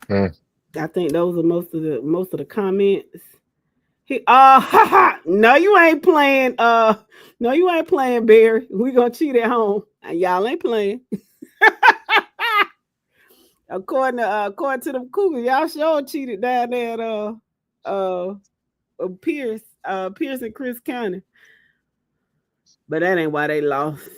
I think those are most of the comments. No, you ain't playing. No, you ain't playing, Barry. We gonna cheat at home. Y'all ain't playing. according to the Cougars, y'all sure cheated down there at Pierce and Chris County. But that ain't why they lost.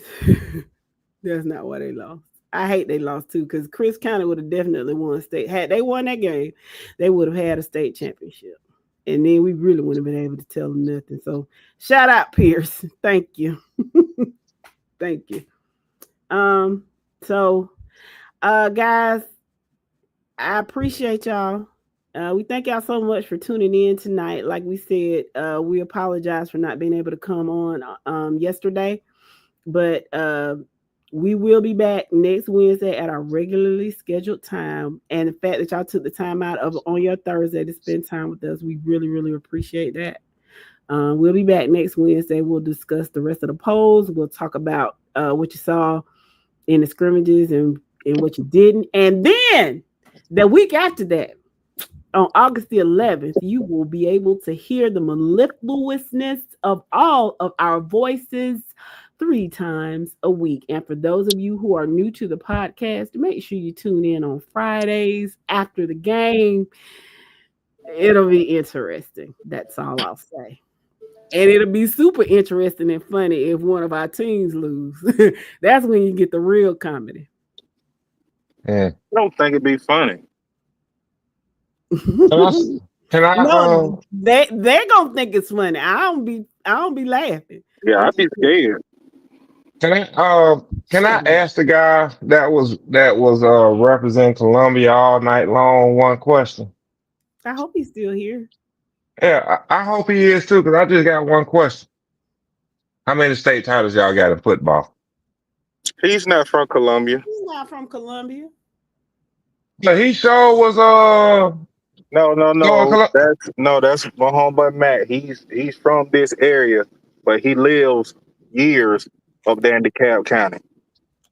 That's not why they lost. I hate they lost too, because Chris County would have definitely won state. Had they won that game, they would have had a state championship. And then we really wouldn't have been able to tell them nothing. So shout out Pierce. Thank you. Thank you. Guys, I appreciate y'all. We thank y'all so much for tuning in tonight. Like we said, we apologize for not being able to come on yesterday, but we will be back next Wednesday at our regularly scheduled time. And the fact that y'all took the time out on your Thursday to spend time with us, we really, really appreciate that. We'll be back next Wednesday. We'll discuss the rest of the polls. We'll talk about what you saw in the scrimmages and what you didn't. And then the week after that, on August the 11th, you will be able to hear the mellifluousness of all of our voices 3 times a week. And for those of you who are new to the podcast, make sure you tune in on Fridays after the game. It'll be interesting. That's all I'll say. And it'll be super interesting and funny if one of our teams lose. That's when you get the real comedy. I don't think it'd be funny. Can I no, they're gonna think it's funny. I don't be laughing. Yeah, I'd be scared. Can I ask the guy that was representing Columbia all night long one question? I hope he's still here. Yeah, I hope he is too, because I just got one question. How many state titles y'all got in football? He's not from Columbia. He's not from Columbia. But he sure was No. That's my homeboy Matt. He's from this area, but he lives years up there in DeKalb County.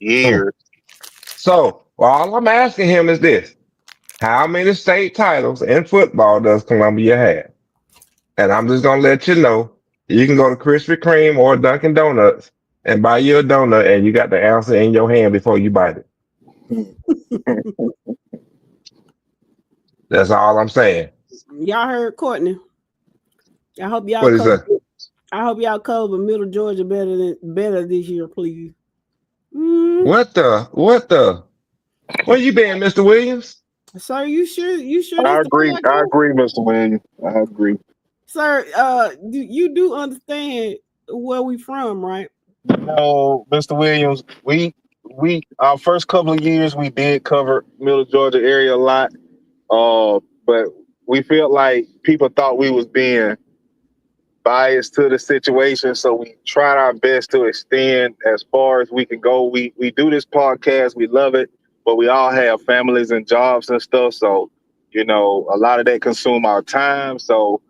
Years. So all I'm asking him is this: how many state titles in football does Columbia have? And I'm just gonna let you know. You can go to Krispy Kreme or Dunkin' Donuts and buy you a donut, and you got the answer in your hand before you bite it. That's all I'm saying. Y'all heard Courtney. I hope y'all What is that? I hope y'all cover Middle Georgia better this year, please. What the? Where you been, Mr. Williams? Sir, you sure I agree, Mr. Williams. I agree. Sir, you do understand where we from, right? No, Mr. Williams, we our first couple of years we did cover Middle Georgia area a lot. But we felt like people thought we was being biased to the situation, so we tried our best to extend as far as we can go. We do this podcast, we love it, but we all have families and jobs and stuff, so a lot of that consume our time. So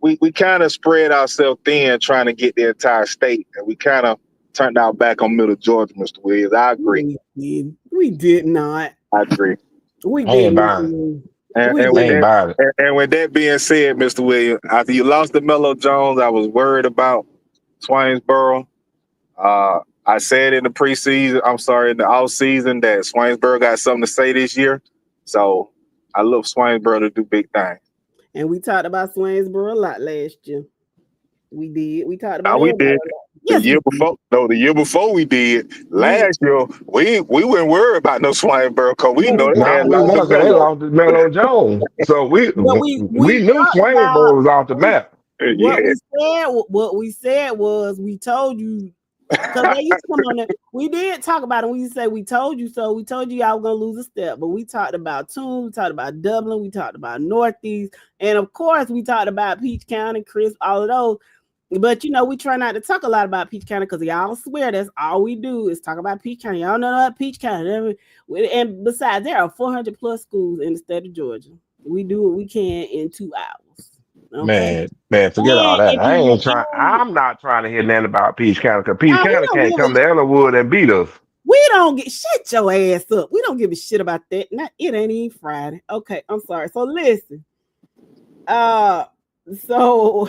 we kind of spread ourselves thin trying to get the entire state, and we kind of turned our back on Middle Georgia, Mr. Williams. I agree. We did not. I agree. We did. And with that being said, Mr. Williams, after you lost to Melo Jones, I was worried about Swainsboro. I said in the off season that Swainsboro got something to say this year. So I look Swainsboro to do big things. And we talked about Swainsboro a lot last year. We did. We talked about we did. Yes, the year before we did. Last year, we weren't worried about no Swainsboro because we know they lost to Melo Jones. So we knew Swainsboro was off the map. What we said was we told you, because they used to come on there. We did talk about it. We said we told you so. We told you y'all were gonna lose a step, but we talked about Tune, we talked about Dublin, we talked about Northeast, and of course we talked about Peach County, Crisp, all of those. But we try not to talk a lot about Peach County because y'all swear that's all we do is talk about Peach County. Y'all know about Peach County. And besides, there are 400 plus schools in the state of Georgia. We do what we can in 2 hours. Okay. Man, forget all And that. if I you ain't trying. I'm not trying to hear nothing about Peach County because Peach we County don't can't give come a to Ellenwood and beat us. we don't get shut your ass up. We don't give a shit about that. Not it ain't even Friday. Okay, I'm sorry. So listen. So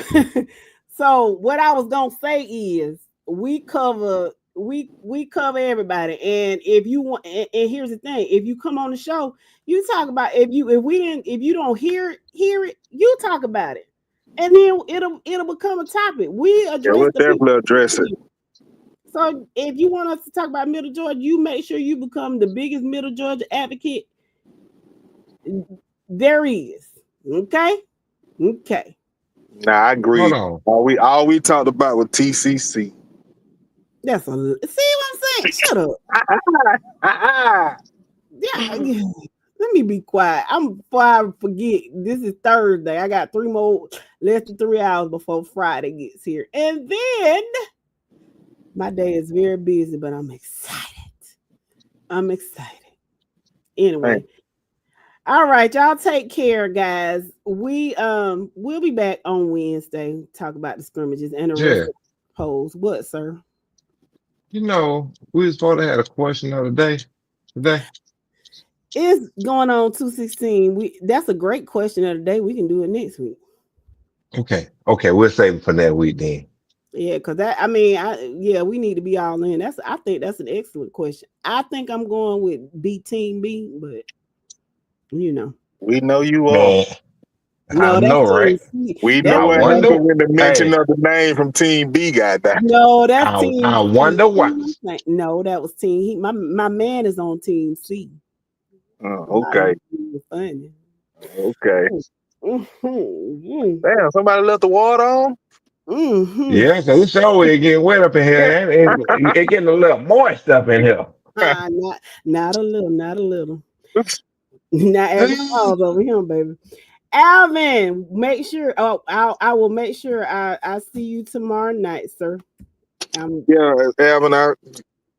so what I was gonna say is we cover everybody. And if you want and here's the thing, if you come on the show, you talk about if you don't hear it, you talk about it. And then it'll become a topic. We address we'll the people. definitely address it. So if you want us to talk about Middle Georgia, you make sure you become the biggest Middle Georgia advocate there is. Okay. Nah, I agree. Hold on. All we talked about was TCC. That's see what I'm saying? Shut up. Yeah. Let me be quiet. Before I forget, this is Thursday. I got less than 3 hours before Friday gets here. And then my day is very busy, but I'm excited. Anyway. All right, y'all take care, guys. We'll be back on Wednesday, talk about the scrimmages and the rest of the polls. What, sir? We was supposed to have a question of the day today. It's going on 216. That's a great question of the day. We can do it next week. Okay, we'll save it for next week then. Yeah, because we need to be all in. I think that's an excellent question. I think I'm going with Team B, but we know you are. Man, no, I know, right? We know what happened when the mention of the name from Team B got that. No, that's Team. I wonder why. No, that was Team. My man is on Team C. Okay. Funny. Okay. Mm-hmm. Damn, somebody left the water on? Mm-hmm. Yeah, because it's always getting wet up in here. It getting a little moist up in here. Not a little. Not every falls over here, baby. Alvin, make sure. I will make sure I see you tomorrow night, sir. Yeah, Alvin, I'll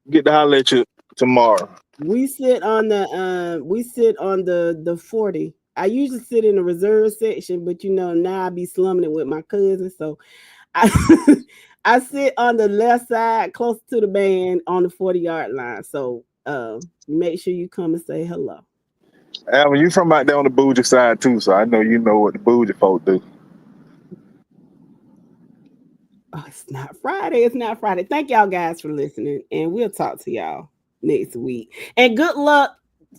get to holler at you tomorrow. We sit on the 40. I usually sit in the reserve section, but now I be slumming it with my cousin, so I sit on the left side, close to the band on the 40-yard line. So make sure you come and say hello. Alvin, you from out there on the bougie side too, so I know you know what the bougie folk do. Oh, it's not Friday. Thank y'all guys for listening, and we'll talk to y'all next week. And good luck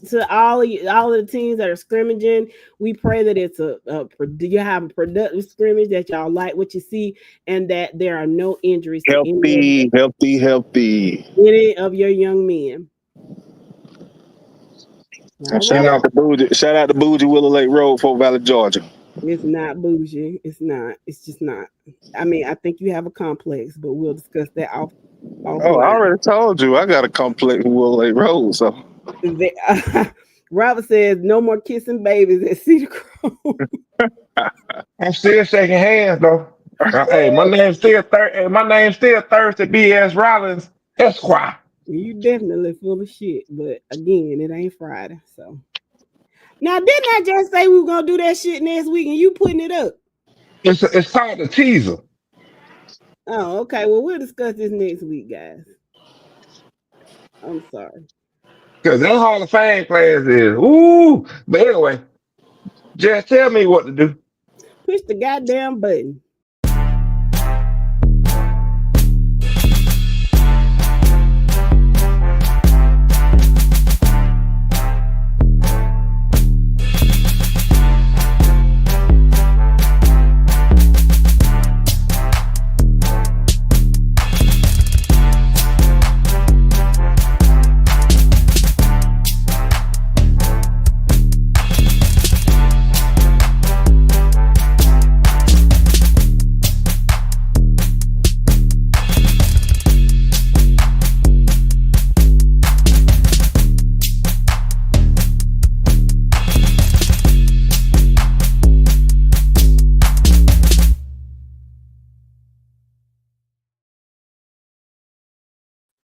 to all of the teams that are scrimmaging. We pray that it's you have a productive scrimmage, that y'all like what you see, and that there are no injuries to healthy any of your young men. Shout out to Bougie Willow Lake Road, Fort Valley, Georgia. It's not bougie. It's not. It's just not. I mean, I think you have a complex, but we'll discuss that off. I already told you I got a complex with Willow Lake Road. So Robert says no more kissing babies at Cedar Grove. I'm still shaking hands though. Hey, my name's still Thirsty B.S. Rollins Esquire. You definitely full of shit, but again, it ain't Friday, so. Now, didn't I just say we were gonna do that shit next week, and you putting it up? It's called the teaser. Oh, okay. Well, we'll discuss this next week, guys. I'm sorry. Because that Hall of Fame class is ooh. But anyway, just tell me what to do. Push the goddamn button.